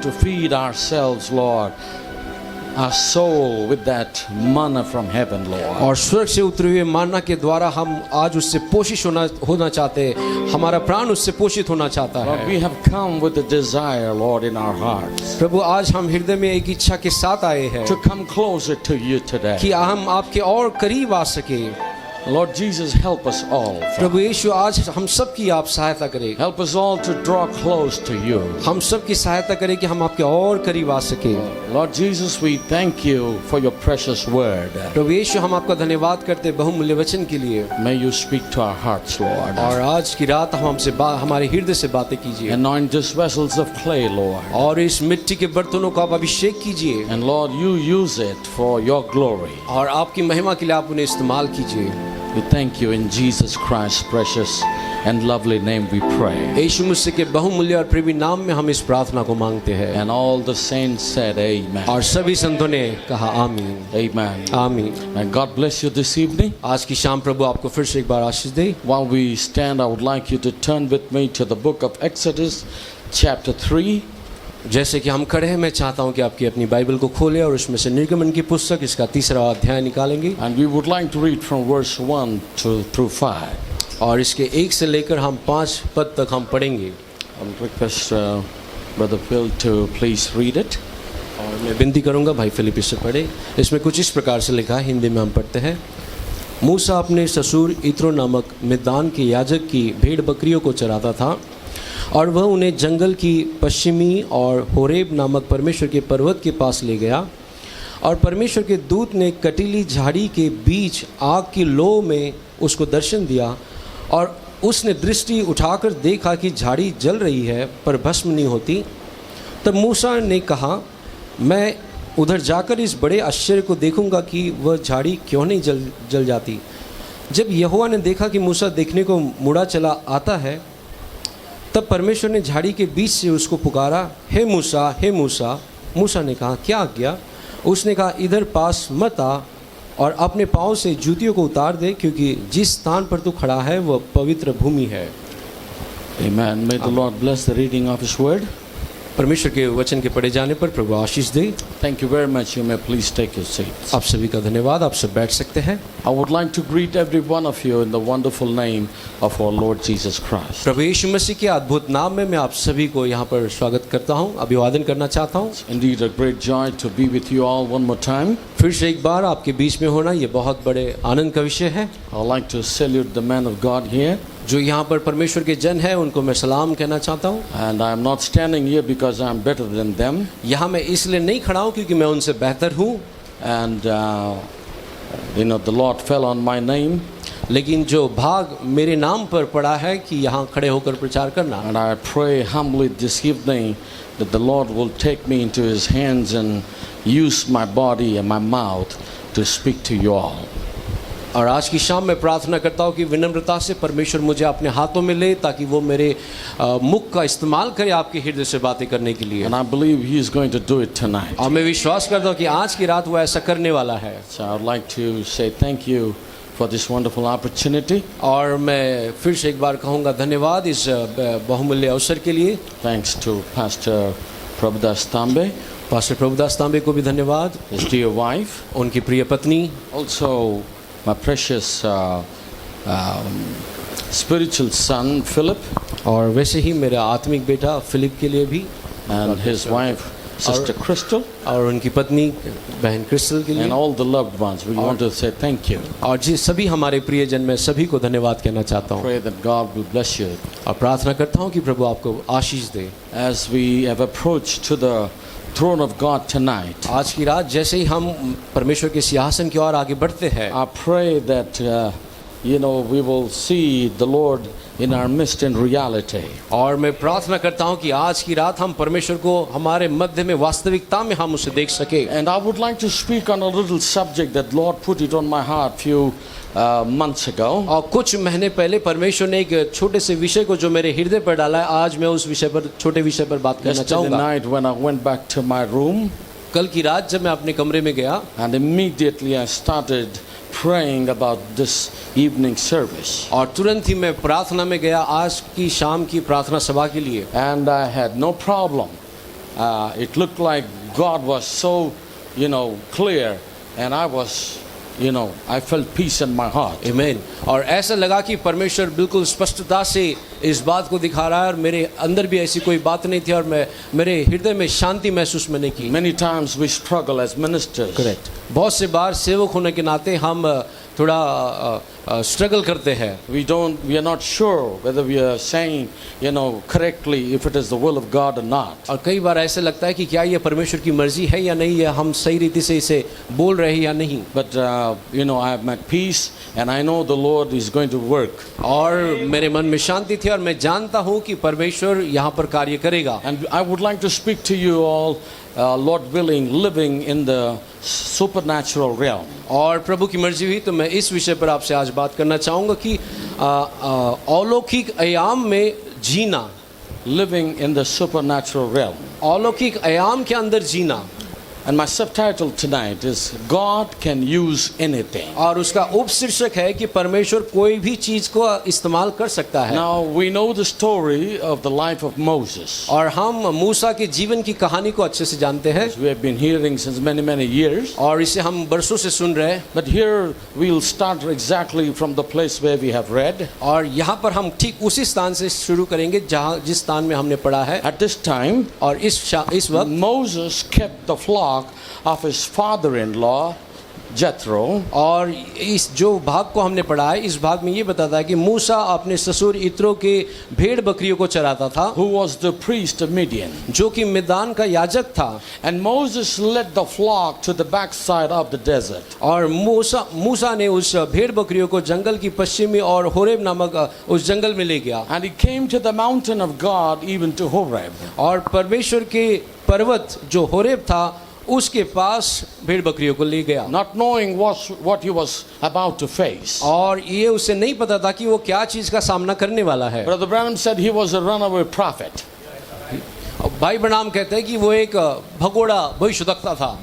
to feed ourselves, Lord, our soul with that manna from heaven, Lord. और स्वर्ग से उतरे हुए मान्ना के द्वारा हम आज उससे पोषित होना चाहते हैं, हमारा प्राण उससे पोषित होना चाहता Lord, है। we have come with a desire, Lord, in our hearts प्रभु आज हम हृदय में एक इच्छा के साथ आए हैं to come closer to you today. कि हम आपके और करीब आ सके। Lord Jesus, help us all. प्रभु यीशु आज हम सब की आप सहायता करें, Help us all to draw close to you. हम सब की सहायता करें कि हम आपके और करीब आ सके। Lord Jesus, we thank you for your precious word. प्रभु यीशु हम आपका धन्यवाद करते हैं बहुमूल्य वचन के लिए। May you speak to our hearts, Lord. और आज की रात हम हमसे हमारे हृदय से बातें कीजिए Anoint these vessels of clay, Lord. और इस मिट्टी के बर्तनों को आप अभिषेक कीजिए And Lord, you use it for your glory. और आपकी महिमा के लिए आप उन्हें इस्तेमाल कीजिए। We thank you in Jesus Christ's precious and lovely name we pray. यीशु मसीह के बहुमूल्य और प्रेमी नाम में हम इस प्रार्थना को मांगते हैं। And all the saints said amen. और सभी संतों ने कहा आमीन Amen. आमीन। And God bless you this evening. आज की शाम प्रभु आपको फिर से एक बार आशीष दे। While we stand, I would like you to turn with me to the book of Exodus, chapter 3. जैसे कि हम खड़े हैं, मैं चाहता हूं कि आपकी अपनी बाइबल को खोलें और उसमें से निर्गमन की पुस्तक इसका 3रा अध्याय निकालेंगे And we would like to read from verse 1 through 5. और इसके 1 से लेकर हम 5 पद तक हम पढ़ेंगे। I would request Brother Phil to please read it. और मैं विनती करूंगा भाई फिलिप इससे पढ़े। इसमें कुछ इस प्रकार से लिखा है, हिंदी में हम पढ़ते हैं। मूसा अपने ससुर इत्रो नामक मिद्यान के याजक की भेड़ बकरियों को चराता था और वह उन्हें जंगल की पश्चिमी और होरेब नामक परमेश्वर के पर्वत के पास ले गया और परमेश्वर के दूत ने कटीली झाड़ी के बीच आग की लो में उसको दर्शन दिया और उसने दृष्टि उठाकर देखा कि झाड़ी जल रही है पर भस्म नहीं होती। तब मूसा ने कहा, मैं उधर जाकर इस बड़े आश्चर्य को देखूंगा कि वह झाड़ी क्यों नहीं जल जाती। जब यहोवा ने देखा कि मूसा देखने को मुड़ा चला आता है, तब परमेश्वर ने झाड़ी के बीच से उसको पुकारा, हे मूसा, हे मूसा। मूसा ने कहा, क्या आज्ञा? उसने कहा, इधर पास मत आ और अपने पाँव से जूतियों को उतार दे, क्योंकि जिस स्थान पर तू खड़ा है वह पवित्र भूमि है। Amen. May the Lord bless the reading of His word. परमेश्वर के वचन के पढ़े जाने पर प्रभु आशीष दे। Thank you very much. You may please take your seats. आप सभी का धन्यवाद, आप सब बैठ सकते हैं। I would like to greet every one of you in the wonderful name of our Lord Jesus Christ. प्रभु यीशु मसीह के अद्भुत नाम में मैं आप सभी को यहाँ पर स्वागत करता हूँ, अभिवादन करना चाहता हूँ। Indeed, a great joy to be with you all one more time. फिर से एक बार आपके बीच में होना ये बहुत बड़े आनंद का विषय है। I'd like to salute the man of God here. जो यहाँ पर परमेश्वर के जन हैं उनको मैं सलाम कहना चाहता हूँ। And I'm not standing here because I'm better than them. यहाँ मैं इसलिए नहीं खड़ा हूँ क्योंकि मैं उनसे बेहतर हूँ, And the Lord fell on my name. लेकिन जो भाग मेरे नाम पर पड़ा है कि यहाँ खड़े होकर प्रचार करना। And I pray humbly this evening that the Lord will take me into His hands and use my body and my mouth to speak to you all. और आज की शाम मैं प्रार्थना करता हूँ कि विनम्रता से परमेश्वर मुझे अपने हाथों में ले ताकि वो मेरे मुख का इस्तेमाल करे आपके हृदय से बातें करने के लिए। And I believe He is going to do it tonight. और मैं विश्वास करता हूँ कि आज की रात वो ऐसा करने वाला है। So I would like to say thank you for this wonderful opportunity. और मैं फिर से एक बार कहूँगा धन्यवाद इस बहुमूल्य अवसर के लिए। Thanks to Pastor Prabhudas Tambe, pastor Prabhudas तांबे को भी धन्यवाद, his dear wife, उनकी प्रिय पत्नी, also my precious spiritual son Philip, और वैसे ही मेरा आत्मिक बेटा फिलिप के लिए भी, and his wife Sister Crystal, और उनकी पत्नी बहन क्रिस्टल के लिए, and all the loved ones. We want to say thank you. और जी सभी हमारे प्रियजन, मैं सभी को धन्यवाद कहना चाहता हूँ। Pray that God will bless you. और प्रार्थना करता हूँ कि प्रभु आपको आशीष दे। As we have approached to the throne of God tonight, आज की रात जैसे ही हम परमेश्वर के सिंहासन की ओर आगे बढ़ते हैं, I pray that we will see the Lord in our midst in reality. और मैं प्रार्थना करता हूँ कि आज की रात हम परमेश्वर को हमारे मध्य में वास्तविकता में हम उसे देख सके। And I would like to speak on a little subject that Lord put it on my heart few months ago. और कुछ महीने पहले परमेश्वर ने एक छोटे से विषय को जो मेरे हृदय पर डाला है, आज मैं उस विषय पर, छोटे विषय पर बात करना Yesterday चाहूँगा। night when I went back to my room, कल की रात जब मैं अपने कमरे में गया, and immediately I started praying about this evening service. और तुरंत ही मैं प्रार्थना में गया आज की शाम की प्रार्थना सभा के लिए। And I had no problem it looked like God was so, clear, and I was, I felt peace in my heart. आमीन। और ऐसा लगा कि परमेश्वर बिल्कुल स्पष्टता से इस बात को दिखा रहा है और मेरे अंदर भी ऐसी कोई बात नहीं थी और मेरे हृदय में शांति महसूस मैंने की। Many times we struggle as ministers. Correct. बहुत से बार सेवक होने के नाते हम थोड़ा स्ट्रगल करते हैं। We are not sure whether we are saying, correctly, if it is the will of God or not. और कई बार ऐसा लगता है कि क्या ये परमेश्वर की मर्जी है या नहीं, या हम सही रीति से इसे बोल रहे हैं या नहीं। But, I have met peace and I know the Lord is going to work. और मेरे मन में शांति थी और मैं जानता हूँ कि परमेश्वर यहाँ पर कार्य करेगा। And I would like to speak to you all, Lord willing, living in the supernatural realm. और प्रभु की मर्जी हुई तो मैं इस विषय पर आपसे आज बात करना चाहूँगा कि अलौकिक आयाम में जीना, Living in the supernatural realm. अलौकिक आयाम के अंदर जीना। And my subtitle tonight is God can use anything. और उसका उपशीर्षक है कि परमेश्वर कोई भी चीज को इस्तेमाल कर सकता है। Now we know the story of the life of Moses. और हम मूसा के जीवन की कहानी को अच्छे से जानते हैं We have been hearing since many years. और इसे हम बरसों से सुन रहे हैं। But here we'll start exactly from the place where we have read. और यहाँ पर हम ठीक उसी स्थान से शुरू करेंगे जिस स्थान में हमने पढ़ा है। At this time, और इस वक्त Moses kept the flock of his father-in-law Jethro. और इस जो भाग को हमने पढ़ा है, इस भाग में ये बताता है कि मूसा अपने ससुर इत्रो के भेड़ बकरियों को चराता था, who was the priest of Midian. जो कि मिद्यान का याजक था। And Moses led the flock to the backside of the desert. और मूसा ने उस भेड़ बकरियों को जंगल की पश्चिमी और होरेब नामक उस जंगल में ले गया। And he came to the mountain of God, even to Horeb. और परमेश्वर के पर्वत जो होरेब था उसके पास भेड़ बकरियों को ले गया, not knowing what he was about to face. और ये उसे नहीं पता था कि वो क्या चीज का सामना करने वाला है। Brother Branham said he was a runaway prophet. भाई ब्रैनम कहते हैं कि वो एक भगोड़ा भविष्यवक्ता था।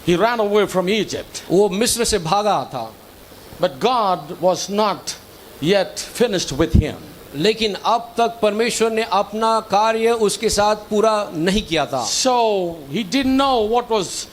He ran away from Egypt. वो मिस्र से भागा था। But God was not yet finished with him. लेकिन अब तक परमेश्वर ने अपना कार्य उसके साथ पूरा नहीं किया था। So he didn't know what was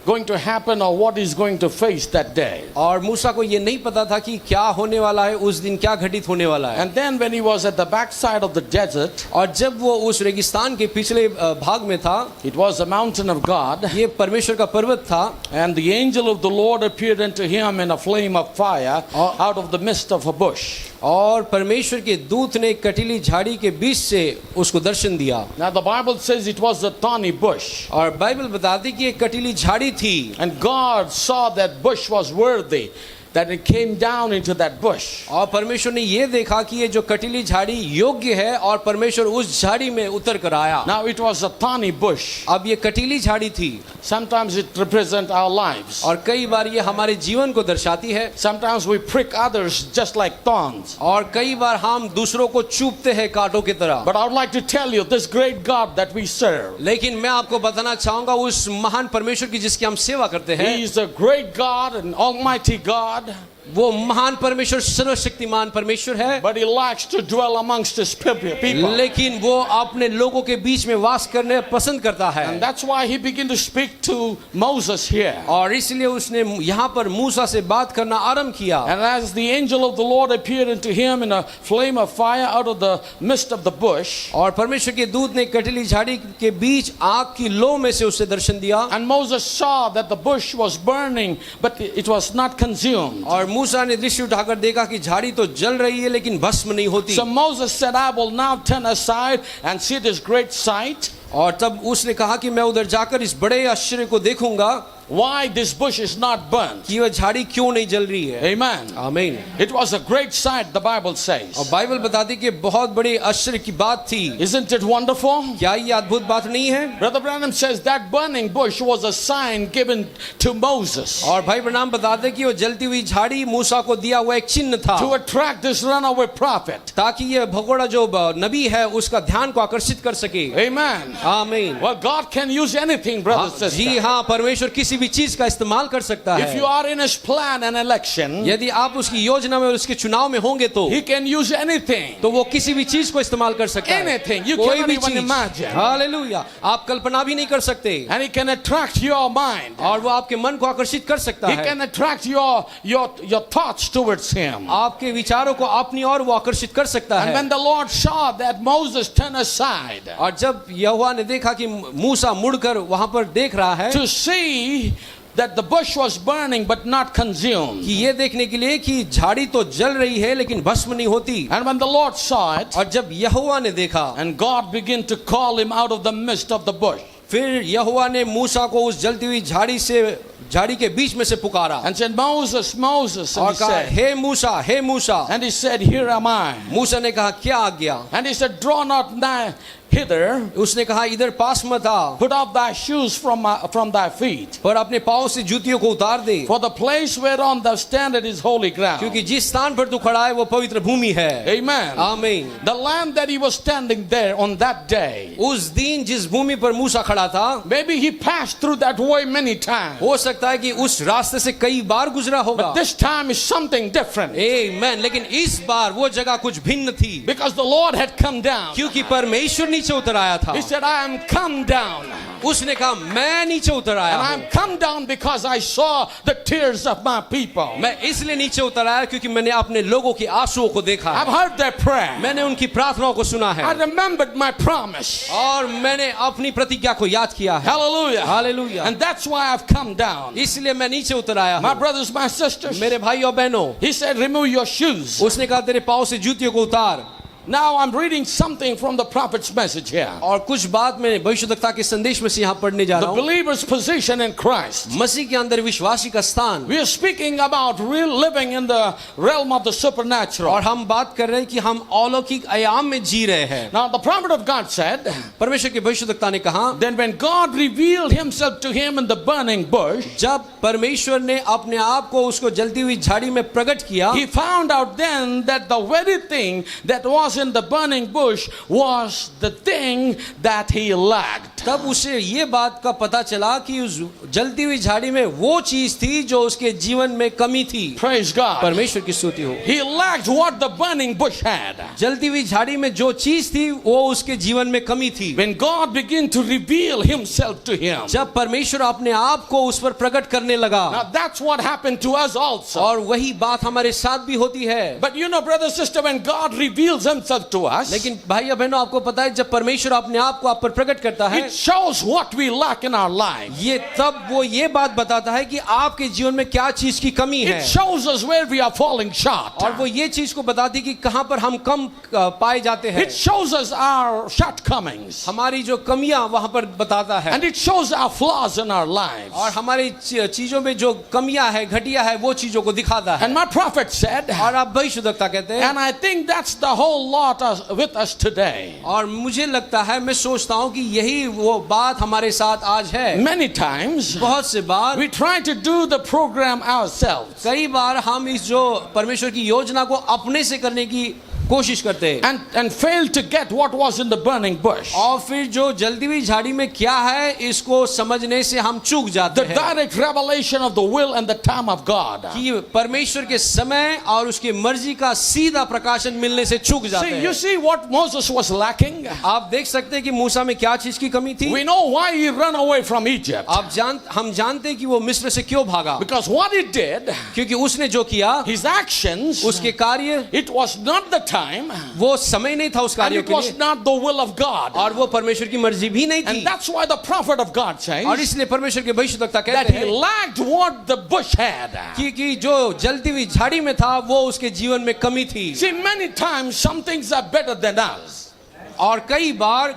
going to happen or what he's going to face that day. और मूसा को ये नहीं पता था कि क्या होने वाला है, उस दिन क्या घटित होने वाला है। And then when he was at the backside of the desert, और जब वो उस रेगिस्तान के पिछले भाग में था, it was a mountain of God. ये परमेश्वर का पर्वत था। And the angel of the Lord appeared unto him in a flame of fire out of the midst of a bush. और परमेश्वर के दूत ने कटीली झाड़ी के बीच से उसको दर्शन दिया। Now the Bible says it was a thorny bush. और बाइबल बताती कि एक कटीली झाड़ी थी। And God saw that bush was worthy, that it came down into that bush. और परमेश्वर ने ये देखा कि ये जो कटीली झाड़ी योग्य है और परमेश्वर उस झाड़ी में उतर कर आया। Now it was a thorny bush. अब ये कटीली झाड़ी थी। Sometimes it represents our lives. और कई बार ये हमारे जीवन को दर्शाती है। Sometimes we prick others just like thorns. और कई बार हम दूसरों को चुभते हैं कांटों की तरह। But I would like to tell you this great God that we serve. लेकिन मैं आपको बताना चाहूंगा उस महान परमेश्वर की जिसकी हम सेवा करते हैं। He is a great God and almighty God. वो महान परमेश्वर सर्वशक्तिमान परमेश्वर है। But he likes to dwell amongst his people. लेकिन वो अपने लोगों के बीच में वास करने पसंद करता है। And that's why he began to speak to Moses here. और इसलिए उसने यहाँ पर मूसा से बात करना आरंभ किया। And as the angel of the Lord appeared unto him in a flame of fire out of the midst of the bush. और परमेश्वर के दूत ने कटीली झाड़ी के बीच आग की लौ में से उसे दर्शन दिया। And Moses saw that the bush was burning, but it was not consumed. और मूसा ने दृष्टि उठाकर देखा कि झाड़ी तो जल रही है लेकिन भस्म नहीं होती। So Moses said, I will now turn aside and see this great sight. और तब उसने कहा कि मैं उधर जाकर इस बड़े आश्चर्य को देखूंगा। Why this bush is not burnt. कि वह झाड़ी क्यों नहीं जल रही है। Amen. आमीन। It was a great sight, the Bible says. और बाइबल बताती कि बहुत बड़ी आश्चर्य की बात थी। Isn't it wonderful? क्या ये अद्भुत बात नहीं है? Brother Branham says that burning bush was a sign given to Moses. और भाई ब्रैनम बताते कि वो जलती हुई झाड़ी मूसा को दिया हुआ एक चिन्ह था। To attract this runaway prophet. ताकि ये भगोड़ा जो नबी है उसका ध्यान को आकर्षित कर सके। Amen. आमीन। Well, God can use anything, brothers and ji sisters. हाँ, परमेश्वर किसी भी चीज का इस्तेमाल कर सकता If you है। are in His plan and election, यदि आप उसकी योजना में और उसके चुनाव में होंगे तो He can use anything. तो वो किसी भी चीज को इस्तेमाल कर सकता है। Anything. You कोई cannot भी even चीज। imagine. हालेलुया। आप कल्पना भी नहीं कर सकते And He can attract your mind. और वो आपके मन को आकर्षित कर सकता He है। can attract your thoughts towards Him. आपके विचारों को अपनी ओर वो आकर्षित कर सकता And है। when the Lord saw that Moses turned aside और जब यहोवा ने देखा कि मूसा मुड़कर वहां पर देख रहा है to see that the bush was burning but not consumed. कि ये देखने के लिए कि झाड़ी तो जल रही है लेकिन भस्म नहीं होती। And when the Lord saw it, और जब यहोवा ने देखा and God began to call him out of the midst of the bush फिर यहोवा ने मूसा को उस जलती हुई झाड़ी के बीच में से पुकारा and said, Moses, Moses. And और he कहा said, hey Musa, hey Musa. and he said, Here am I. मूसा ने कहा क्या आज्ञा? And he said, Draw not nigh hither, उसने कहा इधर पास मत आ, put off thy shoes from thy feet. पर अपने पाँव से जूतियों को उतार दे, For the place whereon thou standest is holy ground. क्योंकि जिस स्थान पर तू खड़ा है वो पवित्र भूमि है। Amen. आमीन। The land that he was standing there on that day, उस दिन जिस भूमि पर मूसा खड़ा था, maybe he passed through that way many times. हो सकता है कि उस रास्ते से कई बार गुजरा होगा। But this time is something different. आमीन। लेकिन इस बार वो जगह कुछ भिन्न थी, Because the Lord had come down. क्योंकि परमेश्वर नीचे उतर आया था। He said, I am come down. उसने कहा मैं नीचे उतर आया And I हूँ। am come down because I saw the tears of my people. मैं इसलिए नीचे उतर आया क्योंकि मैंने अपने लोगों की आंसुओं को देखा I've है। heard their prayer. मैंने उनकी प्रार्थनाओं को सुना I है remembered my promise. और मैंने अपनी प्रतिज्ञा को याद किया है। Hallelujah. Hallelujah. And that's why I've come down. इसलिए मैं नीचे उतर आया My हूँ। brothers, my sisters. मेरे भाई और बहनों, He said, remove your shoes. उसने कहा तेरे पाँव से जूतियों को उतार। Now I'm reading something from the prophet's message here. और कुछ बात मैं भविष्यद्वक्ता के संदेश में से यहाँ पढ़ने जा The रहा हूँ। believer's position in Christ. मसीह के अंदर विश्वासी का स्थान। We are speaking about real living in the realm of the supernatural. और हम बात कर रहे हैं कि हम अलौकिक आयाम में जी रहे हैं। Now the prophet of God said, परमेश्वर के भविष्यद्वक्ता ने कहा, then when God revealed himself to him in the burning bush, जब परमेश्वर ने अपने आप को उसको जलती हुई झाड़ी में प्रकट किया, he found out then that the very thing that was in the burning bush was the thing that he lacked. तब उसे ये बात का पता चला कि उस जलती हुई झाड़ी में वो चीज थी जो उसके जीवन में कमी थी। Praise God. परमेश्वर की स्तुति हो। He lacked what the burning bush had. जलती हुई झाड़ी में जो चीज थी वो उसके जीवन में कमी थी। When God began to reveal himself to him. जब परमेश्वर अपने आप को उस पर प्रकट करने लगा, Now that's what happened to us also. और वही बात हमारे साथ भी होती है। But you know, brother, sister, when God reveals himself to us, लेकिन भाई और बहनों, आपको पता है जब परमेश्वर अपने आप को आप पर प्रकट करता है, it shows what we lack in our life. ये तब वो ये बात बताता है कि आपके जीवन में क्या चीज की कमी है, It shows us where we are falling short. और वो ये चीज को बताती कि कहां पर हम कम पाए जाते हैं। It shows us our shortcomings. हमारी जो कमियां वहां पर बताता है, And it shows our flaws in our lives. और हमारी चीजों में जो कमियां है, घटिया है, वो चीजों को दिखाता है। And my prophet said, और आप भविष्यद्वक्ता कहते हैं, and I think that's the whole lot with us today. और मुझे लगता है, मैं सोचता हूं कि यही वो बात हमारे साथ आज है। Many times, बहुत से बार we try to do the program ourselves. कई बार हम इस जो परमेश्वर की योजना को अपने से करने की कोशिश करते हैं, And fail to get what was in the burning bush. और फिर जो जलती हुई झाड़ी में क्या है इसको समझने से हम चूक जाते The हैं direct revelation of the will and the time of God. कि परमेश्वर के समय और उसकी मर्जी का सीधा प्रकाशन मिलने से चूक जाते See, you हैं। see what Moses was lacking? आप देख सकते हैं कि मूसा में क्या चीज की कमी थी। We know why he ran away from Egypt. हम जानते हैं कि वो मिस्र से क्यों भागा, Because what he did, क्योंकि उसने जो किया, his actions, उसके कार्य, it was not the time, वो समय नहीं था उस and कार्यों it के was लिए, not the will of God. और वो परमेश्वर की मर्जी भी नहीं थी। And that's why the prophet of God और says इसलिए परमेश्वर के भविष्यद्वक्ता that कहते he हैं lacked what the bush had. कि जो जलती हुई झाड़ी में था वो उसके जीवन में कमी थी। See, many times some things are better than us. और कई बार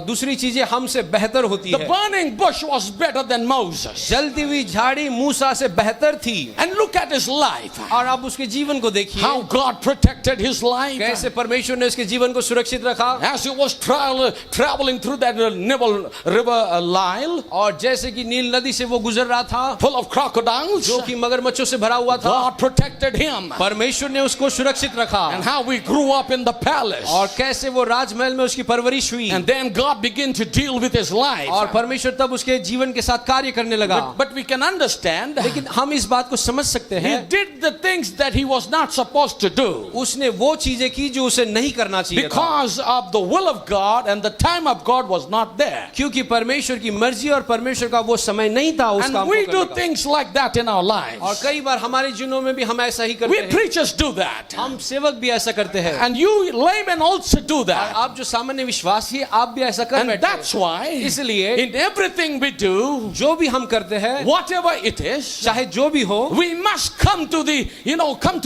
दूसरी चीजें हमसे बेहतर होती The है। burning bush was better than Moses. जलती हुई झाड़ी मूसा से बेहतर थी, And look at his life. और आप उसके जीवन को देखिए, How God protected his life. कैसे परमेश्वर ने उसके जीवन को सुरक्षित रखा। As he was traveling through that Nile River Nile, और जैसे कि नील नदी से वो गुजर रहा था, full of crocodiles, जो कि मगरमच्छों से भरा हुआ था, God protected him. परमेश्वर ने उसको सुरक्षित रखा। And how we grew up in the palace. और कैसे वो राजमहल में में उसकी परवरिश हुई And then God began to deal with his life. और परमेश्वर तब उसके जीवन के साथ कार्य करने लगा। But we can understand, लेकिन हम इस बात को समझ सकते he हैं, did the things that he was not supposed to do उसने वो चीजें की जो उसे नहीं करना चाहिए था, because of the will of God, and the time of God was not there. क्योंकि परमेश्वर की मर्जी और परमेश्वर का वो समय नहीं था उस काम And को we do करने का। things like that in our और lives. कई बार हमारे जीवनों में भी हम ऐसा ही करते We हैं, preachers do that. हम सेवक भी ऐसा करते हैं, And you laymen also do और that. आप जो सामान्य विश्वासी हैं आप भी ऐसा कर And बैठते that's हैं। why इसलिए in everything we do, जो भी हम करते हैं, whatever it is, चाहे जो भी हो, we must come to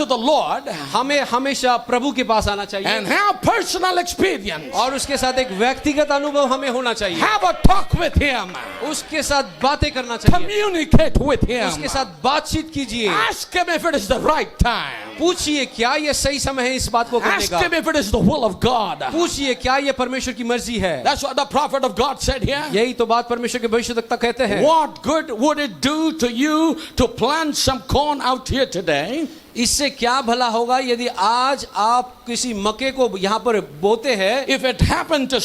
the Lord हमें हमेशा प्रभु के पास आना and चाहिए have personal experience. और उसके साथ एक व्यक्तिगत अनुभव हमें होना चाहिए, Have a talk with him. उसके साथ बातें करना चाहिए, Communicate with him. उसके साथ बातचीत कीजिए, Ask him if it is the right time. पूछिए क्या ये सही समय है इस बात को करने Ask का, him if it is the will of God. पूछिए क्या ये परमेश्वर की मर्जी है। That's what the prophet of God said here. यही तो बात परमेश्वर के भविष्यद्वक्ता कहते हैं। What good would it do to you to plant some corn out here today? इससे क्या भला होगा यदि आज आप किसी मक्के को यहाँ पर बोते हैं, If it happened to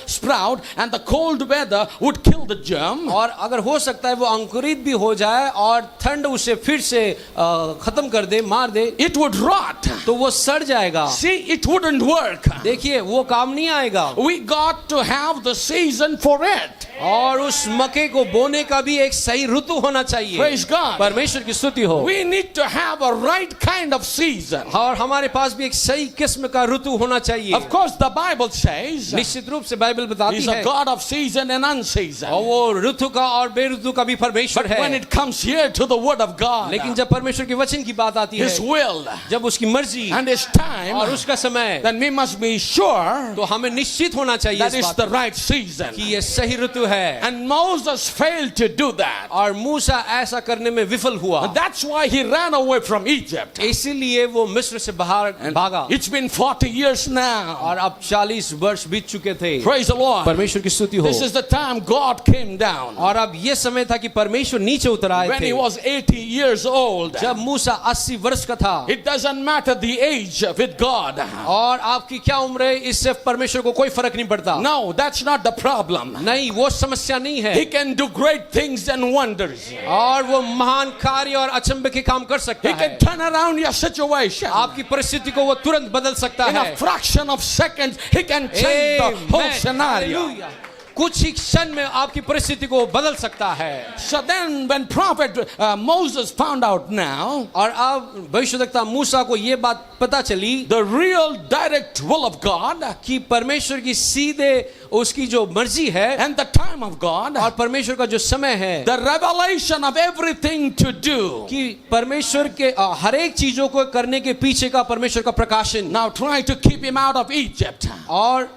sprout and the cold weather would kill the germ, और अगर हो सकता है वो अंकुरित भी हो जाए और ठंड उसे फिर से खत्म कर दे, मार दे, it would rot. तो वो सड़ जाएगा। See, it wouldn't work. देखिए वो काम नहीं आएगा। We got to have the season for it. और उस मक्के को बोने का भी एक सही ऋतु होना चाहिए। Praise God. परमेश्वर की स्तुति हो। We need to have a right kind of season. और हमारे पास भी एक सही किस्म का ऋतु होना चाहिए। Of course, the Bible says निश्चित रूप से बाइबल बताती He's a है God of season and unseason. और वो ऋतु का और बेऋतु का भी परमेश्वर But when है। it comes here to the Word of God, लेकिन जब परमेश्वर के वचन की बात आती His है, will जब उसकी मर्जी and His time, और उसका समय, then we must be sure तो हमें निश्चित होना चाहिए that इस it's बात the right season. कि ये सही ऋतु है। And Moses failed to do that. और मूसा ऐसा करने में विफल हुआ, And that's why he ran away from Egypt. इसीलिए वो मिस्र से बाहर And भागा। it's been 40 years now. और अब 40 वर्ष बीत चुके थे। Praise the Lord. परमेश्वर की स्तुति हो। This is the time God came down. और अब ये समय था कि परमेश्वर नीचे उतर आए When he थे। was 80 years old. जब मूसा 80 वर्ष का था। It doesn't matter the age with God. और आपकी क्या उम्र है इससे परमेश्वर को कोई फर्क नहीं पड़ता। No, that's not the problem. नहीं, वो समस्या नहीं है। He can do great things and wonders. और वो महान कार्य और अचंभे के काम कर सकता He है। can turn around your situation. आपकी परिस्थिति को वो तुरंत बदल सकता In a है। fraction of seconds, He can change the whole Amen. scenario. Hallelujah. कुछ ही क्षण में आपकी परिस्थिति को बदल सकता है। So then when prophet Moses found out now, और अब भविष्यद्वक्ता मूसा को ये बात पता चली the real direct will of God कि परमेश्वर की सीधे उसकी जो मर्जी है and the time of God, और परमेश्वर का जो समय है, the revelation of everything to do. कि परमेश्वर के हर एक चीजों को करने के पीछे का परमेश्वर का प्रकाशन। Now try to keep him out of Egypt. और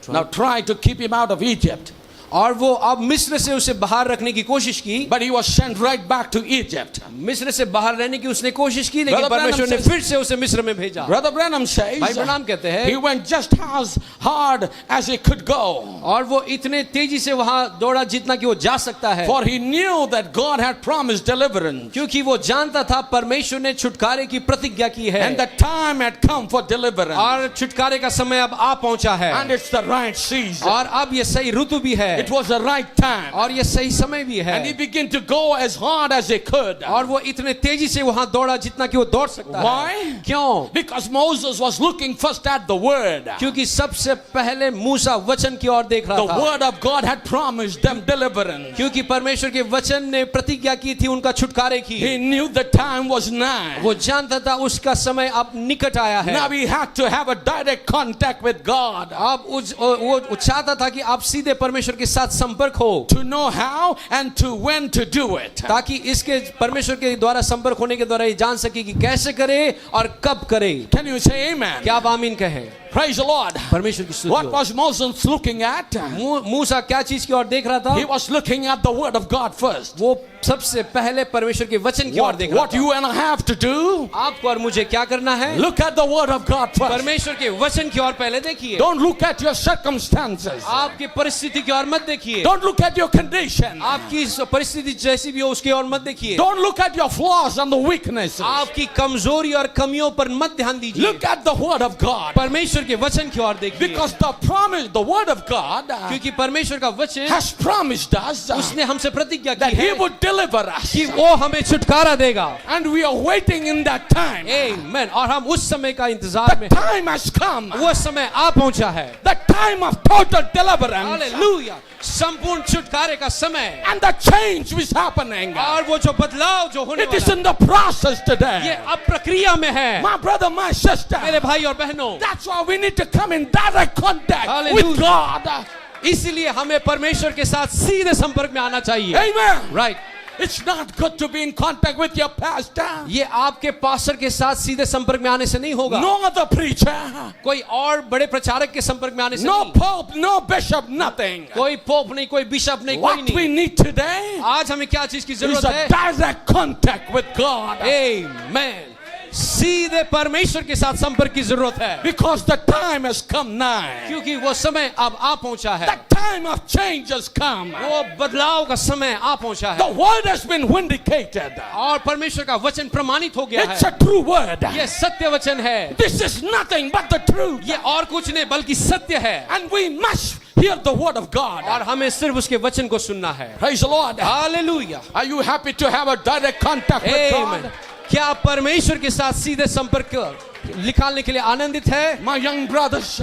Now try to keep him out of Egypt. और वो अब मिस्र से उसे बाहर रखने की कोशिश की, But he was sent right back to Egypt. मिस्र से बाहर रहने की उसने कोशिश की, लेकिन Brother Branham परमेश्वर ने says- फिर से उसे मिस्र में भेजा। Brother Branham says भाई ब्रनाम कहते he हैं, went just as hard as he could go. और वो इतने तेजी से वहां दौड़ा जितना कि वो जा सकता है, For he knew that God had promised deliverance. क्योंकि वो जानता था परमेश्वर ने छुटकारे की प्रतिज्ञा की है And the time had come for deliverance. और छुटकारे का समय अब आ पहुंचा है And it's the right season. और अब ये सही ऋतु भी है It was the right time. और ये सही समय भी है And he began to go as hard as he could. और वो इतने तेजी से वहां दौड़ा जितना कि वो दौड़ सकता है। Why? क्यों? Because Moses was looking first at the word. क्योंकि सबसे पहले मूसा वचन की ओर देख The रहा था, word of God had promised them deliverance. क्योंकि परमेश्वर के वचन ने प्रतिज्ञा की थी उनका छुटकारे की। He knew the time was nigh. वो जानता था उसका समय अब निकट आया है। Now he had to have a direct contact with God अब वो चाहता था कि आप सीधे परमेश्वर के साथ संपर्क हो, to know how and to when to do it. ताकि इसके परमेश्वर के द्वारा संपर्क होने के द्वारा ये जान सके कि कैसे करे और कब करे। Can you say amen? क्या आप आमीन कहें? Praise the Lord. परमेश्वर की स्तुति What हो। was Moses looking at? मूसा क्या चीज की ओर देख रहा था? He was looking at the word of God first. वो सबसे पहले परमेश्वर के वचन की ओर देख रहा What था। you and I have to do? आपको और मुझे क्या करना है? Look at the word of God first. परमेश्वर के वचन की ओर पहले देखिए। Don't look at your circumstances. आपकी परिस्थिति की ओर मत देखिए। Don't look at your condition. आपकी परिस्थिति जैसी भी हो उसकी ओर मत देखिए। Don't look at your flaws and the weaknesses. आपकी कमजोरी और कमियों पर मत ध्यान दीजिए। Look at the word of God. परमेश्वर परमेश्वर के वचन की ओर देखिए, Because the promise, the word of God क्योंकि परमेश्वर का वचन has promised us उसने हमसे प्रतिज्ञा that की He है would deliver us. कि वो हमें छुटकारा देगा। And we are waiting in that time. आमीन। और हम उस समय का इंतजार में The हैं। time has come. वो समय आ पहुंचा है। The time of total deliverance. Hallelujah, संपूर्ण छुटकारे का समय, And the change is happening. और वो जो बदलाव जो होने It is वाला in the process ये today. अब प्रक्रिया में है। My brother, my sister. मेरे भाई और बहनों, That's why we need to come in direct contact Hallelujah. with God. इसीलिए हमें परमेश्वर के साथ सीधे संपर्क में आना चाहिए। Amen. Right. It's not good to be in contact with your pastor. ये आपके पास्टर के साथ सीधे संपर्क में आने से नहीं होगा। No other preacher. कोई और बड़े प्रचारक के संपर्क में आने से No नहीं। pope, no bishop, nothing. कोई पोप नहीं, कोई बिशप नहीं, कोई What we नहीं। need today आज हमें क्या चीज की is जरूरत a है? direct contact with God. आमीन। सीधे परमेश्वर के साथ संपर्क की जरूरत है, Because the time has come nigh. क्योंकि वो समय अब आ पहुंचा है। The time of change has come. वो बदलाव का समय आ पहुंचा The है word has been vindicated. और परमेश्वर का वचन प्रमाणित हो गया It's है। a true word. ये सत्य वचन है, This is nothing but the truth. ये और कुछ नहीं बल्कि सत्य है, And we must hear the word of God. और हमें सिर्फ उसके वचन को सुनना है। Praise the Lord. Hallelujah, Are you happy to have a direct contact with आमीन। God? क्या आप परमेश्वर के साथ सीधे संपर्क निकालने के लिए आनंदित है? My young brothers,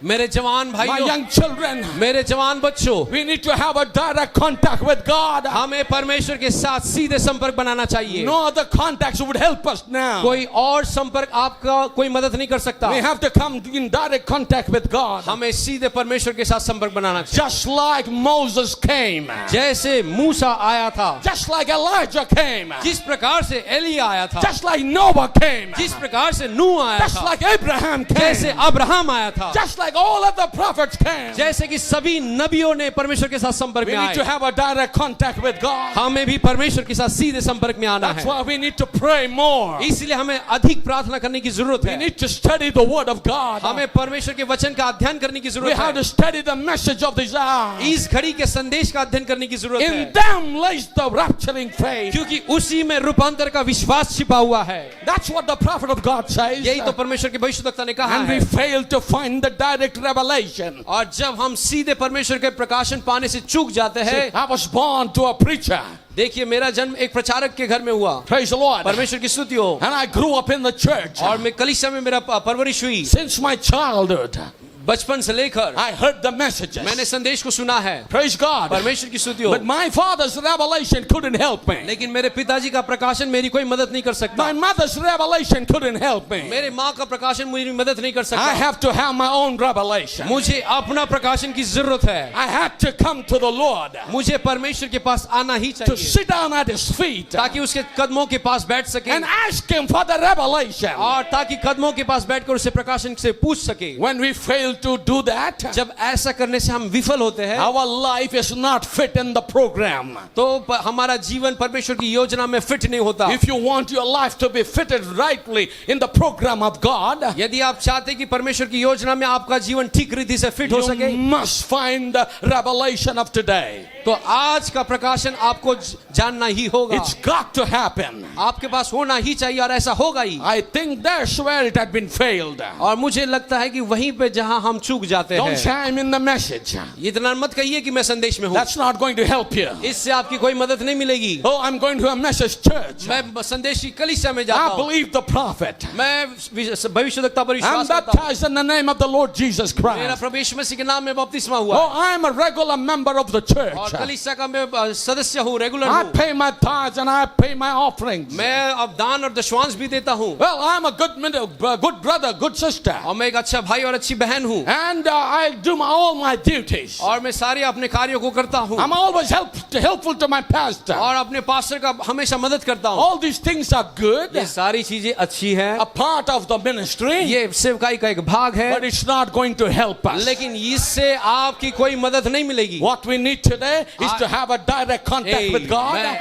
मेरे जवान my भाइयों, young children, मेरे जवान बच्चों, we need to have a direct contact with God. हमें परमेश्वर के साथ सीधे संपर्क बनाना चाहिए। No other contacts would help us now. कोई और संपर्क आपका कोई मदद नहीं कर सकता। We have to come in direct contact with God. हमें सीधे परमेश्वर के साथ संपर्क बनाना चाहिए। Just like Moses came. जैसे मूसा आया था, Just like Elijah came. जिस प्रकार से एलिया आया था, Just like Noah came. जिस प्रकार से नूह आया Just था, like Abraham जैसे came. अब्राहम आया था, Just like all other prophets came. जैसे कि सभी नबियों ने परमेश्वर के साथ संपर्क We में need to आए, have a direct contact with God. हमें भी परमेश्वर के साथ सीधे संपर्क में आना That's है। why we need to pray more. इसलिए हमें अधिक प्रार्थना करने की जरूरत We है। need to study the word of God. हमें परमेश्वर के वचन का अध्ययन करने की We जरूरत have है। to study the message of this hour. इस घड़ी के संदेश का अध्ययन करने की जरूरत In है, them lays the rapturing faith. क्योंकि उसी में रूपांतर का विश्वास छिपा हुआ है। That's what the prophet of God says. यही तो परमेश्वर के भविष्यद्वक्ता ने कहा And we है। fail to find the direct revelation. और जब हम सीधे परमेश्वर के प्रकाशन पाने से चूक जाते हैं, I was born to a preacher. देखिए मेरा जन्म एक प्रचारक के घर में हुआ, Praise the Lord. परमेश्वर की स्तुति हो, And I grew up in the church. और मैं कलीसिया में मेरा परवरिश हुई। Since my childhood, बचपन से लेकर I heard the messages. मैंने संदेश को सुना है। Praise God. परमेश्वर की स्तुति हो, But my father's revelation couldn't help me. लेकिन मेरे पिताजी का प्रकाशन मेरी कोई मदद नहीं कर सकता। My mother's revelation couldn't help me. मेरे माँ का प्रकाशन मेरी मदद नहीं कर I सकता। have to have my own revelation. मुझे अपना प्रकाशन की जरूरत है। I had to come to the Lord मुझे परमेश्वर के पास आना ही to चाहिए, sit down at His feet ताकि उसके कदमों के पास बैठ सके, and ask Him for the revelation. और ताकि कदमों के पास बैठकर उसे प्रकाशन से पूछ सके। When we fail to do that, जब ऐसा करने से हम विफल होते हैं, our life is not fit in the program. तो हमारा जीवन परमेश्वर की योजना में फिट नहीं होता। If you want your life to be fitted rightly in the program of God, यदि आप चाहते कि परमेश्वर की योजना में आपका जीवन ठीक रीति से फिट हो you सके, must find the revelation of today. तो आज का प्रकाशन आपको जानना ही होगा। It's got to happen. आपके पास होना ही चाहिए, और ऐसा होगा ही। I think that's where it had been failed. और मुझे लगता है कि वहीं पे जहां हम चूक जाते Don't हैं। say I'm in the message. इतना मत कहिए कि मैं संदेश में हूँ, That's not going to help you. इससे आपकी कोई मदद नहीं मिलेगी। Oh, I'm going to a message church. मैं संदेश की कलीसिया में जाता I हूँ, believe the prophet. मैं भविष्यद्वक्ता पर I'm विश्वास करता हूँ, baptized in the name of the Lord Jesus मेरा Christ. प्रभु यीशु मसीह के नाम में बपतिस्मा हुआ Oh, I'm a regular member of the और church. कलीसिया का मैं सदस्य हूँ, रेगुलर I हूँ। pay my tithes and I pay my offerings. मैं अब दान और दशवांश भी देता हूँ, Well, I'm a good brother, good sister. और मैं एक अच्छा भाई और अच्छी बहन हूँ, And I do all my duties. और मैं सारे अपने कार्यों को करता हूँ, I'm always helpful to my pastor. और अपने पास्टर का हमेशा मदद करता हूँ। All these things are good, ये सारी चीजें अच्छी हैं, a part of the ministry, ये सेवकाई का एक भाग है, but it's not going to help us. लेकिन इससे आपकी कोई मदद नहीं मिलेगी। What we need today is to have a direct contact with God. Amen.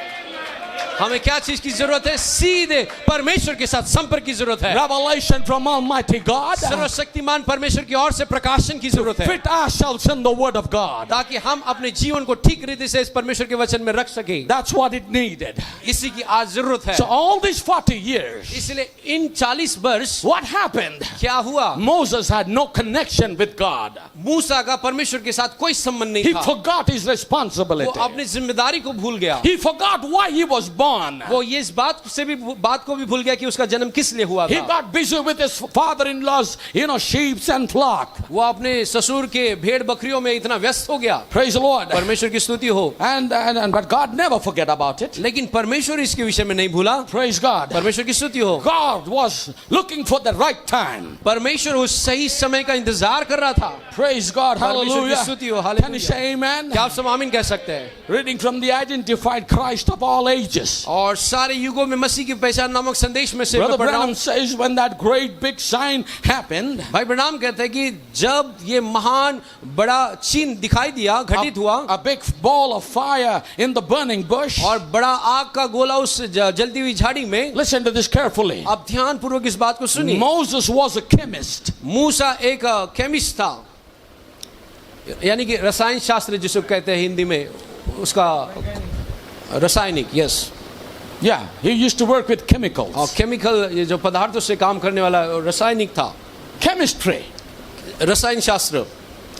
हमें क्या चीज की जरूरत है? सीधे परमेश्वर के साथ संपर्क की जरूरत है। Revelation from Almighty God. सर्वशक्तिमान परमेश्वर की ओर से प्रकाशन की जरूरत है, Fit ourselves in the Word of God. ताकि हम अपने जीवन को ठीक रीति से इस परमेश्वर के वचन में रख सकें। That's what it needed. इसी की आज जरूरत है। So all these 40 years, इसलिए इन 40 वर्ष what happened? क्या हुआ? Moses had no connection with God. मूसा का परमेश्वर के साथ कोई संबंध नहीं He था। forgot his वो responsibility. अपनी जिम्मेदारी को भूल गया। He forgot why he was born. वो ये इस बात को भी भूल गया कि उसका जन्म किस लिए हुआ He था। got busy with his father-in-law's, sheep and flock. वो अपने ससुर के भेड़ बकरियों में इतना व्यस्त हो गया। Praise the Lord. परमेश्वर की स्तुति हो। But God never forget about it. लेकिन परमेश्वर इसके विषय में नहीं भूला। Praise God. परमेश्वर की स्तुति हो। God was looking for the right time. परमेश्वर उस सही समय का इंतजार कर रहा था। Praise God. परमेश्वर की Hallelujah. स्तुति हो। Can you say amen? क्या आप सब आमीन कह सकते हैं? Reading from the identified Christ of all ages. और सारे युगों में मसीह की पहचान नामक संदेश में से Brother मैं पढ़ रहा हूं। Branham says when that great big sign happened, भाई ब्रैनम कहते हैं कि जब ये महान बड़ा चिन्ह दिखाई दिया, घटित हुआ, a big ball of fire in the burning bush. और बड़ा आग का गोला उस जलती हुई झाड़ी में। Listen to this carefully. अब ध्यान पूर्वक इस बात को सुनिए। Moses was a chemist. मूसा एक केमिस्ट था, यानी कि रसायन शास्त्र जिसको कहते हैं हिंदी में, उसका रासायनिक। Yes, Yeah, he used to work with chemicals. और केमिकल, ये जो पदार्थों से काम करने वाला रासायनिक था, Chemistry. रसायन शास्त्र।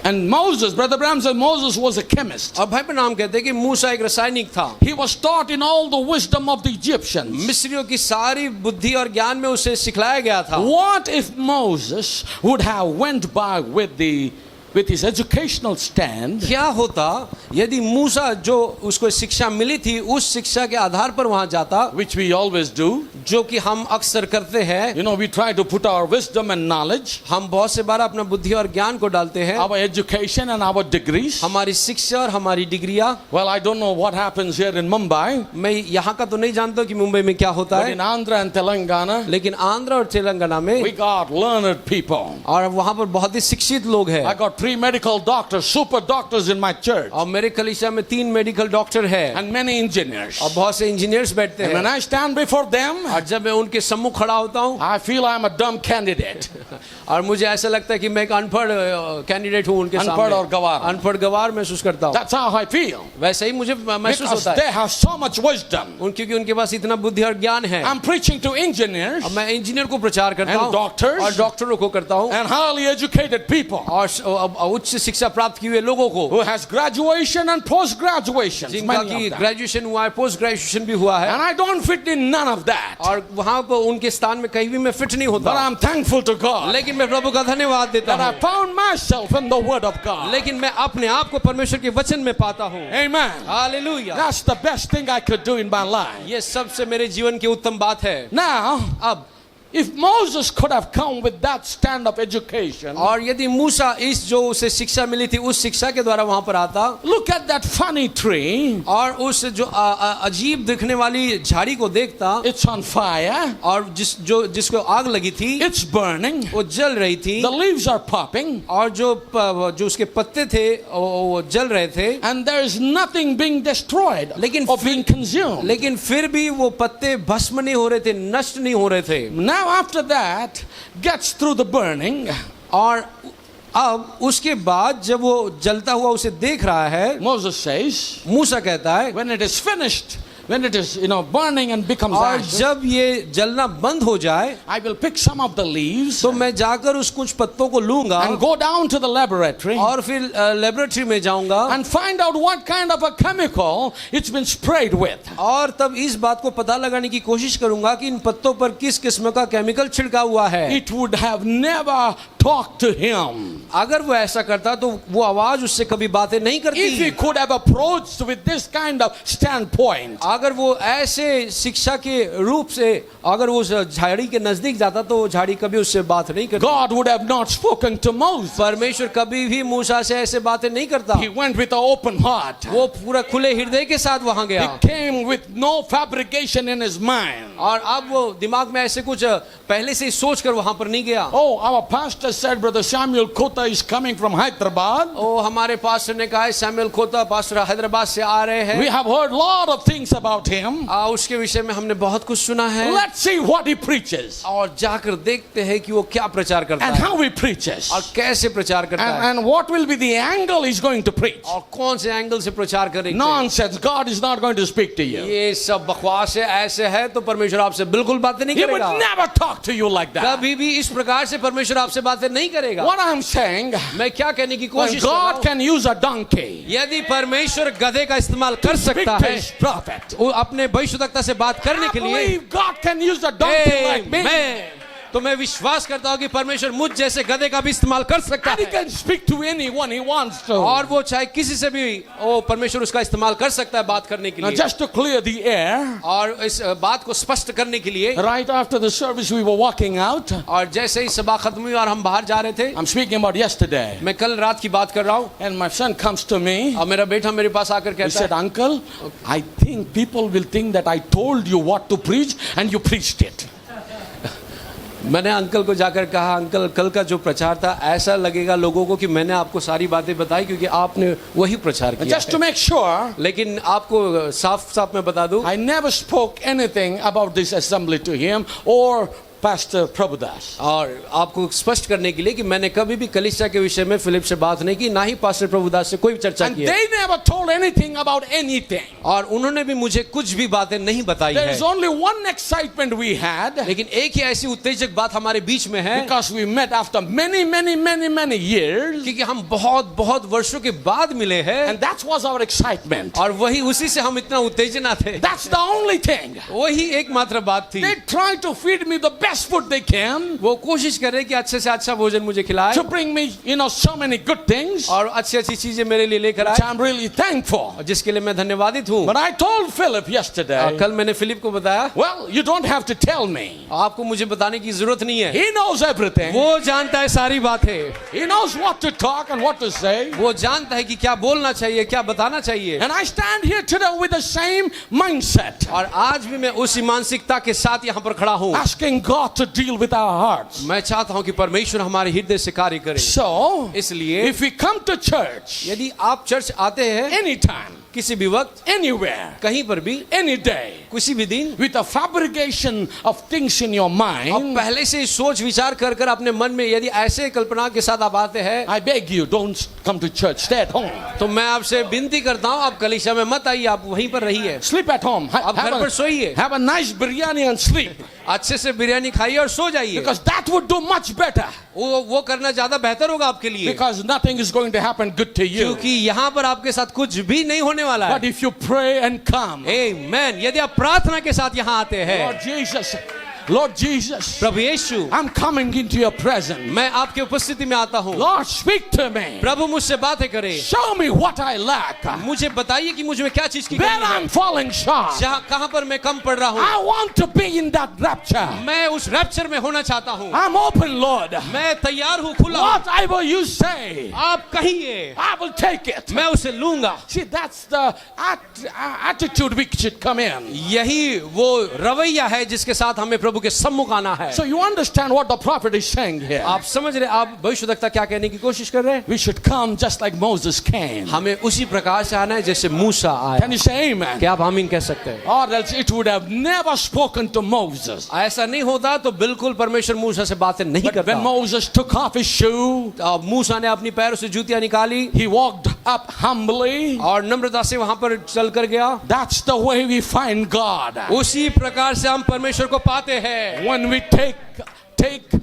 And Moses, Brother Branham said Moses was a chemist. अब भाई ब्रैनम कहते हैं कि मूसा एक रासायनिक था। He was taught in all the wisdom of the Egyptians. मिस्रियों की सारी बुद्धि और ज्ञान में उसे सिखलाया गया था। What if Moses would have went by with his educational stand? क्या होता यदि मूसा जो उसको शिक्षा मिली थी उस शिक्षा के आधार पर वहां जाता, Which we always do. जो कि हम अक्सर करते हैं। We try to put our wisdom and knowledge, हम बहुत से बार अपना बुद्धि और ज्ञान को डालते हैं, our education and our degrees. हमारी शिक्षा और हमारी डिग्रियां। Well, I don't know what happens here in Mumbai, मैं यहाँ का तो नहीं जानता कि मुंबई में क्या होता but है, in Andhra and Telangana, लेकिन आंध्र और तेलंगाना में we got learned people. और वहाँ पर बहुत ही शिक्षित लोग हैं। I got 3 medical doctors, super doctors in my church, और मेरे कलीसिया में 3 मेडिकल डॉक्टर हैं and many engineers. और बहुत से इंजीनियर्स बैठते And when हैं। I stand before them, और जब मैं उनके सम्मुख खड़ा होता हूँ I feel I'm a dumb candidate. और मुझे ऐसा लगता है कि मैं एक अनपढ़ कैंडिडेट हूँ उनके अनपढ़ और सामने, गंवार। अनपढ़ गवार महसूस करता हूँ। That's how I feel. वैसे ही मुझे महसूस Because होता they है, have so much wisdom. क्योंकि उनके पास इतना बुद्धि और ज्ञान है। I'm preaching to engineers अब मैं इंजीनियर को प्रचार करता And हूँ doctors. और डॉक्टरों को करता हूँ and highly educated people और उच्च शिक्षा प्राप्त किए हुए लोगों को, who has graduation and post-graduation. जिनका की ग्रेजुएशन हुआ है, पोस्ट ग्रेजुएशन भी हुआ है, And I don't fit in none of that. और वहाँ पर उनके स्थान में कहीं भी मैं फिट नहीं But होता। I'm thankful to God लेकिन मैं प्रभु का धन्यवाद देता that I हूँ, found myself in the Word of God. लेकिन मैं अपने आप को परमेश्वर के वचन में पाता हूँ। Amen. Hallelujah. That's the best thing I could do in my life. ये सबसे मेरे जीवन की उत्तम बात है। Now, अब if Moses could have come with that stand of education, और यदि मूसा इस जो उसे शिक्षा मिली थी उस शिक्षा के द्वारा वहां पर आता, look at that funny tree. और उस जो अजीब दिखने वाली झाड़ी को देखता, It's on fire. और जिसको आग लगी थी, It's burning. वो जल रही थी, The leaves are popping. और जो उसके पत्ते थे वो जल रहे थे, And there is nothing being destroyed लेकिन or being consumed. लेकिन फिर भी वो पत्ते भस्म नहीं हो रहे थे, नष्ट नहीं हो रहे थे। Now after that, gets through the burning, और अब उसके बाद जब वो जलता हुआ उसे देख रहा है, Moses says, मूसा कहता है, when it is finished, when it is burning and becomes और ashes, जब ये जलना बंद हो जाए I will pick some of the leaves तो मैं जाकर उस कुछ पत्तों को लूंगा and go down to the laboratory और फिर लेबोरेटरी में जाऊंगा and find out what kind of a chemical it's been sprayed with. और तब इस बात को पता लगाने की कोशिश करूंगा कि इन पत्तों पर किस किस्म का केमिकल छिड़का हुआ है। It would have never talked to him अगर वो ऐसा करता तो वो आवाज उससे कभी बातें नहीं if he करती। could have approached with this kind of standpoint. अगर वो ऐसे शिक्षा के रूप से अगर वो उस झाड़ी के नजदीक जाता तो वो झाड़ी कभी उससे बात नहीं करती। God would have not spoken to Moses. परमेश्वर कभी भी मूसा से ऐसे बातें नहीं करता। He went with an open heart. वो पूरा खुले हृदय के साथ वहां गया He came with no fabrication in his mind. और अब वो दिमाग में ऐसे कुछ पहले से ही सोच कर वहां पर नहीं गया। Oh, our pastor said Brother Samuel Kota is coming from Hyderabad. ओ हमारे पास्टर ने कहा है सैमुअल खोता पास्टर हैदराबाद से आ रहे हैं। We have heard a lot of things about about him. उसके विषय में हमने बहुत कुछ सुना है। Let's see what he preaches और जाकर देखते हैं कि वो क्या प्रचार करता and है how he preaches और कैसे प्रचार करता है and what will be the angle he's going to preach. और कौन से एंगल से प्रचार करेंगे। Nonsense. God is not going to speak to you. ये सब बकवास है, ऐसे है तो परमेश्वर आपसे बिल्कुल बातें नहीं He would करेगा। never talk to you like that. कभी भी इस प्रकार से परमेश्वर आपसे बातें नहीं करेगा। What I'm saying, मैं क्या कहने की when कोशिश कर रहा God हूं, can use a donkey यदि परमेश्वर गधे का इस्तेमाल कर speak सकता to है his prophet, वो अपने भविष्यवक्ता से बात करने I के लिए, believe God can use a donkey like me. तो मैं विश्वास करता हूं कि परमेश्वर मुझ जैसे गधे का भी इस्तेमाल कर सकता And he है can speak to anyone he wants to. और वो चाहे किसी से भी वो परमेश्वर उसका इस्तेमाल कर सकता है बात करने के Now, लिए। just to clear the air, और इस बात को स्पष्ट करने के लिए, right after the service we were walking out. और जैसे ही सभा खत्म हुई और हम बाहर जा रहे थे, I'm speaking about yesterday. मैं कल रात की बात कर रहा हूँ And my son comes to me. और मेरा बेटा मेरे पास आकर He कहता said, है, Uncle, I think people will think that I told you what to preach and you preached it. मैंने अंकल को जाकर कहा, अंकल कल का जो प्रचार था ऐसा लगेगा लोगों को कि मैंने आपको सारी बातें बताई क्योंकि आपने वही प्रचार And किया just to है। make sure, लेकिन आपको साफ साफ मैं बता दूं, I never spoke anything about this assembly to him or Pastor Prabhudas. और आपको स्पष्ट करने के लिए कि मैंने कभी भी कलीसिया के विषय में फिलिप से बात नहीं की, ना ही पास्टर प्रभुदास से कोई चर्चा And की है। they never told anything about anything. और उन्होंने भी मुझे कुछ भी बातें नहीं बताई There है। is only one excitement we had लेकिन एक ही ऐसी उत्तेजक बात हमारे बीच में है, because we met after many years. क्योंकि हम बहुत बहुत वर्षों के बाद मिले हैं And that was our excitement. और वही उसी से हम इतना उत्तेजना थे। That's the only thing. वही एकमात्र बात थी। They tried to feed me the best food they can, वो कोशिश कर रहे कि अच्छे से अच्छा भोजन मुझे खिलाए to bring me, so many good things, और अच्छी अच्छी चीजें मेरे लिए लेकर which आए, I'm really thankful. और जिसके लिए मैं धन्यवादित हूँ। But I told Philip yesterday, कल मैंने फिलिप को बताया, well, you don't have to tell me. आपको मुझे बताने की जरूरत नहीं है, He knows everything. वो जानता है सारी बातें, He knows what to talk and what to say. वो जानता है कि क्या बोलना चाहिए, क्या बताना चाहिए। And I stand here today with the same mindset, और आज भी मैं उसी मानसिकता के साथ यहाँ पर खड़ा हूँ। asking God to deal with our hearts. मैं चाहता हूँ कि परमेश्वर हमारे हृदय से कार्य करे। So, इसलिए if we come to church यदि आप चर्च आते हैं anytime, किसी भी वक्त, anywhere, कहीं पर भी, any day, किसी भी दिन, with a fabrication of things in your और mind, पहले से ही सोच विचार कर कर अपने मन में यदि ऐसे कल्पना के साथ आप आते हैं, I beg you, don't come to church. Stay at home. तो मैं आपसे विनती करता हूँ आप कलीसिया में मत आइए, आप वहीं पर रहिए, Sleep at home. आप घर पर सोइए, Have a nice biryani and sleep. अच्छे से बिरयानी खाइए और सो जाइए, Because that would do much better. वो करना ज्यादा बेहतर होगा आपके लिए, Because nothing is going to happen good to you. क्योंकि यहाँ पर आपके साथ कुछ भी नहीं होने वाला But है। if you pray and come, आमेन। यदि आप प्रार्थना के साथ यहाँ आते हैं, Lord Jesus, Prabhu Yeshu, I'm coming into your presence. मैं आपके उपस्थिति में आता हूँ, Lord, speak to me. प्रभु मुझसे बातें करें, Show me what I lack. मुझे बताइए कि मुझे क्या चीज की Where कमी है, I'm falling short. कहाँ पर मैं कम पड़ रहा हूँ। I want to be in that rapture. मैं उस रैप्चर में होना चाहता हूँ, I'm open, Lord. मैं तैयार हूँ, खुला हूँ, Whatever you say, आप कहिए, I will take it. मैं उसे लूंगा। See, that's the attitude we should come in. यही वो रवैया है जिसके साथ हमें प्रभु के सम्मुख आना है। So you understand what the prophet is saying here. आप समझ रहे, आप भविष्यद्वक्ता क्या कहने की कोशिश कर रहे हैं? We should come just like Moses came. हमें उसी प्रकार से आना है जैसे मूसा आया। Can you say amen? क्या आप आमीन कह सकते हैं? Or else it would have never spoken to Moses. ऐसा नहीं होता तो बिल्कुल परमेश्वर मूसा से बातें नहीं But करता। when Moses took off his shoe, मूसा ने अपनी पैरों से जूतियां निकाली he walked up humbly. और नम्रता से वहां पर चल कर गया। That's the way we find God. उसी प्रकार से हम परमेश्वर को पाते हैं। When we take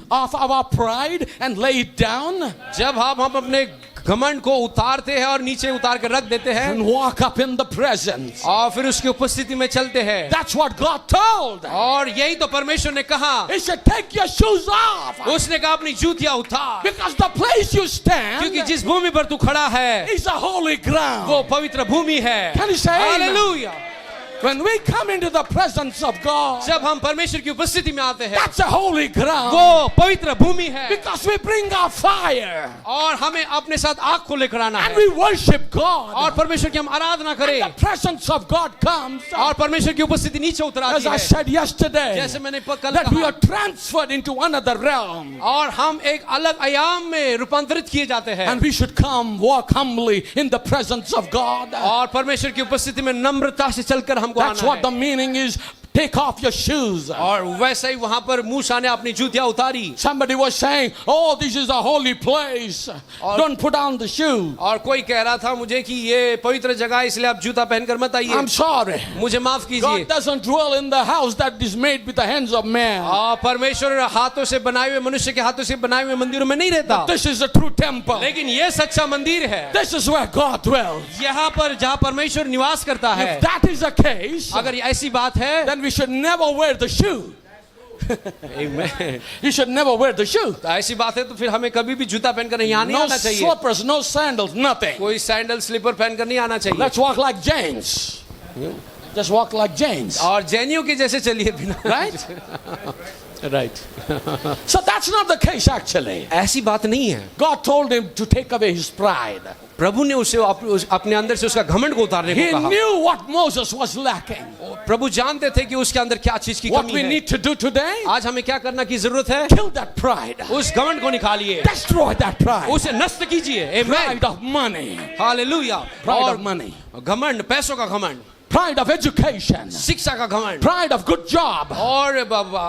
off our pride and lay it down जब हम अपने घमंड को उतारते हैं और नीचे उतार कर रख देते हैं and walk up in the presence. और फिर उसकी उपस्थिति में चलते हैं। That's what God told. और यही तो परमेश्वर ने कहा, He said, take your shoes off. उसने कहा अपनी जूतियां उतार, Because the place you stand क्योंकि जिस भूमि पर तू खड़ा है is a holy ground. वो पवित्र भूमि है। Can you say amen? Hallelujah. When we come into the presence of God, जब हम परमेश्वर की उपस्थिति में आते हैं, that's a holy ground. वो पवित्र भूमि है। Because we bring our fire और हमें अपने साथ आग को लेकर आना and है we worship God. और परमेश्वर की हम आराधना करें The presence of God comes. और परमेश्वर की उपस्थिति नीचे उतर As आती I है। said yesterday, जैसे मैंने कल that we कहा, are transferred into another realm. और हम एक अलग आयाम में रूपांतरित किए जाते हैं And we should come, walk humbly in the presence of God. और परमेश्वर की उपस्थिति में नम्रता से चलकर हम हमको That's आना what है। the meaning is. Take off your shoes. और वैसे ही वहां पर मूसा ने अपनी जूतियां उतारी। Somebody was saying, oh, this is a holy place. Don't put on the shoe. और कोई कह रहा था मुझे कि ये पवित्र जगह है, इसलिए आप जूता पहनकर मत आइए। I'm sorry. मुझे माफ कीजिए। God doesn't dwell in the house that is made with the hands of man. परमेश्वर हाथों से बनाए हुए, मनुष्य के हाथों से बनाए हुए मंदिरों में नहीं रहता। This is a true temple. लेकिन ये सच्चा मंदिर है। This is where God dwells. यहाँ पर जहाँ परमेश्वर निवास करता है। If that is the case, अगर ऐसी बात है, then we should never wear the shoe. Amen. You should never wear the shoe. तो ऐसी बात है तो फिर हमें कभी भी जूता पहनकर यहाँ नहीं No आना चाहिए। slippers, no sandals, nothing. कोई सैंडल स्लीपर पहनकर नहीं आना चाहिए। Let's walk like James. Just walk like James. और जैनियों के जैसे चलिए बिना। Right? Right. So that's not the case actually. ऐसी बात नहीं है। God told him to take away his pride. प्रभु ने उसे अपने अंदर से उसका घमंड को उतारने He को कहा। knew what Moses was lacking. प्रभु जानते थे कि उसके अंदर क्या चीज की What कमी we है। need to do today, आज हमें क्या करना की जरूरत है? kill that pride. उस घमंड को निकालिए, Destroy that pride. उसे नष्ट कीजिए। Pride of money. Hallelujah. Pride और of money. घमंड, पैसों का घमंड, Pride of education. शिक्षा का घमंड, Pride of good job. और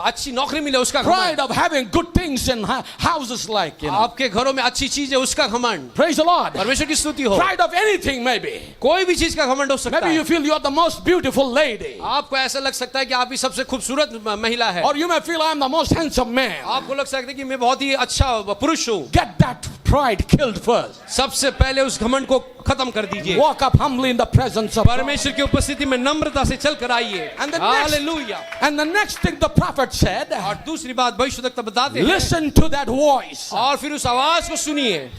अच्छी नौकरी मिले उसका Pride घमंड, of having good things in houses like, you know. आपके घरों में अच्छी चीज है उसका घमंड। Praise the Lord. परमेश्वर की स्तुति हो। Pride of anything maybe. कोई भी चीज का घमंड हो सकता Maybe you है। feel you're the most beautiful lady. आपको ऐसा लग सकता है कि आप ही सबसे खूबसूरत महिला है। Or you may feel I'm the most handsome man. आपको लग सकता है कि मैं बहुत ही अच्छा पुरुष हूँ। Get that pride killed first. सबसे पहले उस घमंड को खत्म कर दीजिए। Walk up humbly in the presence of God. परमेश्वर की उपस्थिति में नम्रता से चल कर आइए। And the next- hallelujah. And the next thing the prophet said, और दूसरी बात भविष्यद्वक्ता बताते हैं, listen to that voice. और फिर उस आवाज को सुनिए।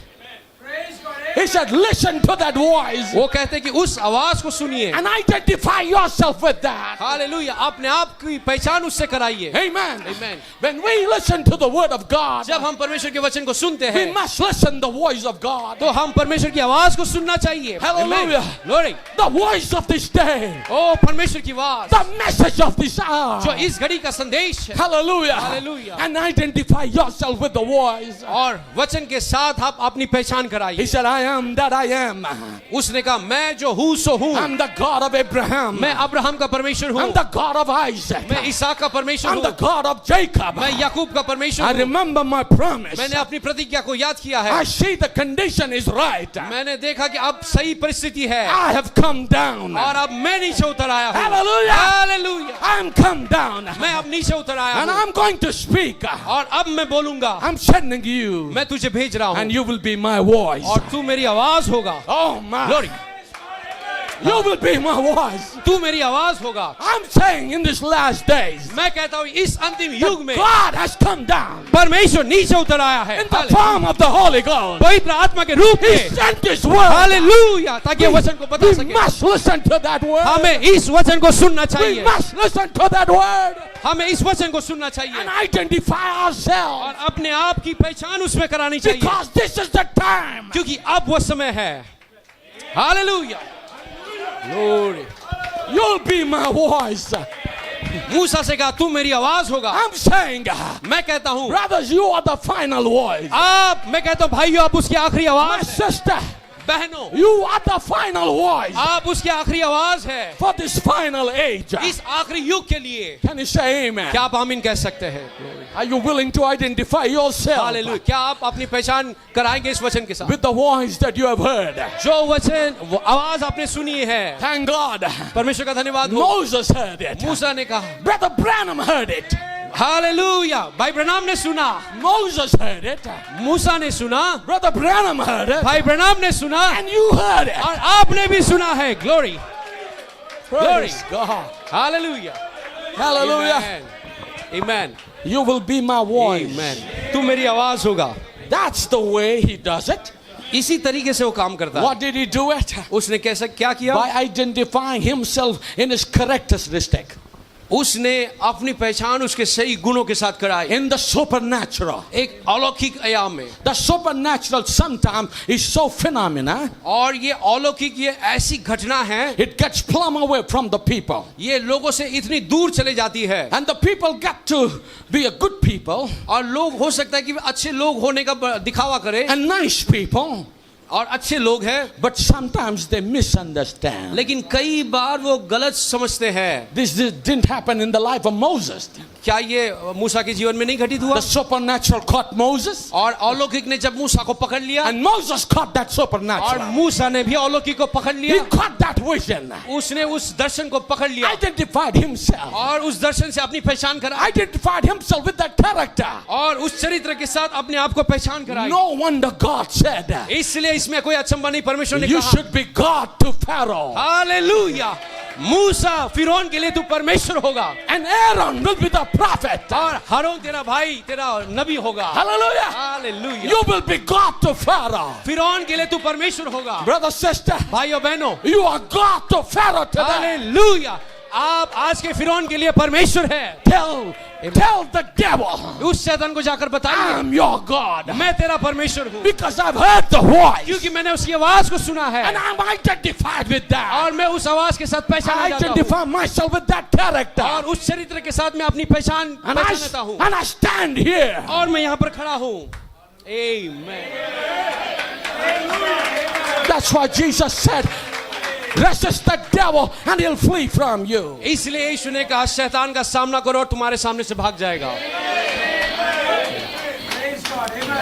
He said, listen to that voice वो कहते हैं कि उस आवाज को सुनिए। and identify yourself with that. Hallelujah. अपने आप की पहचान उससे कराइए। Amen. Amen. When we listen to the word of God, जब हम परमेश्वर के वचन को सुनते we हैं must listen the voice of God. तो हम परमेश्वर की आवाज को सुनना चाहिए। Hallelujah. Glory. The voice of this day. ओ परमेश्वर की आवाज The message of this hour. जो इस घड़ी का संदेश है। Hallelujah. Hallelujah. And identify yourself with the voice. और वचन के साथ आप अपनी पहचान He कराइए। said, I am that I am. उसने कहा मैं जो हूँ सो हूँ। I'm the God of Abraham. मैं अब्राहम का परमेश्वर हूँ। I'm the God of Isaac. मैं इसहाक का परमेश्वर I'm the हूँ। God of Jacob. मैं याकूब का परमेश्वर I हूँ। remember my promise. मैंने अपनी प्रतिज्ञा को याद किया है। I see the condition is right. मैंने देखा कि अब सही परिस्थिति है I have come down. और अब मैं नीचे उतर आया हूँ। Hallelujah. Hallelujah. I'm come down. मैं अब नीचे उतर आया And हूँ I'm going to speak. और अब मैं बोलूंगा। I'm sending you. मैं तुझे भेज रहा And हूँ you will be my voice. और तू मेरी आवाज होगा। Oh my. Glory. You will be my voice. तू मेरी आवाज होगा। I'm saying in these last days, मैं कहता हूँ इस अंतिम युग में God has come down परमेश्वर नीचे उतर आया है। in the form of the Holy Ghost. पवित्र आत्मा के रूप He में। sent His word. हालेलुया। ताकि ये वचन को बता We सके। must listen to that word. हमें इस वचन को सुनना We चाहिए। must listen to that word हमें इस वचन को सुनना and चाहिए identify और ourselves. अपने आप की पहचान उसमें करानी चाहिए। Because this is the time. क्योंकि अब वो समय है। Hallelujah. Glory. You'll be my voice. मूसा से कहा तू मेरी आवाज होगा। I'm saying, मैं कहता हूँ brothers, you are the final voice. मैं कहता हूँ भाइयों आप उसकी आखिरी My आवाज sister, बहनों you are the final voice आप उसकी आखिरी आवाज है for this final age. इस आखिरी युग के लिए। Can you say amen? क्या आप आमीन कह सकते हैं? Are you willing to identify yourself hallelujah. क्या आप अपनी पहचान कराएंगे इस वचन के साथ? with the voice that you have heard? जो वचन वो आवाज आपने सुनी है। Thank God. परमेश्वर का धन्यवाद हो। Moses heard it. मूसा ने कहा Brother Branham heard it. Hallelujah. भाई ब्रनाम ने सुना। Moses heard it. मूसा ने सुना। Brother Branham heard it. भाई ब्रनाम ने सुना And you heard it. और आपने भी सुना है। Glory. Praise God. Hallelujah. Hallelujah. Amen. You will be my voice. आमेन। तू मेरी आवाज होगा। That's the way he does it. इसी तरीके से वो काम करता है। What did he do it? उसने कैसा क्या किया? By identifying himself in his characteristic. उसने अपनी पहचान उसके सही गुणों के साथ कराई। In the supernatural. एक अलौकिक आयाम में। The supernatural sometimes is so phenomena. और ये अलौकिक ये ऐसी घटना है। It gets plumb away from the people. ये लोगों से इतनी दूर चले जाती है। And the people get to be a good people. और लोग हो सकता है कि अच्छे लोग होने का दिखावा करें। And nice people. और अच्छे लोग हैं, but sometimes they misunderstand. लेकिन कई बार वो गलत समझते हैं। This didn't happen in the life of Moses. क्या ये मूसा के जीवन में नहीं घटित हुआ? The supernatural caught Moses, और अलौकिक ने जब मूसा को पकड़ लिया, and Moses caught that और supernatural. मूसा ने भी अलौकिक को पकड़ He लिया, caught that vision, उसने उस दर्शन को पकड़ लिया identified himself, और उस दर्शन से अपनी पहचान करा identified himself with that character. और उस चरित्र के साथ अपने आप को पहचान कराई। No wonder God said, इसलिए इसमें कोई अचंभा नहीं, परमेश्वर ने you कहा, should be God to Pharaoh, hallelujah, मूसा फिरौन के लिए तू परमेश्वर होगा and Aaron will be the prophet. और हारून तेरा भाई, तेरा नबी होगा। Hallelujah. Hallelujah, You will be God to Pharaoh. फिरौन के लिए तू परमेश्वर होगा। Brother, sister, भाइयों बहनों, you are God to Pharaoh today. Hallelujah, आप आज के फिरौन के लिए परमेश्वर है। Tell the devil, उस शैतान को जाकर बताइए, I'm your God, मैं तेरा परमेश्वर हूँ, because I've heard the voice, क्योंकि मैंने उसकी आवाज को सुना है and I'm identified with that. और मैं उस आवाज के साथ I पहचाना जाता हूँ identify myself with that character, और उस चरित्र के साथ मैं अपनी पहचान and पहचानता हूँ I stand here. और मैं यहाँ पर खड़ा हूँ। आमीन। That's why Jesus said, resist the devil and he'll flee from you. इसलिए यीशु ने कहा, शैतान का सामना करो और तुम्हारे सामने से भाग जाएगा।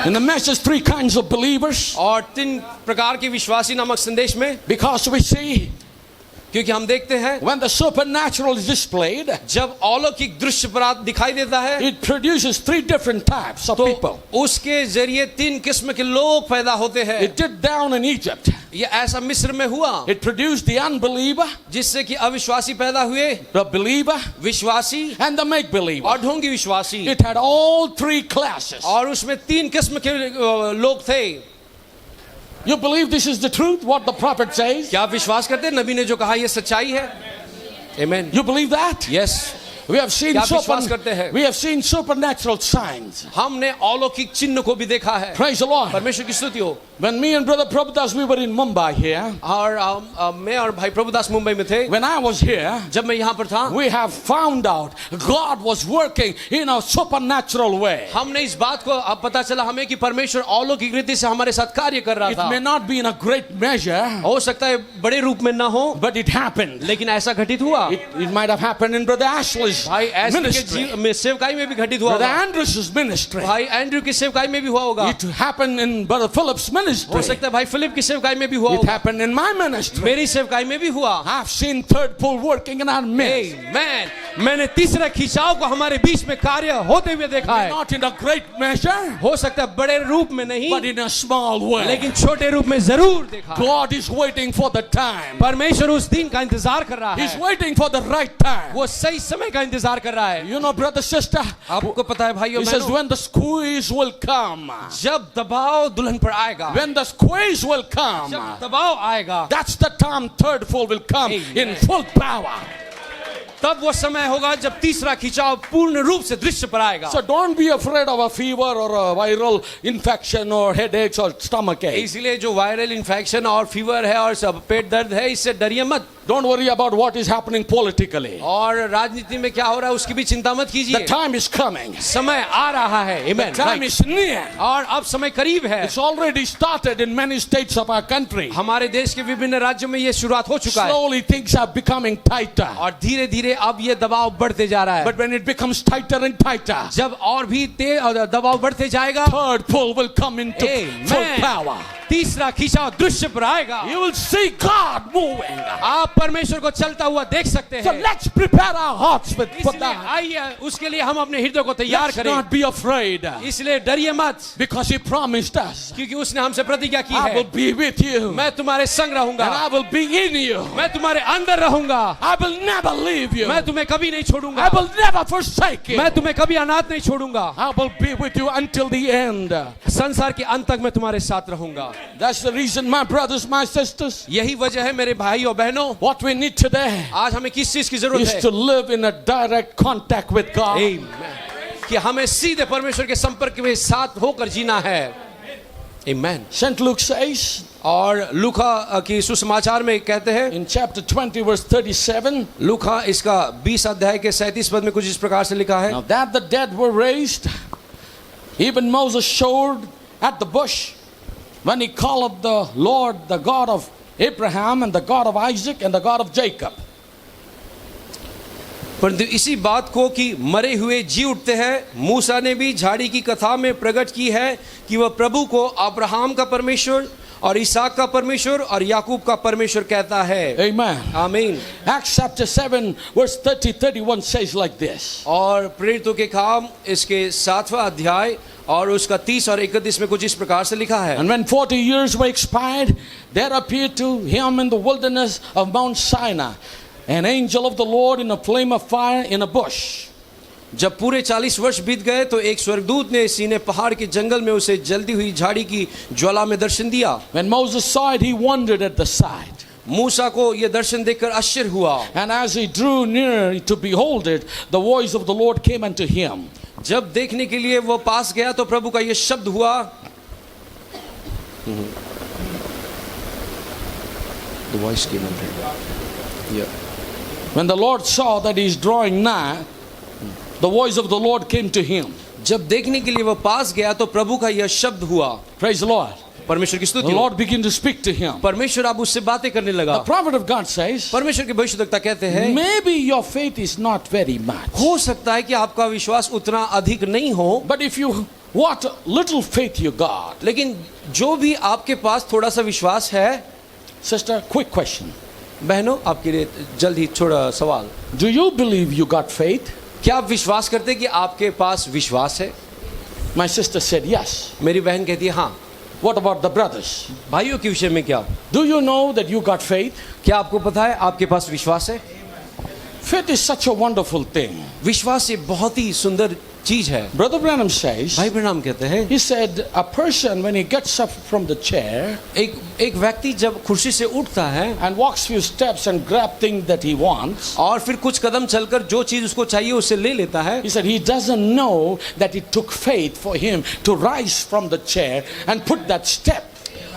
In the message, 3 kinds of believers, और 3 प्रकार के विश्वासी नामक संदेश में, because we see क्योंकि हम देखते हैं when the supernatural is displayed, जब अलौकिक दृश्य परात दिखाई देता है it produces 3 different types of तो people. उसके जरिए 3 किस्म के लोग पैदा होते हैं। It did down in Egypt. ये ऐसा मिस्र में हुआ It produced the unbeliever, जिससे कि अविश्वासी पैदा हुए, the believer, विश्वासी and the make believer. और ढोंगी विश्वासी, It had all 3 classes. और उसमें 3 किस्म के लोग थे। You believe this is the truth, what the prophet says? क्या आप विश्वास करते हैं नबी ने जो कहा ये सच्चाई है? आमीन। You believe that? Yes, We have seen क्या आप विश्वास करते हैं? we have seen supernatural signs. हमने अलौकिक चिन्ह को भी देखा है। Praise the Lord. परमेश्वर की स्तुति हो। When me and Brother Prabhudas, we were in Mumbai here. और मैं और भाई प्रभुदास मुंबई में थे। When I was here, जब मैं यहाँ पर था, we have found out God was working in a supernatural way. हमने इस बात को अब पता चला हमें कि परमेश्वर अलौकिक रीति से हमारे साथ कार्य कर रहा It था। may not be in a great measure, हो सकता है बड़े रूप में ना हो, but it happened. लेकिन ऐसा घटित हुआ। It might have happened in Brother Ashley's भाई ऐसे ministry, के सेवकाई में भी घटित हुआ Brother होगा। Andrew's ministry. भाई एंड्रयू की सेवकाई में भी हुआ होगा। It happened in Brother Philip's हो ministry. सकता है भाई फिलिप की सेवकाई में भी हुआ It होगा। happened in my ministry. मेरी सेवकाई में भी हुआ। I've seen third pull working in our midst. मैंने तीसरा खिंचाव को हमारे बीच में कार्य होते हुए देखा है। Not in a great measure, हो सकता है बड़े रूप में नहीं, but in a small way. लेकिन छोटे रूप में जरूर देखा। God is waiting for the time. परमेश्वर उस दिन का इंतजार कर रहा He's है। waiting for the right time. वो सही समय का इंतजार कर रहा है। You know, brother, sister, आपको पता है भाइयों he says बहनों, when the squeeze will come, जब दबाव दुल्हन पर आएगा, when the squeeze will come, जब दबाव आएगा, that's the time third pull will come in full power. तब वो समय होगा जब तीसरा खिंचाव पूर्ण रूप से दृश्य पर आएगा। So don't be afraid of a fever or a viral infection or headaches or stomach ache. इसलिए जो वायरल इन्फेक्शन और फीवर है और सब पेट दर्द है, इससे डरिए मत। Don't worry about what is happening politically. और राजनीति में क्या हो रहा है उसकी भी चिंता मत The कीजिए। time is coming. समय आ रहा है। Amen. Time Right. is near. और अब समय करीब है। It's already started in many states of our country. हमारे देश के विभिन्न राज्यों में ये शुरुआत हो चुका है Slowly things are becoming tighter. और धीरे धीरे अब ये दबाव बढ़ते जा रहा है। But when it becomes tighter and tighter, जब और भी तेज दबाव बढ़ते जाएगा, third pull will come into full Amen. power. तीसरा खिंचाव दृश्य पर आएगा। You will see God moving. आप परमेश्वर को चलता हुआ देख सकते So हैं। let's prepare our hearts for इसलिए that. आइए उसके लिए हम अपने हृदय को तैयार Let's करें। not be afraid, इसलिए डरिए मत, because He promised us, क्योंकि उसने हमसे प्रतिज्ञा की I है, will be with you मैं तुम्हारे संग रहूंगा, and I will be in you. मैं तुम्हारे अंदर रहूंगा, I will never leave you. मैं तुम्हें कभी नहीं छोड़ूंगा, I will never forsake you. मैं तुम्हें कभी अनाथ नहीं छोड़ूंगा, I will be with you until the end. संसार के अंत तक मैं तुम्हारे साथ रहूंगा। That's the reason, my brothers, my sisters, यही वजह है मेरे भाई और बहनों, what we need today आज हमें किस चीज की जरूरत is है? to live in a direct contact with God. Amen. कि हमें सीधे परमेश्वर के संपर्क में साथ होकर जीना है। Amen. St. Luke says और लूका की सुसमाचार में कहते हैं, in chapter 20 verse 37, लूका इसका 20 अध्याय के 37 पद में कुछ इस प्रकार से लिखा है, now that the dead were raised, even Moses showed at the bush when he called the Lord the God of Abraham and the God of Isaac and the God of Jacob. परंतु इसी बात को कि मरे हुए जी उठते हैं, मूसा ने भी झाड़ी की कथा में प्रकट की है कि वह प्रभु को अब्राहम का परमेश्वर और इसहाक का परमेश्वर और याकूब का परमेश्वर कहता है. Amen. आमीन. Acts chapter 7 verse 30-31 says like this. और प्रेरितों के काम इसके 7वां अध्याय और उसका 30 और 31 में कुछ इस प्रकार से लिखा है. And when 40 years were expired, there appeared to him in the wilderness of Mount Sinai an angel of the Lord in a flame of fire in a bush. जब पूरे 40 वर्ष बीत गए तो एक स्वर्गदूत ने सीने पहाड़ के जंगल में उसे जलती हुई झाड़ी की ज्वाला में दर्शन दिया. When Moses saw it, he wondered at the sight. मूसा को यह दर्शन देखकर आश्चर्य हुआ. And as he drew near to behold it, the voice of the Lord came unto him. जब देखने के लिए वो पास गया तो प्रभु का यह शब्द हुआ. The voice came unto him. Yeah. When the Lord saw that he is drawing nigh, the voice of the Lord came to him. जब देखने के लिए वह पास गया तो प्रभु का यह शब्द हुआ. Praise the Lord. परमेश्वर की The स्तुति हो. Lord began to speak to him. परमेश्वर अब उससे बातें करने The लगा. prophet of God says, परमेश्वर के भविष्यद्वक्ता कहते हैं, maybe your faith is not very much. हो सकता है कि आपका विश्वास उतना अधिक नहीं हो, But if you, what little faith you got. लेकिन जो भी आपके पास थोड़ा सा विश्वास है. Sister, quick question. बहनों, आपके लिए जल्द ही थोड़ा सवाल. Do you believe you got faith? क्या आप विश्वास करते हैं कि आपके पास विश्वास है? My sister said yes. मेरी बहन कहती है हाँ. What about the brothers? भाइयों के विषय में क्या? Do you know that you got faith? क्या आपको पता है आपके पास विश्वास है? Faith is such a wonderful thing. विश्वास ये बहुत ही सुंदर चीज है. Brother Branham says, भाई ब्रैनम कहते हैं, he said, a person when he gets up from the chair एक व्यक्ति जब कुर्सी से उठता है and walks few steps and grab things that he wants, और फिर कुछ कदम चलकर जो चीज उसको चाहिए उसे ले लेता है. he said he doesn't know that it took faith for him to rise from the chair and put that step.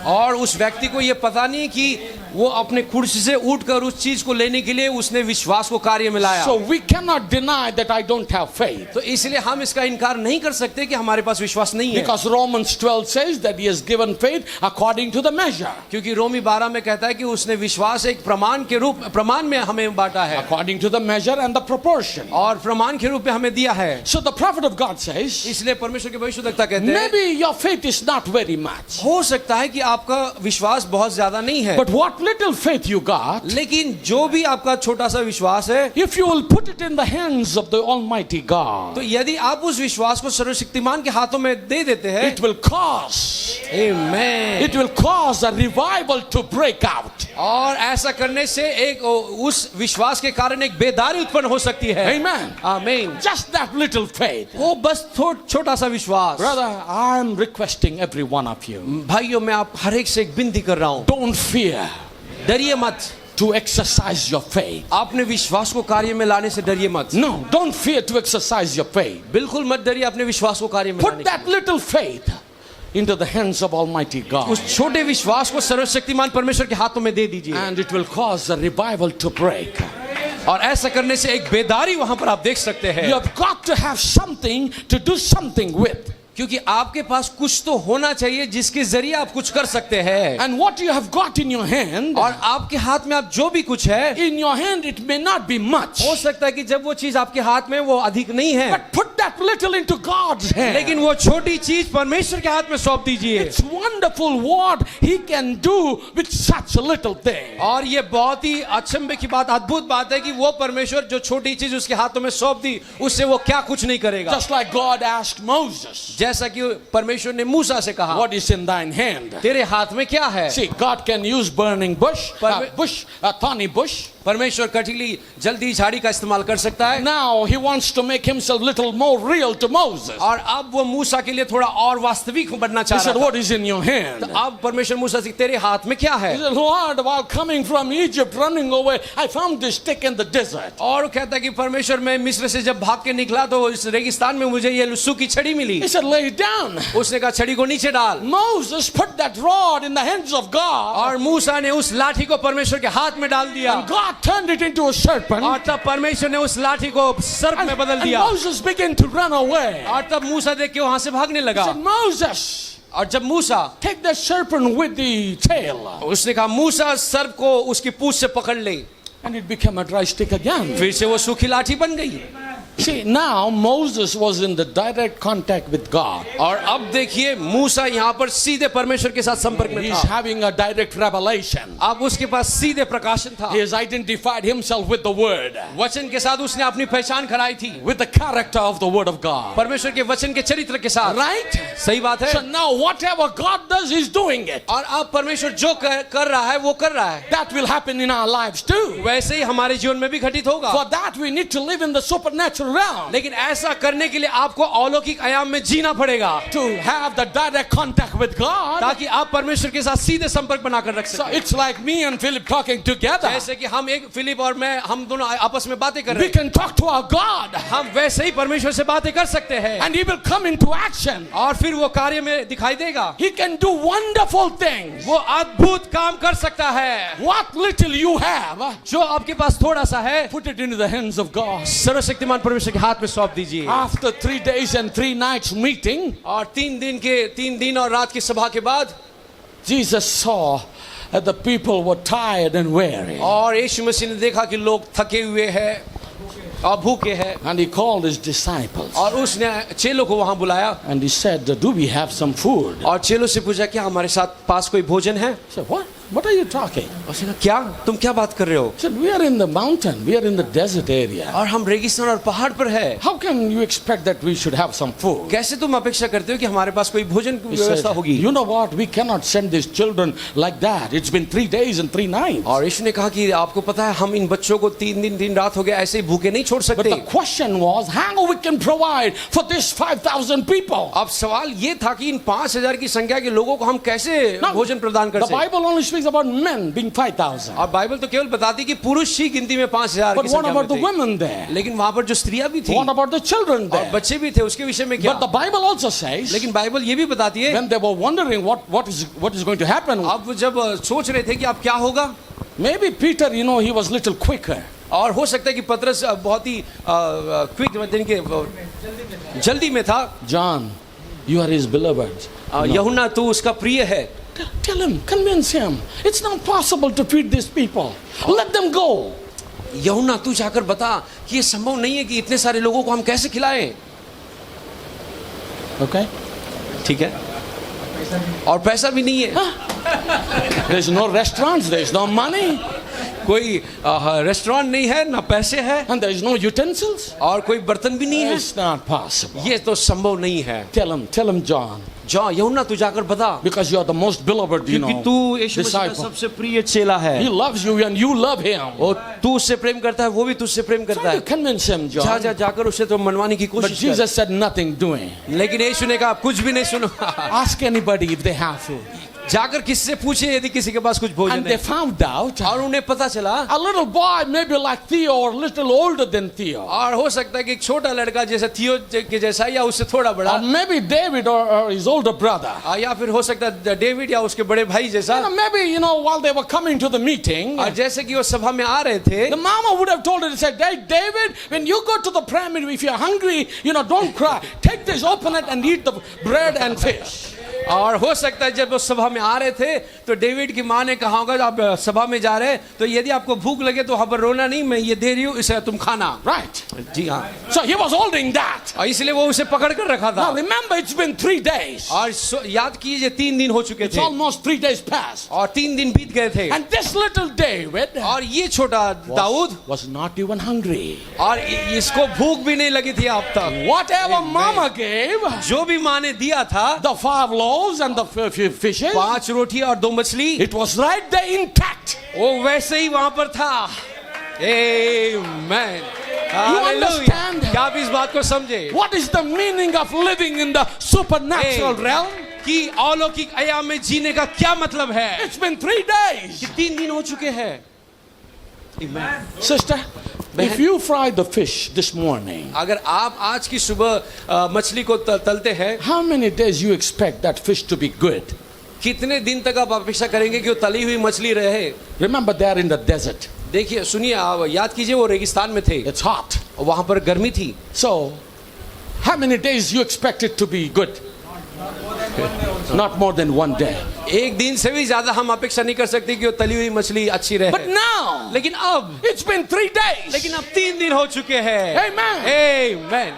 और उस व्यक्ति को ये पता नहीं कि वो अपने कुर्सी से उठकर उस चीज को लेने के लिए उसने विश्वास को कार्य में लाया. So we cannot deny that I don't have faith. तो इसलिए हम इसका इनकार नहीं कर सकते कि हमारे पास विश्वास नहीं है. Because Romans 12 says that he has given faith according to the measure. क्योंकि रोमी 12 में कहता है कि उसने विश्वास एक प्रमाण में हमें बांटा है. According to the measure and the proportion. और प्रमाण के रूप में हमें दिया है. So the prophet of God says, इसलिए परमेश्वर के भविष्यद्वक्ता कहते हैं, maybe your faith is not very much. हो सकता है कि आपका विश्वास बहुत ज्यादा नहीं है. But what little faith you got, लेकिन जो भी आपका छोटा सा विश्वास है, if you will put it in the hands of the Almighty God, तो यदि आप उस विश्वास को सर्वशक्तिमान के हाथों में दे देते हैं, it will cause, Amen. it will cause a revival to break out. और ऐसा करने से एक उस विश्वास के कारण एक बेदारी उत्पन्न हो सकती है. Amen. आमीन. Just that little faith. वो बस छोटा सा विश्वास. Brother, I am requesting every one of you, भाइयों, मैं आप हर एक से एक विनती कर रहा हूँ, don't fear डरिए मत. to exercise your faith. आपने विश्वास को कार्य में लाने से डरिए मत. No, don't fear to exercise your faith. बिल्कुल मत डरिए अपने विश्वास को कार्य में Put लाने that little faith into the hands of Almighty God, उस छोटे विश्वास को सर्वशक्तिमान परमेश्वर के हाथों में दे दीजिए. and it will cause a revival to break. और ऐसा करने से एक बेदारी वहां पर आप देख सकते हैं. You have got to have something to do something with. क्योंकि आपके पास कुछ तो होना चाहिए जिसके जरिए आप कुछ कर सकते हैं. And what you have got in your hand, और आपके हाथ में आप जो भी कुछ है, in your hand it may not be much, हो सकता है कि जब वो चीज आपके हाथ में वो अधिक नहीं है, but put that little into God's hand. लेकिन वो छोटी चीज परमेश्वर के हाथ में सौंप दीजिए. It's wonderful what He can do with such a little thing. और ये बहुत ही अचंभे की बात, अद्भुत बात है कि वो परमेश्वर जो छोटी चीज उसके हाथों में सौंप दी, उससे वो क्या कुछ नहीं करेगा. Just like God asked Moses, जैसा कि परमेश्वर ने मूसा से कहा, what is in thine hand? तेरे हाथ में क्या है? See, God can use burning bush, a thorny bush. परमेश्वर कटीली जल्दी झाड़ी का इस्तेमाल कर सकता है. Now He wants to make Himself little more real to Moses. और अब वो मूसा के लिए थोड़ा और वास्तविक बनना He चाह said, रहा था. what is in your hand? तो अब परमेश्वर मूसा से, तेरे हाथ में क्या है? He said, Lord, while coming from Egypt, running away, I found this stick in the desert. और वो कहता है कि परमेश्वर, मैं मिस्र से जब भाग के निकला तो इस रेगिस्तान में मुझे ये सूखी छड़ी मिली. He said, lay it down. उसने कहा छड़ी को नीचे डाल. Moses put that rod in the hands of God, और मूसा ने उस लाठी को परमेश्वर के हाथ में डाल दिया. and God turned it into a serpent. और तब परमेश्वर ने उस लाठी को सर्प में बदल And दिया. Moses began to run away. और तब मूसा देख के वहां से भागने He लगा. said, Moses, और जब मूसा take the serpent with the tail, उसने कहा मूसा सर्प को उसकी पूंछ से पकड़ ले, and it became a dry stick again. फिर से वो सूखी लाठी बन गई। See, now Moses was in the direct contact with God. और अब देखिए मूसा यहाँ पर सीधे परमेश्वर के साथ संपर्क में He's था। having a direct revelation. अब उसके पास सीधे प्रकाशन था। He has identified himself with the word, वचन के साथ उसने अपनी पहचान कराई थी, with the character of the word of God. परमेश्वर के वचन के चरित्र के साथ। Right? सही बात है। So now whatever God does, He's doing it. और अब परमेश्वर जो कर रहा है वो कर रहा है, That will happen in our lives too. वैसे ही हमारे जीवन में भी घटित होगा। For that we need to live in the supernatural realm. लेकिन ऐसा करने के लिए आपको अलौकिक आयाम में जीना पड़ेगा, To have the direct contact with God. ताकि आप परमेश्वर के साथ सीधे संपर्क बनाकर रख So सकें। it's like me and Philip talking together. जैसे कि हम एक फिलिप और मैं, हम दोनों आपस में बातें कर रहे We हैं, can talk to our God, हम वैसे ही परमेश्वर से बातें कर सकते हैं, and He will come into action. और फिर वो कार्य में दिखाई देगा। He can do wonderful things. वो अद्भुत काम कर सकता है। What little you have, जो आपके पास थोड़ा सा है, put it into the hands of God. सर्वशक्तिमान परमेश्वर के हाथ में सौंप दीजिए। After 3 days and 3 nights meeting, और 3 दिन और रात की सभा के बाद Jesus saw that the people were tired and weary. और यीशु मसीह ने देखा कि लोग थके हुए हैं और भूखे हैं, And He called His disciples. और उसने चेलों को वहां बुलाया And He said, do we have some food? और चेलों से पूछा क्या हमारे साथ पास कोई भोजन है? I said, what? What are you talking? उसने कहा क्या, तुम क्या बात कर रहे हो? I said, we are in the mountain. We are in the desert area. और हम रेगिस्तान और पहाड़ पर है, How can you expect that we should have some food? कैसे तुम अपेक्षा करते हो कि हमारे पास कोई भोजन की He said, व्यवस्था होगी? you know what? We cannot send these children like that. It's been 3 days and 3 nights. और यीशु ने कहा कि आपको पता है हम इन बच्चों को 3 दिन 3 रात हो गए ऐसे ही भूखे नहीं छोड़ But सकते। the question was, how we can provide for this 5,000 people? अब सवाल ये था कि इन 5,000 की संख्या के लोगों को हम कैसे Now, भोजन प्रदान कर the सकते? Bible only speaks about men being 5,000. और बाइबल तो केवल बताती कि पुरुष ही गिनती में 5,000 But की what संख्या about the में थे। women there? लेकिन वहां पर जो स्त्रियां भी थी What about the children और there? बच्चे भी थे, उसके विषय में क्या? But the Bible also says, लेकिन बाइबल ये भी बताती है, when they were wondering what is going to happen, अब जब सोच रहे थे कि अब क्या होगा, maybe Peter, he was little quicker. और हो सकता है कि पतरस बहुत ही क्विक मतलब कि जल्दी में था। John, you are his beloved. यूहन्ना तू उसका प्रिय है, Tell him, convince him. It's not possible to feed these people. Let them go. यूहन्ना तू जाकर बता कि ये संभव नहीं है कि इतने सारे लोगों को हम कैसे खिलाएं। Okay? ठीक है, और पैसा भी नहीं है, There's no restaurants, there's no money, कोई रेस्टोरेंट नहीं है, ना पैसे है, and there's no utensils. और कोई बर्तन भी नहीं है। It's not possible. ये तो संभव नहीं है। Tell him, John, जा यूहन्ना तू जाकर बता, because you are the most beloved, क्योंकि तू यीशु मसीह का disciple. सबसे प्रिय चेला है, He loves you and you love him. और तू उससे प्रेम करता है, वो भी तुझसे प्रेम करता Try है। to convince him, John. जाकर उसे तो मनवाने की But कोशिश कर। Jesus said nothing doing. लेकिन यीशु ने कहा कुछ भी नहीं सुनो। Ask anybody if they have food. जाकर किससे पूछे यदि किसी के पास कुछ भोजन And they है। found out और उन्हें पता चला, a little boy, maybe like Theo or little older than Theo. और हो सकता है कि एक छोटा लड़का जैसे थियो के जैसा या उससे थोड़ा Or बड़ा, maybe David or his older brother. या फिर हो सकता है डेविड या उसके बड़े भाई जैसा। Maybe, while they were coming to the meeting, और जैसे कि वो सभा में आ रहे थे, the mama would have told her, said, hey, David, when you go to the prayer meeting, if you're hungry, don't cry. Take this, open it, and eat the bread and fish. और हो सकता है जब वो सभा में आ रहे थे तो डेविड की माँ ने कहा होगा आप सभा में जा रहे हैं तो यदि आपको भूख लगे तो वहां पर रोना नहीं, मैं ये दे रही हूँ, इसे तुम खाना। Right. जी हाँ, So he was holding that. और इसलिए वो उसे पकड़ कर रखा था। Now remember, it's been 3 days. और याद कीजिए 3 दिन हो चुके It's थे, almost 3 days past. और 3 दिन बीत गए थे, And this little David और ये छोटा Dawood, was not even hungry. और इसको भूख भी नहीं लगी थी अब तक। Whatever mama gave, जो भी माँ ने दिया था, the 5 loaves and the fishes, 5 रोटी और 2 मछली, it was right there intact. वो वैसे ही वहां पर था। Amen. understand? क्या आप इस बात को समझे? What is the meaning of living in the supernatural Hey. realm? कि अलौकिक आयाम में जीने का क्या मतलब है? It's been 3 days. कि 3 दिन हो चुके हैं। Sister, if you fry the fish this morning, अगर आप आज की सुबह मछली को तलते हैं, how many days you expect that fish to be good? कितने दिन तक आप अपेक्षा करेंगे कि वो तली हुई मछली रहे? Remember, they're in the desert. देखिए, सुनिए, आप याद कीजिए वो रेगिस्तान में थे, It's hot. वहां पर गर्मी थी। So, how many days you expect it to be good? Not more than one day. एक दिन से भी ज्यादा हम अपेक्षा नहीं कर सकते कि वो तली हुई मछली अच्छी रहे। But now, लेकिन अब it's been 3 days. लेकिन अब 3 दिन हो चुके हैं। Amen. Amen.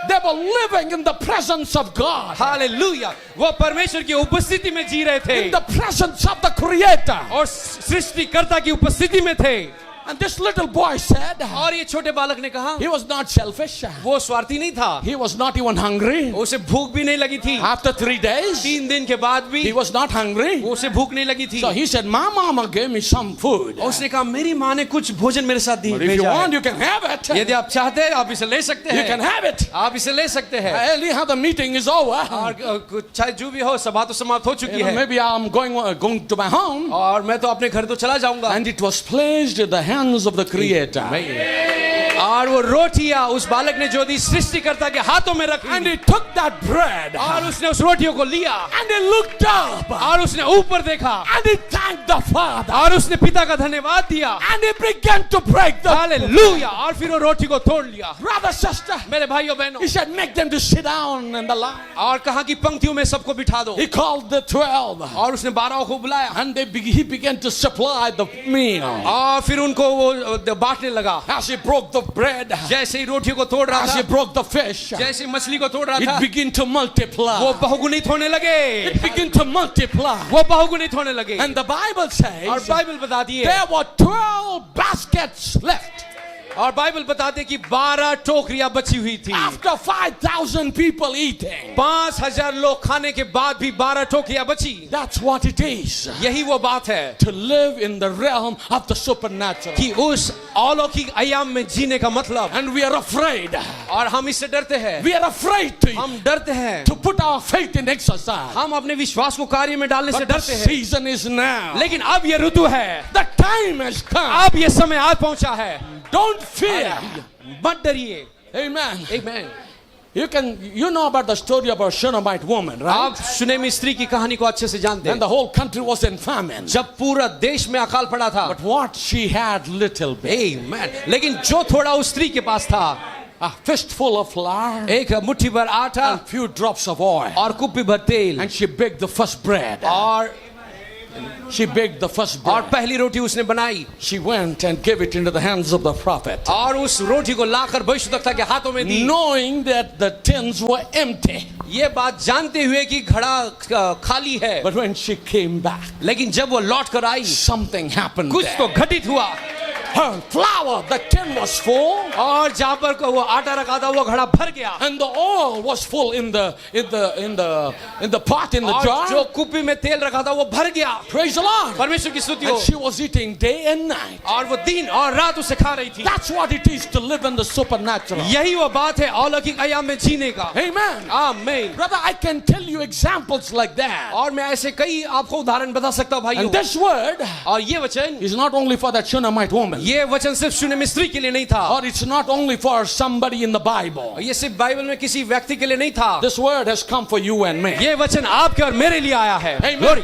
They were living in the presence of God. Hallelujah. वो परमेश्वर की उपस्थिति में जी रहे थे In the presence of the Creator. और सृष्टिकर्ता की उपस्थिति में थे। And this little boy said, और ये छोटे बालक ने कहा he was not selfish. वो स्वार्थी नहीं था, He was not even hungry. उसे भूख भी नहीं लगी थी। After 3 days, 3 दिन के बाद भी he was not hungry. उसे भूख नहीं लगी थी। So he said, my mama gave me some food. और उसने कहा मेरी माँ ने कुछ भोजन मेरे साथ But if you भेजा want, है। you can have it. यदि आप चाहते हैं आप इसे ले सकते You can हैं। have it. आप इसे ले सकते हैं। Anyhow, the meeting is over. और चाहे जो भी हो सभा तो समाप्त हो चुकी You know, है maybe I'm going to my home. और मैं तो अपने घर तो चला जाऊंगा। And it was placed in the hands of the Creator. और वो रोटियां उस बालक ने जो दी सृष्टिकर्ता के हाथों में रखी And he took that bread. और उसने उस रोटियों को लिया And he looked up. और उसने ऊपर देखा And he thanked the Father. और उसने पिता का धन्यवाद दिया। And he began to break the hallelujah. और फिर वो रोटी को तोड़ लिया। brother, sister. मेरे भाइयों बहनों, He said, make them to sit down in the line. और कहा कि पंक्तियों में सबको बिठा दो। He called the 12. और उसने 12 को बुलाया And he began to supply the meal. और फिर उनको वो बांटने लगा। As he broke the bread, जैसे ही रोटियों को तोड़ रहा as he था, broke the fish, जैसे मछली को तोड़ रहा it था, began to multiply. वो बहुगुणित होने लगे। It began to multiply. वो बहुगुणित होने लगे। And the Bible और says बाइबल बताती है, there were 12 baskets left. और बाइबल बताते हैं कि 12 टोकरियां बची हुई थी। After 5,000 people eating. 5000 लोग खाने के बाद भी 12 टोकरियां बची। That's what it is. यही वो बात है To live in the realm of the supernatural. कि उस अलौकिक आयाम में जीने का मतलब। And we are afraid. और हम इससे डरते हैं। We are afraid to हम डरते हैं। put our faith in exercise. हम अपने विश्वास को कार्य में डालने से But the डरते हैं। season is now. लेकिन अब ये ऋतु है। The time has come. अब ये समय आ पहुंचा है। Don't fear. मत डरिए। Amen. Amen. You know about the story about Shunammite woman, right? आप सुनेमी स्त्री की कहानी को अच्छे से जानते And हैं। the whole country was in famine. जब पूरा देश में अकाल पड़ा था। But what she had little bit. Amen. लेकिन जो थोड़ा उस स्त्री के पास था, A fistful of flour. एक मुट्ठी भर आटा And few drops of oil. और कुप्पी भर तेल And she baked the first bread. और पहली रोटी उसने बनाई। She went and gave it into the hands of the prophet. और उस रोटी को लाकर भविष्यद्वक्ता के हाथों में दी। Knowing that the tins were empty. ये बात जानते हुए कि घड़ा खाली है। But when she came back, लेकिन जब वो लौट कर आई, something happened कुछ there. तो घटित हुआ। Her flour, the tin was full. और जहाँ पर वो आटा रखा था वो घड़ा भर गया। And the oil was full in the pot, in the और jar. जो कुप्पी में तेल रखा था वो भर गया। Praise the Lord. परमेश्वर की स्तुति हो। And she was eating day and night. और वो दिन और रात उसे खा रही थी। That's what it is to live in the supernatural. यही वो बात है अलौकिक आयाम में जीने का। Amen. आमीन। Brother, I can tell you examples like that. और मैं ऐसे कई आपको उदाहरण बता सकता हूँ भाइयों। And this word और ये वचन, is not only for that Shunammite woman. ये वचन सिर्फ सुनेमी स्त्री के लिए नहीं था। Or it's not only for somebody in the Bible. ये सिर्फ बाइबल में किसी व्यक्ति के लिए नहीं था। This word has come for you and me. ये वचन आपके और मेरे लिए आया है। Amen. Glory.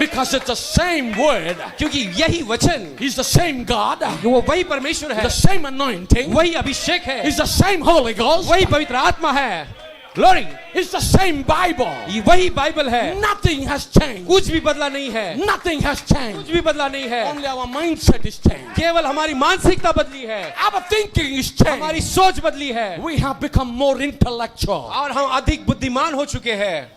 Because it's the same word. क्योंकि यही वचन, He's the same God. वो वही परमेश्वर है, The same anointing. वही अभिषेक है, He's the same Holy Ghost. वही पवित्र आत्मा है। Glory. It's the same Bible. ये वही बाइबल है। Nothing has changed. कुछ भी बदला नहीं है। Nothing has कुछ changed. भी बदला नहीं है। Only our mindset is changed. केवल हमारी मानसिकता बदली है। Our thinking is हमारी changed. सोच बदली है। We have become more intellectual. और हम अधिक बुद्धिमान हो चुके हैं।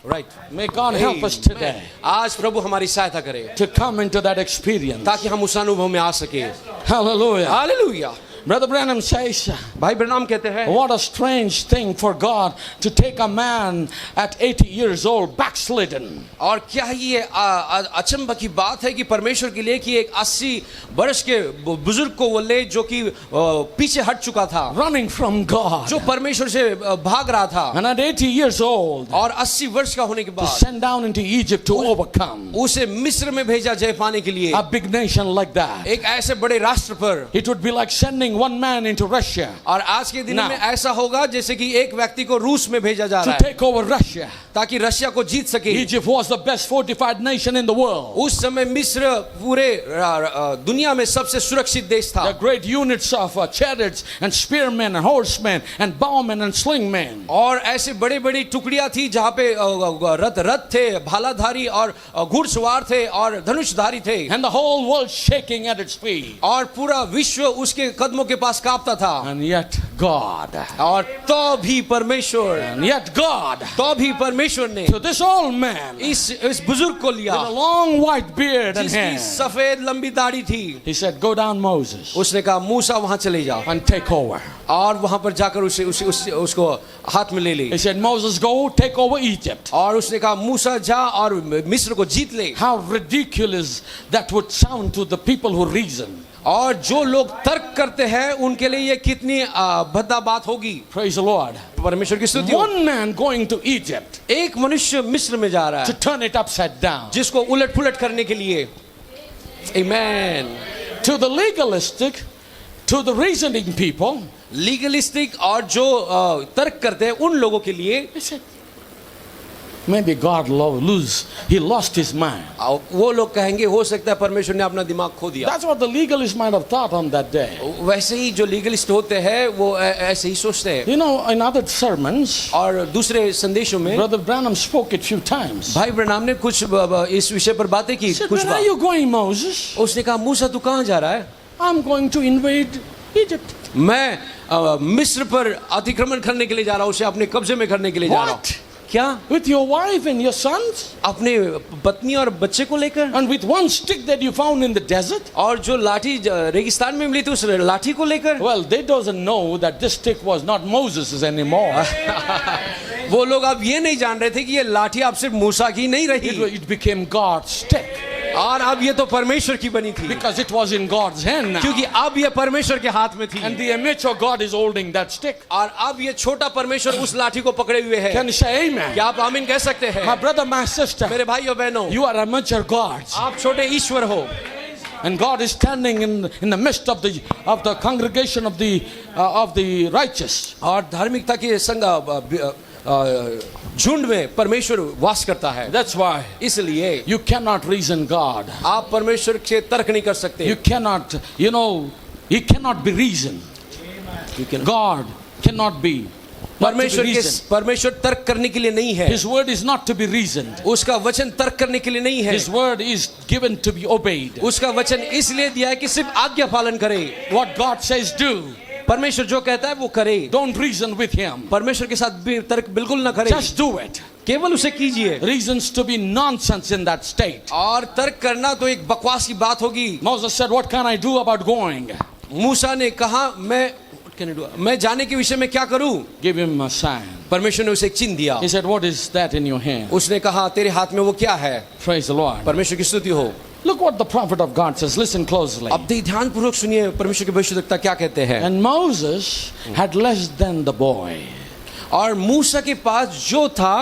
Right. May God help us today आज प्रभु हमारी सहायता करे to come into that experience. ताकि हम उस अनुभव में आ सके। Hallelujah. Hallelujah. Brother Branham says, भाई ब्रनाम कहते हैं, what a strange thing for God to take a man at 80 years old backslidden. और क्या ये अचंभा की बात है कि परमेश्वर के लिए कि एक 80 वर्ष के बुजुर्ग को वो ले जो कि पीछे हट चुका था, Running from God. जो परमेश्वर से भाग रहा था, And at 80 years old, और 80 वर्ष का होने के to बाद send down into Egypt to overcome उसे मिस्र में भेजा जय पाने के लिए। a big nation like that. एक ऐसे बड़े राष्ट्र पर It would be like sending sending one man into Russia और आज के दिन Now. में ऐसा होगा जैसे कि एक व्यक्ति को रूस में भेजा जा to रहा है take over Russia. ताकि रशिया को जीत सके। Egypt was the best fortified nation in the world. उस समय मिस्र पूरे दुनिया में सबसे सुरक्षित देश था। The great units of chariots and spearmen and horsemen and bowmen and slingmen. और ऐसे बड़े बड़ी टुकड़ियां थी जहाँ पे रथ थे, भालाधारी और घुड़सवार थे और धनुषधारी थे। And the whole world shaking at its feet. और पूरा विश्व उसके कदमों के पास कांपता था। And yet God. और तो भी परमेश्वर, And yet God. तो भी परमेश्वर ने So this old man with इस बुजुर्ग को लिया a long white beard and जिसकी hair. सफेद लंबी दाढ़ी थी। He said, "Go down, Moses, उसने कहा मूसा वहां चले जाओ and take over." और वहां पर जाकर उसको हाथ में ले ले। He said, "Moses, go take over Egypt." और उसने कहा मूसा जा और मिस्र को जीत ले। How ridiculous that would sound to the people who reason. और जो लोग तर्क करते हैं उनके लिए ये कितनी भद्दा बात होगी। Praise the Lord. परमेश्वर की स्तुति हो। One man going to Egypt एक मनुष्य मिस्र में जा रहा to है turn it upside down. जिसको उलट पुलट करने के लिए। Amen. To the legalistic, to the reasoning people, legalistic और जो तर्क करते हैं उन लोगों के लिए he said, maybe God he lost his mind. वो लोग कहेंगे हो सकता है परमेश्वर ने अपना दिमाग खो दिया। That's what the legalists might have thought on that day. वैसे ही जो लीगलिस्ट होते हैं वो ऐसे ही सोचते हैं। You know, in other sermons, और दूसरे संदेशों में Brother Branham spoke it few times. भाई ब्रनाम ने कुछ इस विषय पर बातें की। He said, कुछ "Where are बात you going, Moses?" उसने कहा मूसा तू कहाँ जा रहा है? I'm going to invade Egypt. मैं मिस्र पर अतिक्रमण करने के लिए जा रहा हूँ, उसे अपने कब्जे में करने के लिए जा रहा हूँ। What? क्या? With your wife and your sons? अपने पत्नी और बच्चे को लेकर? And with one stick that you found in the desert? और जो लाठी रेगिस्तान में मिली थी उस लाठी को लेकर? Well, they doesn't know that this stick was not Moses's anymore. वो लोग अब ये नहीं जान रहे थे कि ये लाठी अब सिर्फ मूसा की नहीं रही It became God's stick और अब ये तो परमेश्वर की बनी थी because it was in God's hand now. क्योंकि अब ये परमेश्वर के हाथ में थी And the immature God is holding that stick. और अब ये छोटा परमेश्वर उस लाठी को पकड़े हुए है। Can you say amen? क्या आप आमीन कह सकते हैं? My brother, my sister, मेरे भाई और बहनों, you are amateur gods. आप छोटे ईश्वर हो And God is standing in the midst of the congregation of the righteous. और धार्मिकता के संग झुंड में परमेश्वर वास करता है। That's why इसलिए you cannot reason God. आप परमेश्वर से तर्क नहीं कर सकते। You cannot, He cannot be reasoned. God cannot be. परमेश्वर तर्क करने के लिए नहीं है। His word is not to be reasoned. उसका वचन तर्क करने के लिए नहीं है। His word is given to be obeyed. उसका वचन इसलिए दिया है कि सिर्फ आज्ञा पालन करे। What God says do. परमेश्वर जो कहता है वो करे। Don't reason with him. परमेश्वर के साथ भी तर्क बिल्कुल ना करे। Just do it. केवल उसे कीजिए। Reasons to be nonsense in that state. और तर्क करना तो एक बकवास की बात होगी। Moses said, "What can I do about going?" मूसा ने कहा मैं जाने के विषय में क्या करूं? Give him a sign. परमेश्वर ने उसे एक चिन्ह दिया। He said, "What is that in your hand?" उसने कहा तेरे हाथ में वो क्या है? Praise the Lord. परमेश्वर की स्तुति हो। Look what the prophet of God says. Listen closely. अब ध्यान पूर्वक सुनिए परमेश्वर के भविष्यद्वक्ता क्या कहते हैं। And Moses had less than the boy. और मूसा के पास जो था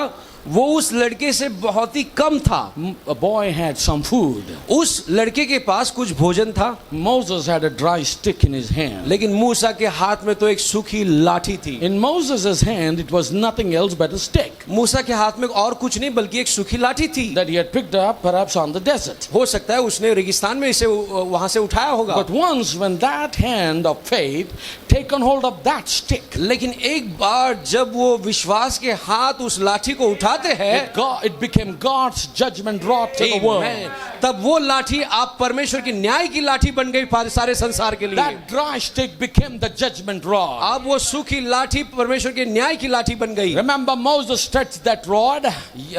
वो उस लड़के से बहुत ही कम था। A boy had some food. उस लड़के के पास कुछ भोजन था। Moses had a dry stick in his hand. लेकिन मूसा के हाथ में तो एक सूखी लाठी थी। In Moses' hand, it was nothing else but a stick मूसा के हाथ में और कुछ नहीं बल्कि एक सूखी लाठी थी। that he had picked up perhaps on the desert. हो सकता है उसने रेगिस्तान में इसे वहां से उठाया होगा। But once when that hand of faith taken hold of that stick, लेकिन एक बार जब वो विश्वास के हाथ उस लाठी को उठाते हैं, it became God's judgment rod to the world. तब वो लाठी आप परमेश्वर की न्याय की लाठी बन गई सारे संसार के लिए। That dry stick became the judgment rod. अब वो सूखी लाठी परमेश्वर के न्याय की लाठी बन गई। Remember, Moses stretched that rod.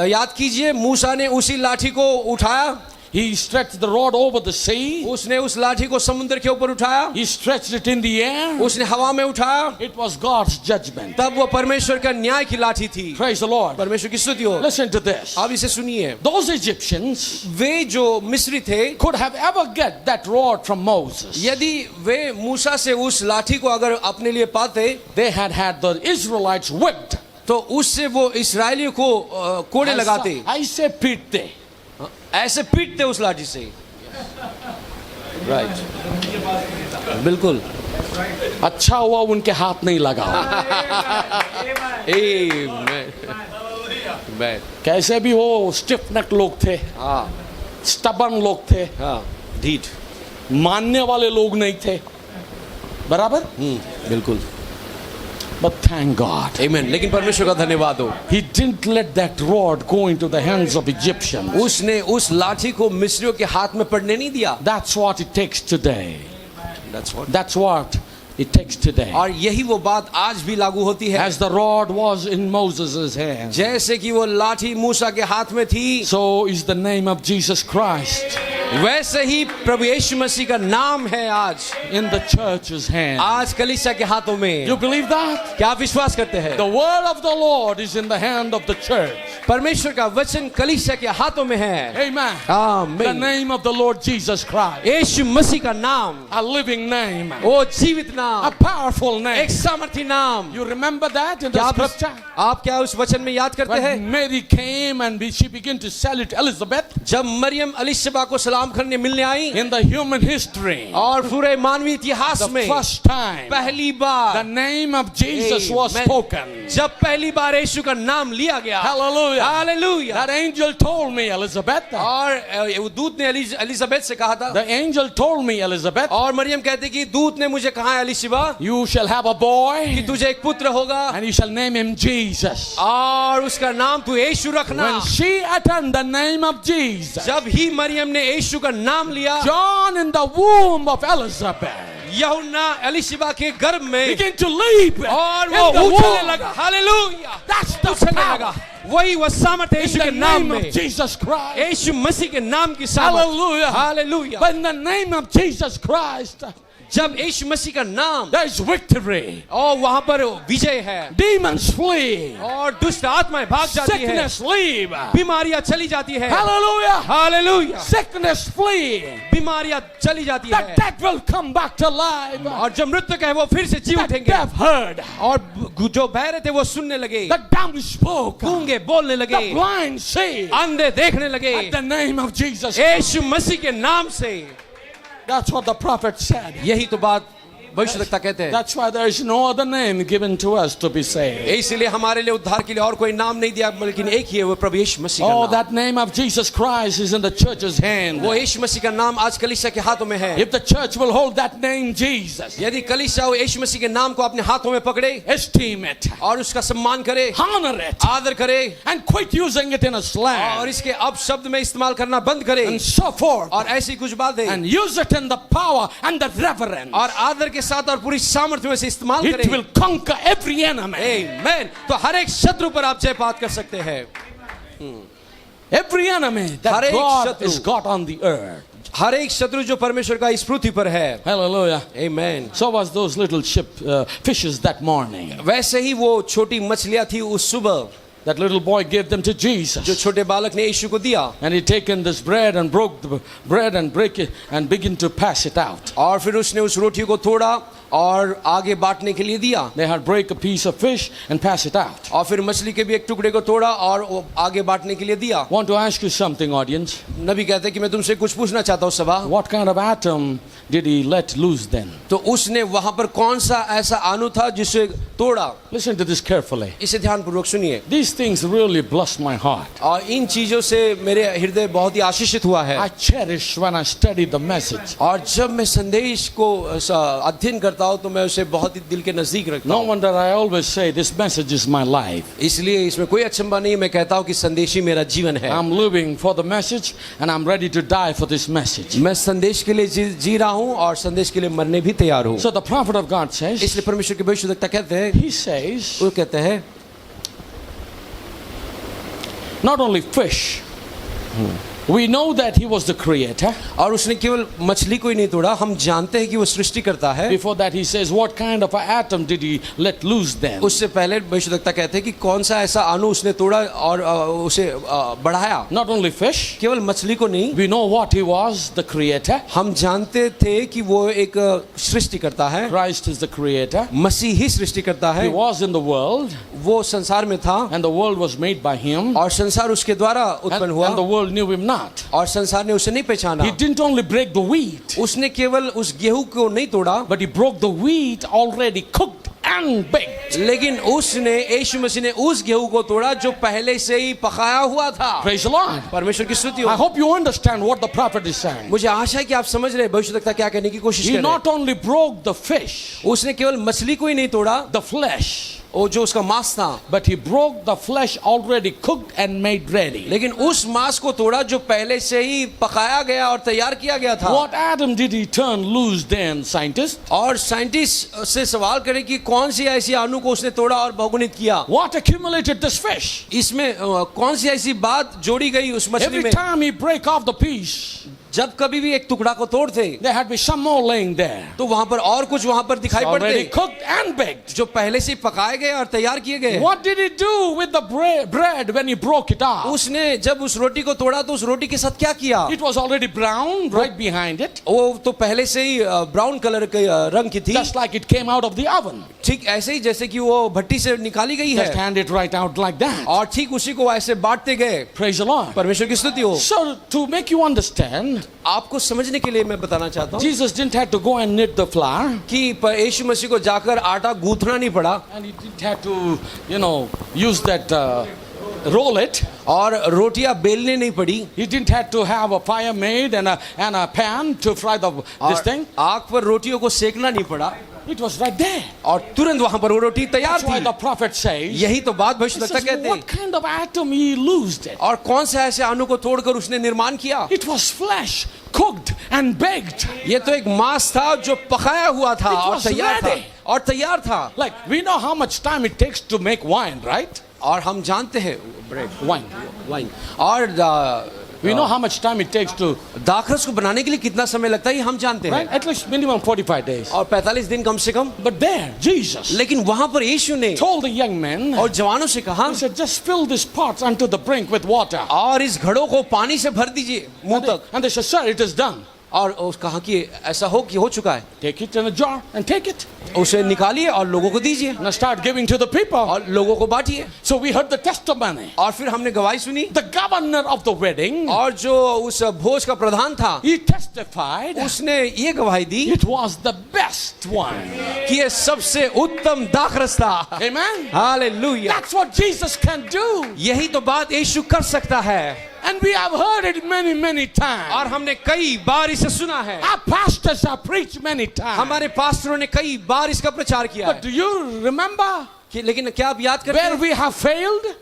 याद कीजिए मूसा ने उसी लाठी को उठाया। He stretched the rod over the sea. उसने उस लाठी को समुद्र के ऊपर उठाया। He stretched it in the air. उसने हवा में उठाया। It was God's judgment. तब वो परमेश्वर का न्याय की लाठी थी। Praise the Lord. परमेश्वर की स्तुति हो। Listen to this. अब इसे सुनिए। Those Egyptians वे जो मिस्री थे could have ever get that rod from Moses. यदि वे मूसा से उस लाठी को अगर अपने लिए पाते, They had the Israelites whipped. तो उससे वो इस्राएलियों को कोड़े लगाते, ऐसे पीटते, ऐसे पीटते उस लाठी से। राइट, बिल्कुल। अच्छा हुआ उनके हाथ नहीं लगा। Amen. Amen. कैसे भी हो, स्टिफ नेक लोग थे, हाँ स्टबर्न लोग थे, हाँ ढीठ। मानने वाले लोग नहीं थे, बराबर। बिल्कुल। But thank God, Amen. लेकिन परमेश्वर का धन्यवाद हो, He didn't let that rod go into the hands of Egyptians. उसने उस लाठी को मिस्रियों के हाथ में पड़ने नहीं दिया। That's what it takes today. That's what. That's what it takes today. और यही वो बात आज भी लागू होती है। As the rod was in Moses' hand, जैसे कि वो लाठी मूसा के हाथ में थी, so is the name of Jesus Christ वैसे ही प्रभु यीशु मसीह का नाम है आज in the church's hand. आज कलीसिया के हाथों में। You believe that? क्या आप विश्वास करते हैं? The word of the Lord is in the hand of the church. परमेश्वर का वचन कलीसिया के हाथों में है। Amen. The आमीन। name of the Lord Jesus Christ. यीशु मसीह का नाम, A living name. वो जीवित A नाम, powerful name. एक सामर्थी नाम। You remember that in क्या the scripture? आप क्या उस वचन में याद करते हैं? When Mary came and she began to salute Elizabeth, जब मरियम अलीशबा को सलाम करने मिलने आई in the human history, और पूरे मानवीय इतिहास the में first time पहली the bar name of Jesus was Amen. spoken. जब पहली बार यीशु का नाम लिया गया, Hallelujah. Hallelujah. That angel told me, Elizabeth. और वो दूत ने एलिजाबेथ से कहा था, The angel told me, Elizabeth, और मरियम कहती कि दूत ने मुझे कहा Elisheba you shall have a boy कि तुझे एक पुत्र होगा and you shall name him Jesus. और उसका नाम तू यीशु रखना। When she uttered the name of Jesus, जब ही मरियम ने यीशु का नाम लिया, John in the womb of Elizabeth यूहन्ना एलिशबा के गर्भ में began to leap और in वो the उछलने womb. लगा। हालेलुया। That's the उछलने power लगा। वही वह सामर्थ्य in यीशु the के नाम name में, of Jesus Christ. यीशु मसीह के नाम की सामर्थ। Hallelujah. Hallelujah. But in the name of Jesus Christ, जब यीशु मसीह का नाम there is victory. और वहां पर विजय है Demons flee. और दुष्ट आत्माएं भाग जाती है, Sickness leave. बीमारियां चली जाती है। Hallelujah. हालेलुया। Sickness flee. बीमारियां चली जाती The है dead will come back to life. और जब मृतक है वो फिर से जी The उठेंगे deaf heard. और जो बहरे थे वो सुनने लगे, The dumb spoke. The गूंगे बोलने लगे, blind see. अंधे देखने लगे। At the name of Jesus. यीशु मसीह के नाम से। That's what the prophet said. यही तो बात भविष्यवक्ता कहते हैं। That's why there is no other name given to us to be saved. इसलिए हमारे लिए उद्धार के लिए और कोई नाम नहीं दिया, लेकिन एक ही है, वो प्रभु यीशु मसीह का Oh, नाम। that name of Jesus Christ is in the church's hand. वो यीशु मसीह का नाम आज कलीसिया के हाथों में है। If the church will hold that name, Jesus, यदि कलीसिया वो यीशु मसीह के नाम को अपने हाथों में पकड़े esteem it, और उसका सम्मान करे, honor it, आदर करे and quit using it in a और slang, इसके अब शब्द में इस्तेमाल करना बंद करे and so forth, और ऐसी कुछ बातें and use it in the power and the reverence, और आदर के साथ और पूरी सामर्थ्य में से इस्तेमाल it करें, will conquer every enemy. आमीन। तो हर एक शत्रु पर आप जय पात कर सकते हैं। Every enemy that हर एक God शत्रु। has got on the earth. हर एक शत्रु जो परमेश्वर का इस पृथ्वी पर है। Hallelujah. आमीन। So was those little fishes that morning. वैसे ही वो छोटी मछलियां थी उस सुबह, That little boy gave them to जो Jesus. छोटे बालक ने यीशु को दिया And he taken this bread and broke the bread and break it and begin to pass it out. और फिर उसने उस रोटी को तोड़ा और आगे बांटने के लिए दिया They had break a piece of fish and pass it out. और फिर मछली के भी एक टुकड़े को तोड़ा और वो आगे बांटने के लिए दिया। Want to ask you something, audience? नबी कहते हैं कि मैं तुमसे कुछ पूछना चाहता हूँ सभा, What kind of atom did he let loose then? तो उसने वहां पर कौन सा ऐसा अणु था जिसे तोड़ा? Listen to this carefully. इसे ध्यानपूर्वक सुनिए। These things really bless my heart. और इन चीजों से मेरे हृदय बहुत ही आशीषित हुआ है I cherish when I study the message. और जब मैं संदेश को अध्ययन करता हूँ तो मैं उसे बहुत ही दिल के नजदीक रखता No हूँ। wonder I always say this message is my life. इसलिए इसमें कोई अचंभा नहीं, मैं कहता हूँ कि संदेश ही मेरा जीवन है। I'm living for the message and I'm ready to die for this message. मैं संदेश के लिए जी रहा हूँ और संदेश के लिए मरने भी तैयार हूँ। So the prophet of God says, इसलिए परमेश्वर के भविष्यद्वक्ता कहते हैं, he says, वो कहते हैं not only fish, we know that he was the creator. और उसने केवल मछली को ही नहीं तोड़ा, हम जानते हैं कि वो सृष्टि करता है। Before that he says, what kind of an atom did he let loose then? उससे पहले भविष्यद्वक्ता कहते हैं कि कौन सा ऐसा अणु उसने तोड़ा और उसे बढ़ाया। Not only fish, केवल मछली को नहीं, we know what he was, the creator. हम जानते थे कि वो एक सृष्टि करता है। Christ is the creator. मसीह ही सृष्टि करता He है। was in the world वो संसार में था and the world was made by him. और संसार उसके द्वारा उत्पन्न And the हुआ world knew him not. और संसार ने उसे नहीं पहचाना। He didn't only break the wheat, उसने केवल उस गेहूं को नहीं तोड़ा, but he broke the wheat already cooked and baked. लेकिन उसने यीशु मसीह ने उस गेहूं को तोड़ा जो पहले से ही पकाया हुआ था। Praise the Lord. परमेश्वर की स्तुति I हो। hope you understand what the prophet is saying. मुझे आशा है कि आप समझ रहे हैं भविष्यवक्ता क्या कहने की कोशिश He कर रहे not only broke the fish, हैं। उसने केवल मछली को ही नहीं तोड़ा, the flesh, वो जो उसका मांस था, but he broke the flesh already cooked and made ready. लेकिन उस मांस को तोड़ा जो पहले से ही पकाया गया और तैयार किया गया था। What Adam did he turn loose then, scientists? और साइंटिस्ट से सवाल करें कि कौन सी ऐसी अणु को उसने तोड़ा और बहुगुणित किया। What accumulated this fish? इसमें कौन सी ऐसी बात जोड़ी गई उस मछली Every में। time he break off the piece, जब कभी भी एक टुकड़ा को तोड़ते there had to be some more laying there. तो वहां पर और कुछ वहां पर दिखाई Already पड़ते cooked and baked. जो पहले से ही पकाए गए और तैयार किए गए। What did he do with the bread when he broke it off? उसने जब उस रोटी को तोड़ा तो उस रोटी के साथ क्या किया। It was already brown right behind it, वो तो पहले से ही ब्राउन कलर के रंग की थी, just like it came out of the oven. ठीक ऐसे ही जैसे कि वो भट्टी से निकाली गई Just है hand it right out like that. और ठीक उसी को ऐसे बांटते गए। Praise the Lord. परमेश्वर की स्तुति हो। So to make you understand, आपको समझने के लिए मैं बताना चाहता हूँ Jesus didn't have to go and knit the flour, कि यीशु मसीह को जाकर आटा गूंथना नहीं पड़ा and he didn't have to, use that, roll it. और रोटियां बेलने नहीं पड़ी He didn't have to have a fire made and a pan to fry this और thing. आग पर रोटियों को सेकना नहीं पड़ा It was right there. और तुरंत वहां पर वो रोटी तैयार That's why थी। the prophet says, यही तो बात he भविष्यवक्ता says, कहते what हैं। kind of atom he loosed it? और कौन से ऐसे अणु को तोड़कर उसने निर्माण किया। It was flesh, cooked and baked. ये तो एक मांस था जो पकाया हुआ था It और was तैयार था ready. और तैयार था। Like, we know how much time it takes to make wine, right? और हम जानते हैं Wine. वाइन और We know how much time it takes to, दाखरस को बनाने के लिए कितना समय लगता है ये हम जानते right? हैं। At least minimum 45 days. और 45 दिन कम से कम। But there, Jesus लेकिन वहां पर यीशु ने told the young men, और जवानों से कहा he said, just fill this pot unto the brink with water. और इस घड़ों को पानी से भर दीजिए मुंह तक। And they said, sir, it is done. और कहा कि ऐसा हो चुका है। Take it in a jar and take it. उसे निकालिए और लोगों को दीजिए Now start giving to the people. और लोगों को बांटिए। So we heard the testimony. और फिर हमने गवाही सुनी The governor of the wedding, और जो उस भोज का प्रधान था he testified उसने ये गवाही दी it was the best one. कि ये सबसे उत्तम दाखरस था। Amen. Hallelujah. That's what Jesus can do. यही तो बात यीशु कर सकता है And we have heard it many, many times. और हमने कई बार इसे सुना है। Our pastors have preached many times. हमारे पास्टरों ने कई बार इसका प्रचार किया But है do you remember लेकिन क्या आप याद करते where हैं? we have failed?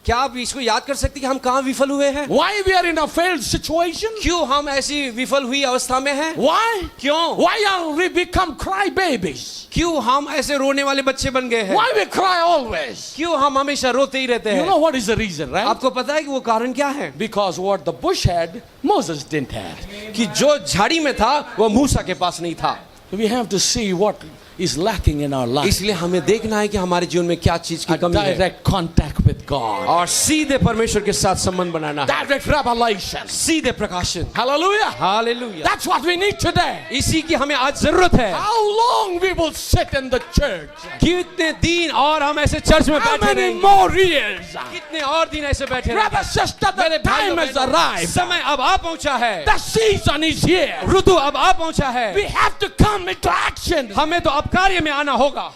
क्या आप इसको याद कर सकते हैं कि हम कहाँ विफल हुए हैं? Why we are in a failed situation? क्यों हम ऐसी विफल हुई अवस्था में हैं? Why? क्यों? Why are we become cry babies? क्यों हम ऐसे रोने वाले बच्चे बन गए हैं? Why we cry always? क्यों हम हमेशा रोते ही रहते You हैं? know what is the reason, right? आपको पता है कि वो कारण क्या है? Because what the bush had, Moses didn't have. कि जो झाड़ी में था वो मूसा के पास नहीं था। We have to see what is lacking in our life. इसलिए हमें देखना है कि हमारे जीवन में क्या चीज की A कमी है direct contact with God. और सीधे परमेश्वर के साथ संबंध बनाना है। Direct revelation. सीधे प्रकाशन। Hallelujah. Hallelujah. That's what we need today. इसी की हमें आज जरूरत है। How long we will sit in the church? कितने दिन और हम ऐसे चर्च में How बैठे many रहेंगे? more years? कितने और दिन ऐसे बैठे Brother, रहेंगे? sister, the मेरे भाइयों time has बहनों, arrived. समय अब आ पहुंचा है। The season is here. ऋतु अब आ पहुंचा है। We have to come into action. हमें तो अब कार्य में आना होगा।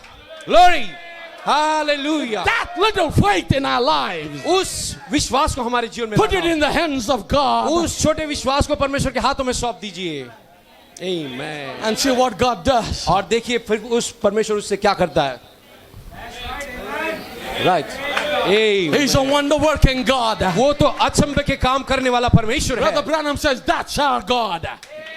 Glory, hallelujah. That little faith in our lives, उस विश्वास को हमारे जीवन में put it लाना in the hands of God उस छोटे विश्वास को परमेश्वर के हाथों में सौंप दीजिए। Amen. and see what God does. और देखिए फिर उस परमेश्वर उससे क्या करता है। Right. Amen. He's a wonder working God. वो तो अचंभे के काम करने वाला परमेश्वर Brother है। Branham says, that's our God.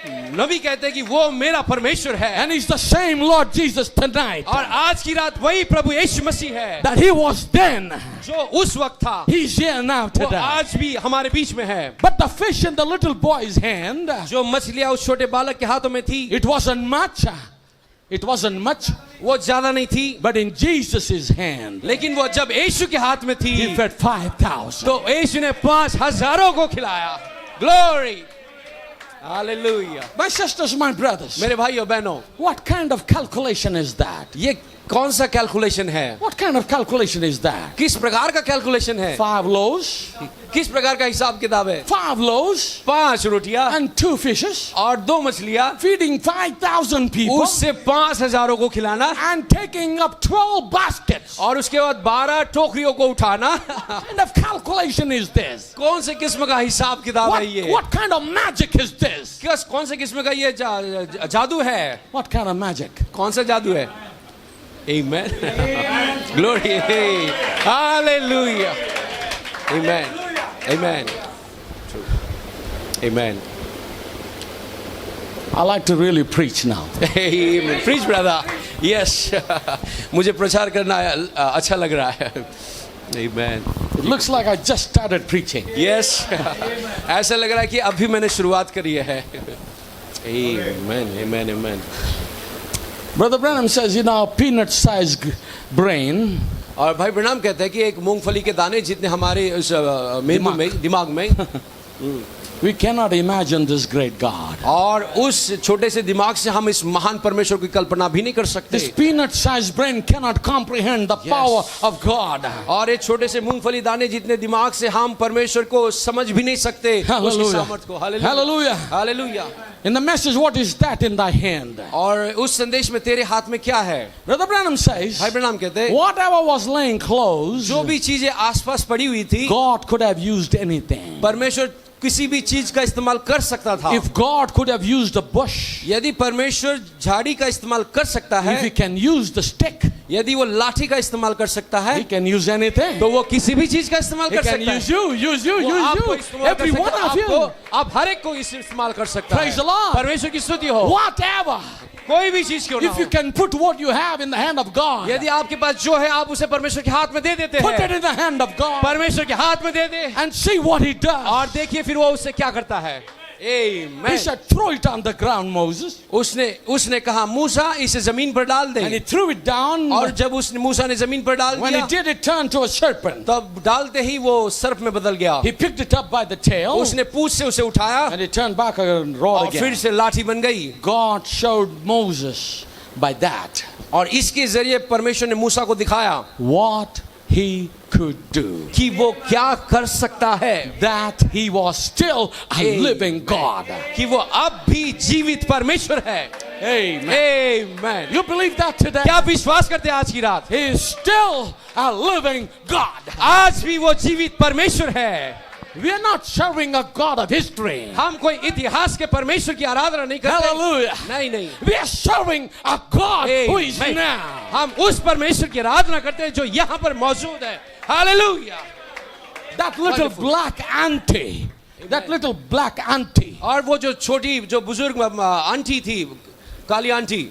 नबी कहते हैं कि वो मेरा परमेश्वर है। And he's the same Lord Jesus tonight और आज की रात वही प्रभु यीशु मसीह है that he was then. जो उस वक्त था He's here now वो today. आज भी हमारे बीच में है। But the fish in the little boy's hand, जो मछलियां उस छोटे बालक के हाथों में थी it wasn't much. It wasn't much. वो ज्यादा नहीं थी, But in Jesus' hand, लेकिन वो जब यीशु के हाथ में थी he fed 5,000. तो यीशु ने 5,000 को खिलाया। Glory, hallelujah. My sisters, my brothers, मेरे भाइयों बहनों, what kind of calculation is that? ये कौन सा कैलकुलेशन है? What kind of calculation is that? किस प्रकार का कैलकुलेशन है? 5 loaves, किस प्रकार का हिसाब किताब है? 5 loaves 5 रोटियां and 2 fishes, और 2 मछलियां, feeding 5,000 people उससे 5,000 को खिलाना and taking up 12 baskets. और उसके बाद 12 टोकरियों को उठाना। What kind of calculation is this? कौन से किस्म का हिसाब किताब है ये? What kind of magic is this? कौन से किस्म का ये जादू है? What kind of magic? कौन सा जादू है? Amen. Glory. Hallelujah. Amen. Amen. Amen. I like to really preach now. Amen. Preach, brother. Yes. मुझे प्रचार करना अच्छा लग रहा है. Amen. It looks like I just started preaching. Yes. ऐसा लग रहा है कि अभी मैंने शुरुआत करी है. Amen. Amen. Amen. Brother Branham says, you know, peanut-sized brain और भाई ब्रैनम कहते हैं कि एक मूंगफली के दाने जितने हमारे उस मेंदू में, दिमाग में, we cannot imagine this great God. और उस छोटे से दिमाग से हम इस महान परमेश्वर की कल्पना भी नहीं कर सकते. This peanut-sized brain cannot comprehend the power of God. और एक छोटे से मूंगफली दाने जितने दिमाग से हम परमेश्वर को समझ भी नहीं सकते, उसकी सामर्थ को. Hallelujah. Hallelujah. In the message, what is that in thy hand? और उस संदेश में तेरे हाथ में क्या है? Brother Branham says, भाई ब्रैनम कहते हैं, whatever was laying close, जो भी चीजें आसपास पड़ी हुई थी, God could have used anything. परमेश्वर किसी भी चीज का इस्तेमाल कर सकता था. If God could have used a bush, यदि परमेश्वर झाड़ी का इस्तेमाल कर सकता है, if He can use the stick, यदि वो लाठी का इस्तेमाल कर सकता है, He can use anything. तो वो किसी भी चीज का इस्तेमाल He कर can सकता है. use you, वो आपको use इस्तेमाल you, कर every सकता one है. of you. आपको, आप हर एक को इस्तेमाल कर सकता है. Praise the Lord. परमेश्वर की स्तुति हो. Whatever. कोई भी चीज क्यों ना If you हो. can put what you have in the hand of God, यदि आपके पास जो है आप उसे परमेश्वर के हाथ में दे देते put it हैं, in the hand of God परमेश्वर के हाथ में दे दे and see what He does. और देखिए फिर वो उससे क्या करता है. He Amen. said, throw it on the ground, Moses. उसने कहा मूसा इसे जमीन पर डाल And he they. threw it down. और जब मूसा ने जमीन पर डाल When he दिया, did, it turned to a serpent. तब डालते ही वो सर्प में बदल गया. He picked it up by the tail उसने पूंछ से उसे उठाया and it turned back and roared और फिर again. से लाठी बन गई. God showed Moses by that और इसके जरिए परमेश्वर ने मूसा को दिखाया what he could do. कि वो क्या कर सकता है. That he was still a living God. कि वो अब भी जीवित परमेश्वर है. Amen. Amen. You believe that today? क्या विश्वास करते हैं आज की रात? He is still a living God. आज भी वो जीवित परमेश्वर है. We are not serving a God of history. हम कोई इतिहास के परमेश्वर की आराधना नहीं करते. Hallelujah. नहीं नहीं. We are serving a God who is Amen. now. हम उस परमेश्वर की आराधना करते हैं जो यहाँ पर मौजूद है. Hallelujah. That little Wonderful. black auntie. That little black auntie और वो जो छोटी जो बुजुर्ग आंटी थी, काली आंटी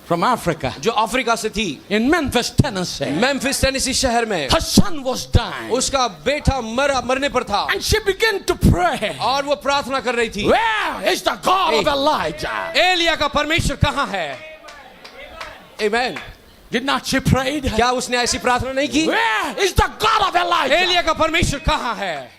from Africa जो अफ्रीका से थी, in Memphis, Tennessee. Memphis Tennessee शहर में, Her son was dying. उसका बेटा मरने पर था And she began to pray. और वो प्रार्थना कर रही थी. Where is the God of Elijah? Elia का परमेश्वर कहाँ है? Amen. Did not she pray? क्या उसने ऐसी प्रार्थना नहीं की? Where is the God of Elijah? Elia का परमेश्वर कहाँ है?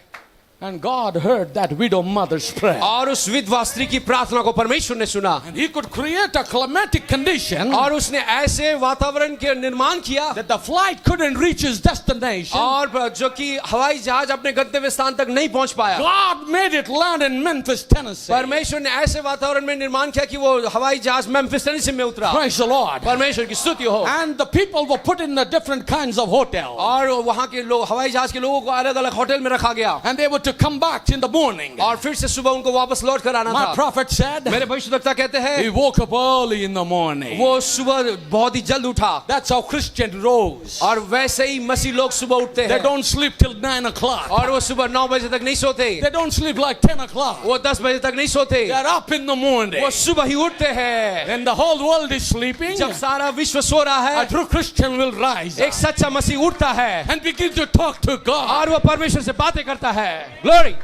And God heard that widow mother's prayer. और उस विधवा स्त्री की प्रार्थना को परमेश्वर ने सुना. And He could create a climatic condition और उसने ऐसे वातावरण के निर्माण किया that the flight couldn't reach its destination. और जो कि हवाई जहाज अपने गंतव्य स्थान तक नहीं पहुंच पाया. God made it land in Memphis, Tennessee. परमेश्वर ने ऐसे वातावरण में निर्माण किया कि वो हवाई जहाज मेम्फिस टेनेसी में उतरा. Praise the Lord. परमेश्वर की स्तुति हो. And the people were put in the different kinds of hotels. और वहाँ के लोग, हवाई जहाज के लोगों को अलग-अलग होटल में रखा गया. And they were to come back in the morning. और फिर से सुबह उनको वापस लौट कर आना My था. prophet said, मेरे भविष्यद्वक्ता कहते he हैं woke up early in the morning. वो सुबह बहुत ही जल्द उठा. That's how Christian rose. और वैसे ही मसीह लोग सुबह उठते They हैं. don't sleep till 9 o'clock. और वो सुबह 9 बजे तक नहीं सोते. They don't sleep like 10 o'clock. वो 10 बजे तक नहीं सोते. They're up in the morning. वो सुबह ही उठते हैं. When the whole world is sleeping, जब सारा विश्व सो रहा a है, true Christian will rise एक सच्चा मसीह उठता है and begin to talk to God. और वो परमेश्वर से बातें करता है. Glory.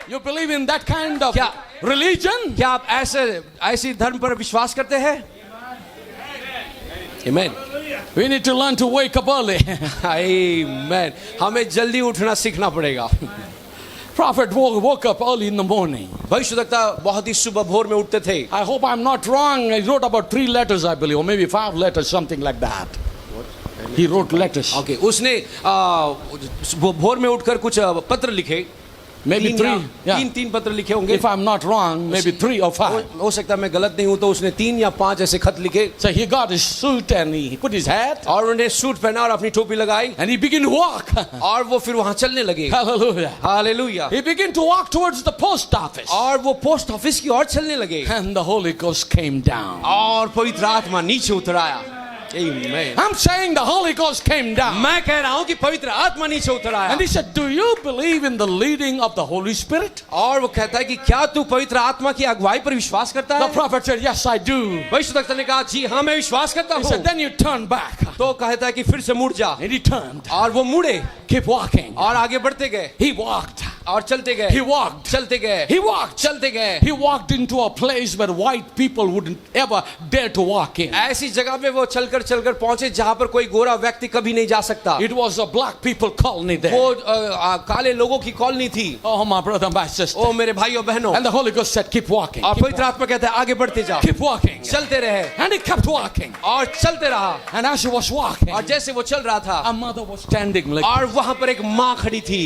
You believe in that kind of क्या- religion? क्या आप ऐसी धर्म पर विश्वास करते हैं? Amen. We need to learn to wake up early. Amen. हमें जल्दी उठना सीखना पड़ेगा. Prophet woke up early in the morning. भविष्यद्वक्ता बहुत ही सुबह भोर में उठते थे. I hope I'm not wrong. I wrote about 3 letters, I believe, or maybe 5 letters, something like that. He wrote letters. Okay उसने वो भोर में उठकर कुछ पत्र लिखे Maybe तीन 3. या Yeah. तीन पत्र लिखे होंगे If I'm not wrong, maybe 3 or 5. हो सकता है मैं गलत नहीं हूं तो उसने 3 या 5 ऐसे खत लिखे So he got his suit and he put his hat और उन्होंने सूट पहना और अपनी टोपी लगाई and he began to walk. और वो फिर वहां चलने लगे Hallelujah. Hallelujah He began to walk towards the post office. और वो पोस्ट ऑफिस की ओर चलने लगे And the Holy Ghost came down. और पवित्र आत्मा नीचे उतर आया Amen. I'm saying the Holy Ghost came down. मैं कह रहा हूं कि पवित्र आत्मा नीचे उतर आया And he said, do you believe in the leading of the Holy Spirit? और वो कहता है कि क्या तू पवित्र आत्मा की अगुवाई पर विश्वास करता The है prophet said, yes, I do. भविष्यवक्ता ने कहा जी हाँ मैं विश्वास करता He हूँ said, then you turn back. तो कहता है कि फिर से मुड़ जा And he turned. और वो मुड़े Keep walking. और आगे बढ़ते गए He walked. और चलते He गए walked. चलते गए He walked. चलते गए He walked into a place where white people wouldn't ever dare to walk in. ऐसी जगह पे वो चलकर चलकर पहुंचे जहां पर कोई गोरा व्यक्ति कभी नहीं जा सकता It was a black people colony there. वो काले लोगों की कॉलोनी थी Oh, my brother, my sister. ओ मेरे भाइयों बहनों And the Holy Ghost said, keep walking. और Keep पवित्र आत्मा कहता है आगे बढ़ते जाओ Keep walking. चलते रहे And he kept walking. और चलते रहा And as he was walking, और जैसे वो चल रहा था a mother was standing like, और वहां पर एक माँ खड़ी थी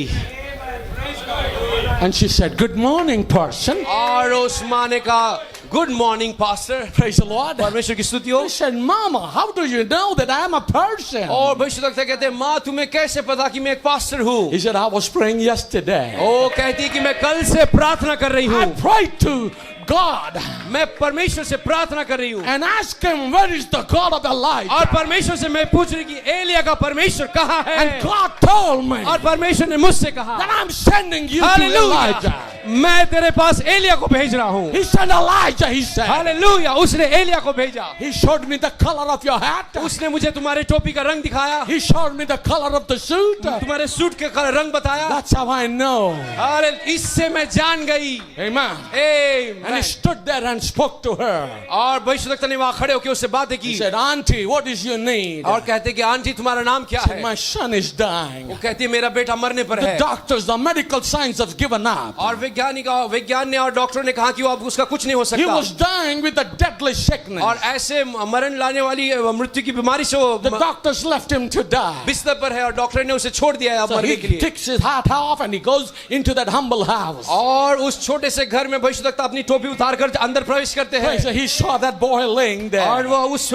and she said, good morning, person. और उस माँ ने कहा good morning pastor Praise the Lord. परमेश्वर की स्तुति हो He said, Mama, how do you know that I am a person? और भविष्यवक्ता कहते हैं माँ तुम्हें कैसे पता कि मैं एक पास्टर हूँ He said, I was praying yesterday. ओ कहती है कि मैं कल से प्रार्थना कर रही I हूँ prayed to God मैं परमेश्वर से प्रार्थना कर रही हूँ and asked him, where is the God of और Elijah? परमेश्वर से मैं पूछ रही कि एलिया का परमेश्वर कहाँ है And God told me और परमेश्वर ने मुझसे कहा that I'm sending you to hallelujah Elijah. मैं तेरे पास एलिया को भेज रहा हूँ He said, Elijah, he said. Hallelujah उसने एलिया को भेजा He showed me the color of your hat. उसने मुझे तुम्हारे टोपी का रंग दिखाया He showed me the color of the suit. तुम्हारे सूट के रंग बताया That's how I know. अरे इससे मैं जान गई Amen. And he Amen. stood there and spoke to her. और भविष्यवक्ता ने वहां खड़े होकर उससे बातें He की said, Auntie, what is your need? और कहते कि आंटी तुम्हारा नाम क्या है My son is dying. वो कहती है मेरा बेटा मरने पर The है doctors, the medical science have given up. और विज्ञान ने और डॉक्टरों ने कहा कि वो अब उसका कुछ नहीं हो He सकता was dying with a deadly sickness. और ऐसे मरण लाने वाली मृत्यु की बीमारी से The वो doctors left him to die. बिस्तर पर है और डॉक्टर ने उसे छोड़ दिया है अब So मरने he के लिए takes his hat off and he goes into that humble house. और उस छोटे से घर में भविष्यवक्ता अपनी टोपी उतार कर अंदर प्रवेश करते हैं So he saw that boy laying और there. वो उस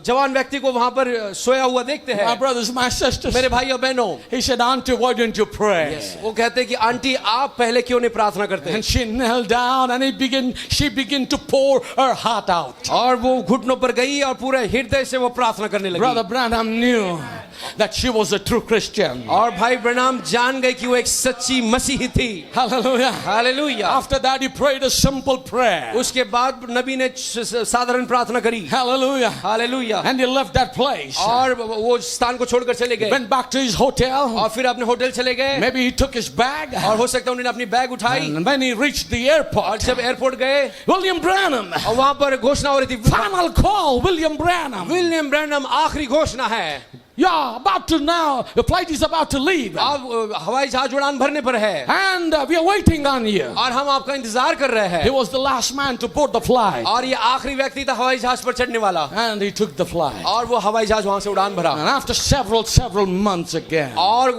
जवान व्यक्ति को वहां पर सोया हुआ देखते My हैं brothers, my sisters. मेरे भाइयों बहनों He said, Auntie, why don't you pray? वो कहते हैं कि आंटी आप पहले क्यों नहीं प्रार्थना करते And she knelt down and she began to pour her heart out. और वो घुटनों पर गई और पूरे हृदय से वो प्रार्थना करने लगी Brother Branham knew that she was a true Christian. और भाई ब्रैनम जान गए कि वो एक सच्ची मसीही थी Hallelujah. Hallelujah After that, he prayed a simple prayer. उसके बाद नबी ने साधारण प्रार्थना करी Hallelujah. Hallelujah And he left that place. और वो स्थान को छोड़कर चले गए Went back to his hotel. और फिर अपने होटल चले गए Maybe he took his bag. और हो सकता है उन्होंने अपनी बैग उठाई And when he reached the और airport, जब एयरपोर्ट गए William Branham, और वहां पर घोषणा हो रही थी final call, William Branham. William Branham आखिरी घोषणा है Yeah, about to now, the flight is about to leave. अब हवाई जहाज उड़ान भरने पर है And we are waiting on you. और हम आपका इंतजार कर रहे He हैं was the last man to board the flight. और ये आखिरी व्यक्ति था हवाई जहाज पर चढ़ने वाला And he took the flight. और वो हवाई जहाज वहां से उड़ान भरा And after several months again, और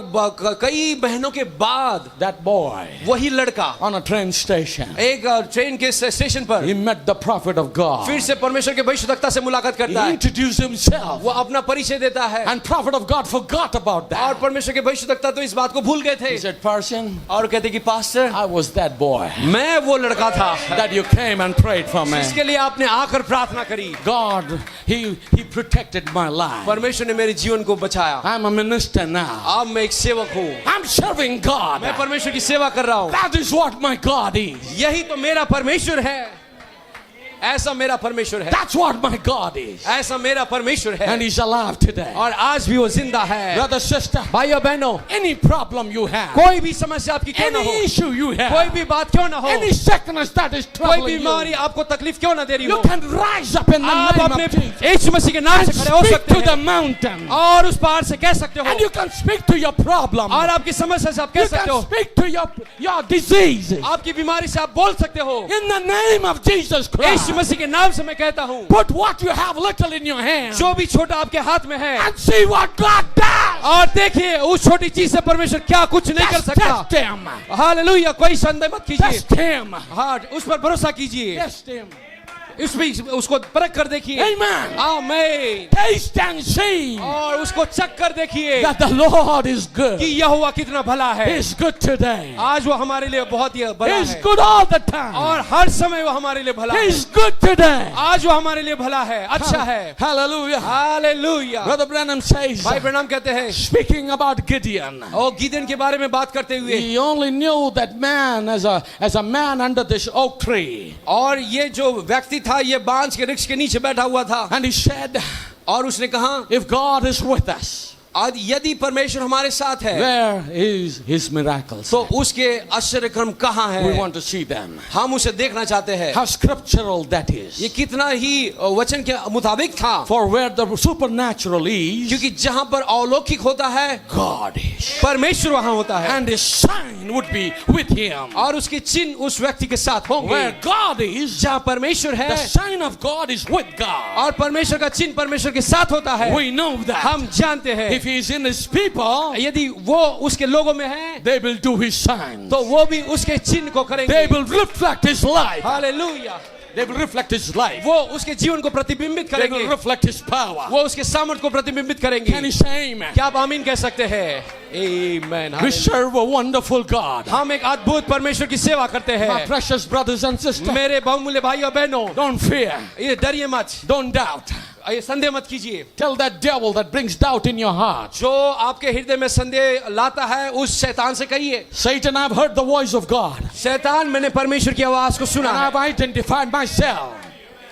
कई महीनों के बाद that boy वही लड़का on a train station, एक ट्रेन के स्टेशन पर he met the prophet of God. फिर से परमेश्वर के भविष्यवक्ता से मुलाकात He करता है introduced himself. वो अपना परिचय देता है And prophet of God forgot about और that. परमेश्वर के भविष्यवक्ता तो इस बात को भूल गए थे He said, person, और कहते कि pastor I was that boy मैं वो लड़का था that you came and prayed for me. जिसके लिए आपने आकर प्रार्थना करी God, he protected my life. परमेश्वर ने मेरे जीवन को बचाया I'm a minister now. अब मैं एक सेवक हूँ I'm serving God. मैं परमेश्वर की सेवा कर रहा हूँ That is what my God is. यही तो मेरा परमेश्वर है ऐसा मेरा परमेश्वर है That's what my God is. ऐसा मेरा परमेश्वर है And he's alive today. और आज भी वो जिंदा है Brother, sister, भाइयों बहनों any problem you have, कोई भी समस्या आपकी क्यों ना हो any issue you कोई have, भी बात क्यों ना हो any sickness that is कोई troubling बीमारी you, आपको तकलीफ क्यों ना दे रही you हो can rise up in the आप name अपने of Jesus यीशु मसीह के नाम and से खड़े हो speak सकते to the हैं mountain. और उस पहाड़ से कह सकते हो And you can speak to your problem. और आपकी समस्या से आप कह You सकते can हो speak to your diseases. आपकी बीमारी से आप बोल सकते हो In the name of Jesus Christ. यीशु यीशु मसीह के नाम से मैं कहता हूँ, put what you have little in your hand जो भी छोटा आपके हाथ में है, and see what God does. और देखिए उस छोटी चीज से परमेश्वर क्या कुछ नहीं कर Just सकता। test him. हालेलुया, कोई संदेह मत कीजिए, Test him. हाँ उस पर भरोसा कीजिए, Test him. उसको परख कर देखिए। Amen. आमीन। Taste and see और उसको चख कर देखिए that the Lord is good. कि यहोवा कितना भला है। He's good today. आज वो हमारे लिए बहुत ही भला He's है, good all the time. और हर समय वो हमारे लिए भला है। He's good today. आज वो हमारे लिए भला है, अच्छा है। Hallelujah. Hallelujah. Brother Branham says, भाई ब्रैनम कहते हैं, speaking about Gideon, और गिदोन के बारे में बात करते हुए, he only knew that man as a man under this oak tree. और ये जो व्यक्ति था ये बांज के वृक्ष के नीचे बैठा हुआ था, And he said, और उसने कहा, if God is with us, आज यदि परमेश्वर हमारे साथ है where is his miracles? तो उसके आश्चर्य कर्म कहाँ We है? want to see them. हम उसे देखना चाहते हैं। How scriptural that ये is. कितना ही वचन के मुताबिक था, For where the supernatural is, क्योंकि जहाँ पर अलौकिक होता है God is. परमेश्वर वहाँ होता है, And his sign would be with him. और उसके चिन्ह उस व्यक्ति के साथ होंगे। Where God is, जहाँ परमेश्वर है, the sign of God is with God. और परमेश्वर का चिन्ह परमेश्वर के साथ होता है। We know that. हम जानते हैं If he is in his people, यदि वो उसके लोगों में है they will do his signs. तो वो भी उसके चिन्ह को They करेंगे। will reflect his life. Hallelujah, They will reflect his life. वो उसके जीवन को प्रतिबिंबित They will करेंगे, reflect his power. वो उसके सामर्थ को प्रतिबिंबित Can करेंगे। you say amen? क्या आप आमीन कह सकते हैं? आमीन। We serve a wonderful God. हम एक अद्भुत परमेश्वर की सेवा करते My हैं। precious brothers and sisters, मेरे बहुमूल्य भाई और बहनों, don't fear. ये डरिए मत, Don't doubt. ये संदेह मत कीजिए। Tell that devil that brings doubt in your heart, जो आपके हृदय में संदेह लाता है उस शैतान से कहिए, Satan, I've heard the voice of God. शैतान मैंने परमेश्वर की आवाज को सुना And है। I've identified myself.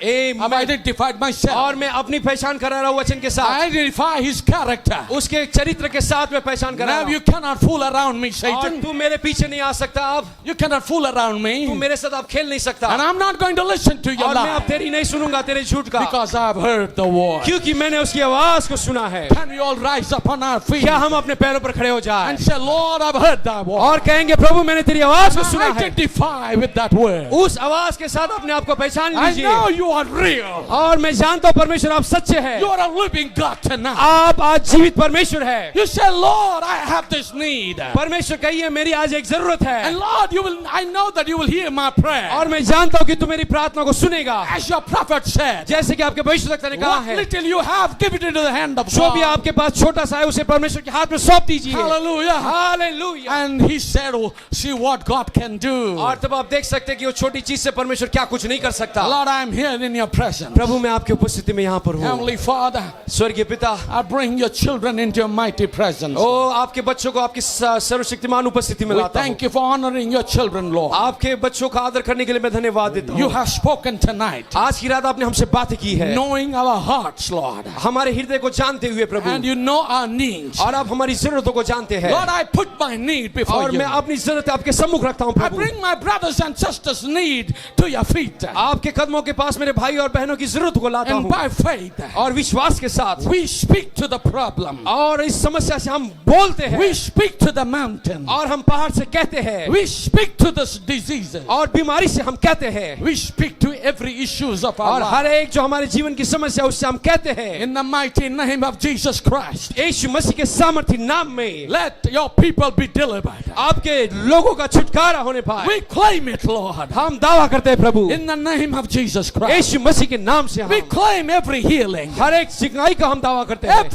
I've आमीन। identified myself. और मैं अपनी पहचान करा रहा हूँ वचन के I साथ, identify his character. उसके चरित्र के साथ मैं पहचान करा Now रहा you हूँ। cannot fool around me, और Satan. तू मेरे पीछे नहीं आ सकता, अब You cannot fool around तू me. मेरे साथ अब खेल नहीं सकता, And I'm not going to listen to your और मैं अब lie. तेरी नहीं सुनूंगा तेरे झूठ का, Because I've heard the word. क्योंकि मैंने उसकी आवाज को सुना है। Can we all rise up on our feet क्या हम अपने पैरों पर खड़े हो जाए and say, Lord, I've heard thy word. और कहेंगे, प्रभु मैंने तेरी आवाज को सुना है। Identify with that word. उस आवाज के साथ अपने आप को पहचान I लीजिए, know you are real. और मैं जानता हूँ परमेश्वर आप सच्चे हैं, You are a living God tonight. आप आज जीवित परमेश्वर है। You say, Lord, I have this need. परमेश्वर कहिए मेरी आज एक जरूरत And है, Lord, I know that you will hear my prayer. और मैं जानता हूँ कि तू मेरी प्रार्थना को सुनेगा। As your prophet said, जैसे कि आपके भविष्यवक्ता ने कहा what है, little you have, give it into the hand of जो भी God. आपके पास छोटा सा है उसे परमेश्वर के हाथ में सौंप दीजिए। Hallelujah. Hallelujah. And he said, oh, see what God can do. और तब आप देख सकते हैं कि वो छोटी चीज से परमेश्वर क्या कुछ नहीं कर सकता। Lord, I am here in your presence. प्रभु मैं आपकी उपस्थिति में यहाँ पर हूँ। Heavenly Father, स्वर्गीय पिता, I bring your children into your mighty presence. ओ आपके बच्चों को आपकी सर्वशक्तिमान उपस्थिति में We लाता हूँ। thank you for honoring your children, Lord. आपके बच्चों का आदर करने के लिए मैं धन्यवाद देता You हूँ। have spoken tonight, आज की रात आपने हमसे बातें की है, knowing our hearts, Lord. हमारे हृदय को जानते हुए प्रभु, And you know our needs. और आप हमारी जरूरतों को जानते हैं। Lord, I put my need before और you. मैं अपनी जरूरत आपके सम्मुख रखता हूँ I Prabhu. bring my brothers and sisters' need to your feet. आपके कदमों के पास मेरे भाई और बहनों की जरूरत को लाता And हूँ, by faith, और विश्वास के साथ, we speak to the problem. और इस समस्या से हम बोलते हैं, We speak to the mountain. और हम पहाड़ से कहते हैं, We speak to the diseases. और बीमारी से हम कहते हैं, We speak to every issues of our और life. हर एक जो हमारे जीवन की समस्या है उससे हम कहते हैं, In the mighty name of Jesus Christ, यीशु मसीह के सामर्थ्य नाम में let your people be delivered. आपके लोगों का छुटकारा होने पाए। We claim it, Lord. हम दावा करते हैं प्रभु, In the name of Jesus Christ, यीशु मसीह के नाम से we हम claim every healing, हर एक सिखाई का हम दावा करते हैं,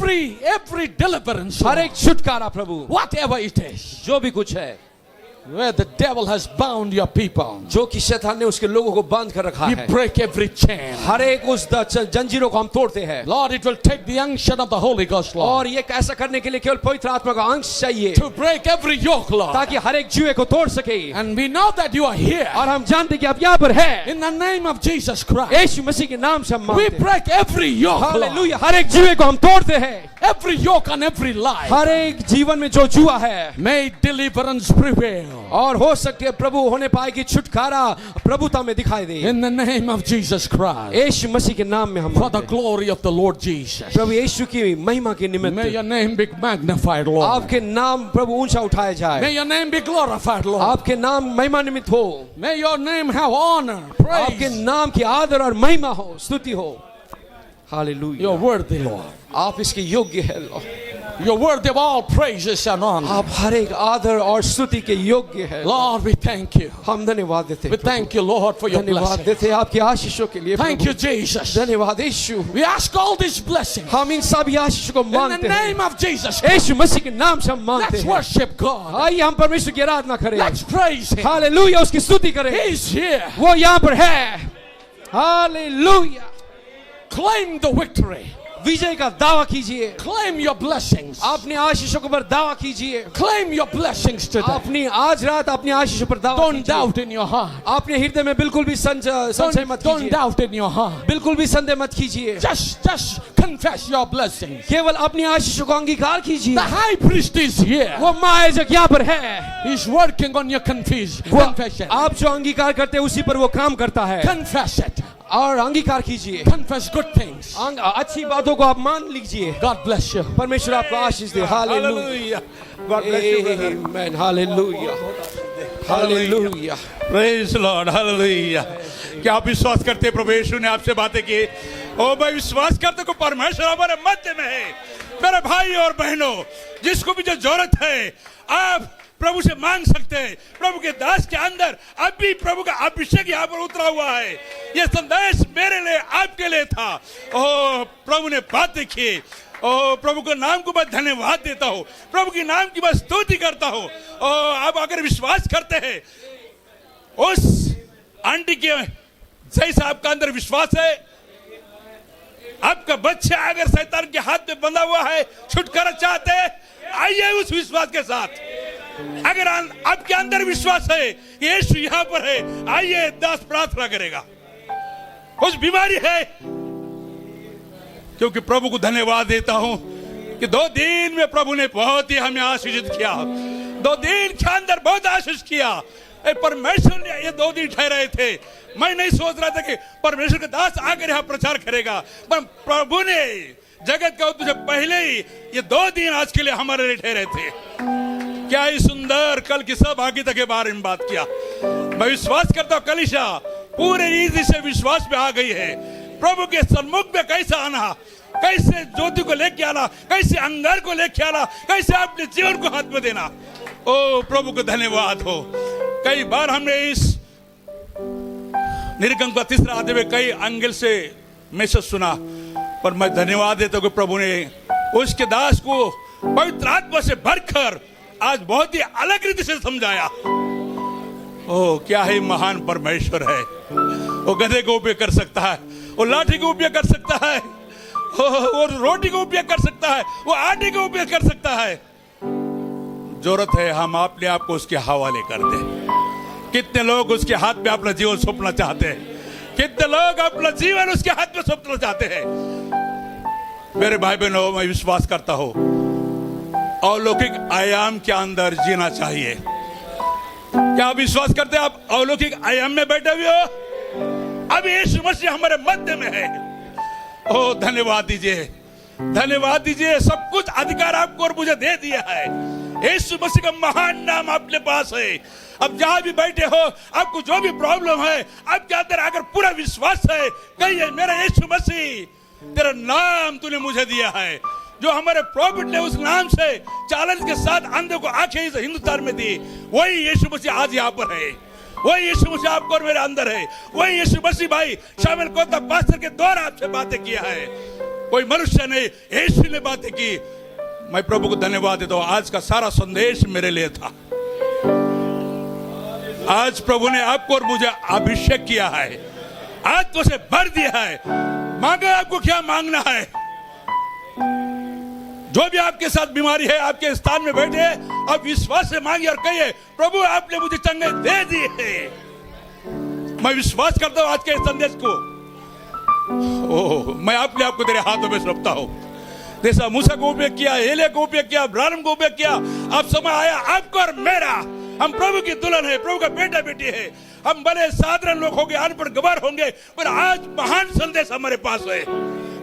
every deliverance, हर एक छुटकारा प्रभु, whatever it is, जो भी कुछ है, where the devil has bound your people. जो कि शैतान ने उसके लोगों को बांध कर रखा We है, break every chain. हर एक उस जंजीरों को हम तोड़ते हैं। Lord, it will take the unction of the Holy Ghost, Lord, और ये ऐसा करने के लिए केवल पवित्र आत्मा का अंश चाहिए, to break every yoke, Lord. ताकि हर एक जुए को तोड़ सके। And we know that you are here. और हम जानते हैं कि आप यहाँ पर हैं, In the name of Jesus Christ, यीशु मसीह के नाम से हम we मानते हैं। break every yoke, Lord. Hallelujah, हर एक जुए को हम तोड़ते हैं, Every yoke on every life. हर एक जीवन में जो जुआ है, May deliverance prevail. और हो सकती है प्रभु होने पाए कि छुटकारा प्रभुता में दिखाई दे। In the name of Jesus Christ. यीशु मसीह के नाम में हम For the मांगते हैं। glory of the Lord Jesus. प्रभु यीशु की महिमा के May निमित्त your name be magnified, Lord. आपके नाम प्रभु ऊंचा उठाया जाए। May your name be glorified, Lord. आपके नाम महिमा निमित्त हो। May your name have honor, आपके praise. नाम की आदर और महिमा हो, स्तुति हो। हालेलुया। You're worthy, Lord. आप इसके योग्य है Lord. You're worthy of all praises and honor. आप हर एक आदर और स्तुति के योग्य है। Lord, we thank you. हम धन्यवाद देते We हैं। thank you, Lord, for your धन्यवाद blessing. देते हैं आपकी आशीषों के लिए। Thank Prabhu. you, Jesus. धन्यवाद यीशु। We ask all these blessings हम इन सभी आशीष को in the मांगते हैं name of Jesus. यीशु मसीह के नाम से हम मांगते Let's हैं। worship God. आइए हम परमेश्वर की आराधना करें। Let's praise Him. हालेलुया उसकी स्तुति करें। He's here. वो यहाँ पर है। हालेलुया। Claim the victory. विजय का दावा कीजिए। Claim your blessings. अपनी आशीषों के ऊपर दावा कीजिए। Claim your blessings today. अपनी आज रात अपनी आशीषों पर दावा Don't कीजिए। doubt in your heart. अपने हृदय में बिल्कुल भी संशय मत Don't कीजिए। doubt in your heart. बिल्कुल भी संदेह मत कीजिए। Just confess your blessings. केवल अपनी आशीषों को अंगीकार The कीजिए। high priest is here. वो महायाजक यहाँ पर है। He's working on your confession. आप जो अंगीकार करते हैं उसी पर वो काम करता है। Confess it. और अंगीकार कीजिए। Confess good things. अच्छी बातों को आप मान लीजिए। God bless you. परमेश्वर आपको आशीष दे। Hallelujah. God bless you, brother. Amen. Hallelujah. Hallelujah. Praise the Lord. Hallelujah. क्या आप विश्वास करते हैं प्रभु यीशु ने आपसे बातें की? ओ मैं विश्वास करते को परमेश्वर हमारे मध्य में है। मेरे भाई और बहनों, जिसको भी जो जरूरत है आप प्रभु से मांग सकते हैं। प्रभु के दास के अंदर अभी प्रभु का अभिषेक यहाँ पर उतरा हुआ है। यह संदेश मेरे लिए आपके लिए था। ओ प्रभु ने बातें की। ओ प्रभु के नाम को मैं धन्यवाद देता हूँ। प्रभु के नाम की मैं स्तुति करता हूँ। ओ आप अगर विश्वास करते हैं उस आंटी के जैसा आपका अंदर विश्वास है, आपका बच्चा अगर शैतान के हाथ में बंधा हुआ है, छुटकारा चाहते हैं, आइए उस विश्वास के साथ। अगर आपके अंदर विश्वास है कि यीशु यहाँ पर है, आइए दास प्रार्थना करेगा। कुछ बीमारी है, क्योंकि प्रभु को धन्यवाद देता हूं कि 2 दिन में प्रभु ने बहुत ही हमें आशीषित किया। 2 दिन के अंदर बहुत आशीष किया। परमेश्वर ने ये 2 दिन ठहराए थे। मैं नहीं सोच रहा था कि परमेश्वर का दास आकर यहाँ प्रचार करेगा, पर प्रभु ने जगत का उद्धार से पहले ही ये 2 दिन आज के लिए हमारे लिए ठहरे थे। क्या ही सुंदर कल की सहभागिता के बारे में बात किया। मैं विश्वास करता हूँ कलीसिया पूरे रीति से विश्वास में आ गई है। प्रभु के सन्मुख में कैसे आना, कैसे ज्योति को लेके आना, कैसे अंगार को लेके आना, कैसे अपने जीवन को हाथ में देना। ओ प्रभु को धन्यवाद हो। कई बार हमने इस निर्गम का 3रा अध्याय में कई एंगल से मैसेज सुना, पर मैं धन्यवाद देता हूँ कि प्रभु ने उसके दास को पवित्र आत्मा से भरकर आज बहुत ही अलग रीति से समझाया। ओ क्या ही महान परमेश्वर है। वो गधे को उपयोग कर सकता है, वो लाठी को उपयोग कर सकता है, वो रोटी को उपयोग कर सकता है, वो आटे को उपयोग कर सकता है। जरूरत है हम अपने आप को उसके हवाले कर दें। कितने लोग उसके हाथ में अपना जीवन सौंपना चाहते हैं, कितने लोग अपना जीवन उसके हाथ में सौंपना चाहते हैं। मेरे भाई बहनों, मैं विश्वास करता हूं अलौकिक आयाम के अंदर जीना चाहिए। क्या आप विश्वास करते हैं आप अलौकिक आयाम में बैठे हुए हो? अब यीशु मसीह हमारे मध्य में है। ओ धन्यवाद दीजिए, धन्यवाद दीजिए। सब कुछ अधिकार आपको और मुझे दे दिया है। यीशु मसीह का महान नाम आपके पास है। अब जहां भी बैठे हो, आपको जो भी प्रॉब्लम है, आपके अंदर अगर पूरा विश्वास है, कहिए मेरा यीशु मसीह, तेरा नाम तूने मुझे दिया है। जो हमारे प्रॉफिट ने उस नाम से चैलेंज के साथ अंधे को आंखें इस हिंदुस्तान में दी, वही यीशु मसीह आज यहाँ पर है। वही यीशु मसीह आपको और मेरे अंदर है। वही यीशु मसीह भाई शामिल कोता पास्टर के द्वारा आपसे बातें किया है। कोई मनुष्य ने, यीशु ने बातें की। मैं प्रभु को धन्यवाद देता हूं। आज का सारा संदेश मेरे लिए था। आज प्रभु ने आपको और मुझे अभिषेक किया है, आत्मा से भर दिया है। मांगा, आपको क्या मांगना है? जो भी आपके साथ बीमारी है, आपके स्थान में बैठे, आप विश्वास से मांगिए और कहिए प्रभु आपने मुझे चंगे दे दिए हैं। मैं विश्वास करता हूं आज के संदेश को। ओह, मैं अपने आप को तेरे हाथों में सौंपता हूं। जैसा मूसा को उपयोग किया, एलिया को उपयोग किया, अब्राहम को उपयोग किया, अब समय आया आपको और मेरा। हम प्रभु की दुल्हन है, प्रभु का बेटा बेटी है। हम भले साधारण लोग होंगे, अनपढ़ गवार होंगे, पर आज महान संदेश हमारे पास है,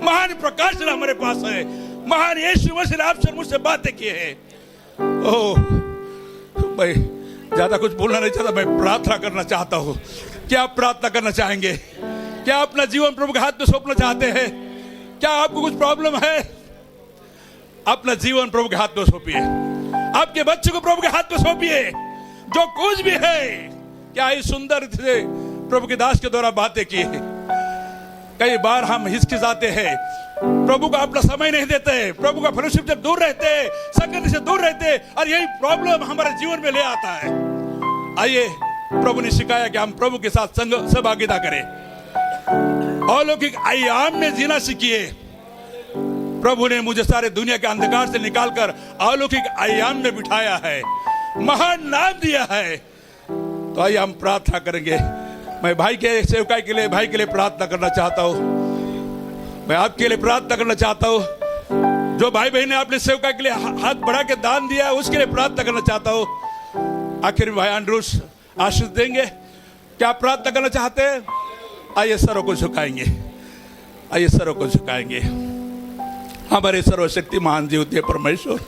महान प्रकाशन हमारे पास है। महान यीशु मसीह ने आपसे मुझसे बातें की है। ओह भाई, ज्यादा कुछ बोलना नहीं चाहता, मैं प्रार्थना करना चाहता हूँ। क्या आप प्रार्थना करना चाहेंगे? क्या अपना जीवन प्रभु के हाथ में सौंपना चाहते हैं? क्या आपको कुछ प्रॉब्लम है? अपना जीवन प्रभु के हाथ में सौंपिए, आपके बच्चों को प्रभु के हाथ में सौंपिए। जो कुछ भी है, क्या इस सुंदर से प्रभु के दास के द्वारा बातें की है। कई बार हम हिचकिचाते हैं, प्रभु को अपना समय नहीं देते, प्रभु का फेलोशिप से दूर रहते, संगति से दूर रहते, और यही प्रॉब्लम हमारे जीवन में ले आता है। आइए, प्रभु ने सिखाया कि हम प्रभु के साथ सहभागिता करें, अलौकिक आयाम में जीना सीखिए। प्रभु ने मुझे सारे दुनिया के अंधकार से निकालकर अलौकिक आयाम में बिठाया है, महान नाम दिया है। तो आइए हम प्रार्थना करेंगे। मैं भाई के सेवकाई के लिए, भाई के लिए प्रार्थना करना चाहता हूँ। मैं आपके लिए प्रार्थना करना चाहता हूँ। जो भाई बहन ने अपने सेवकाई के लिए हाथ बढ़ा के दान दिया है, उसके लिए प्रार्थना करना चाहता हूँ। आखिर में भाई एंड्रूस आशीष देंगे। क्या प्रार्थना करना चाहते हैं? आइए सरों को झुकाएंगे, आइए सरों को झुकाएंगे। हमारे सर्वशक्ति महान जीवते परमेश्वर,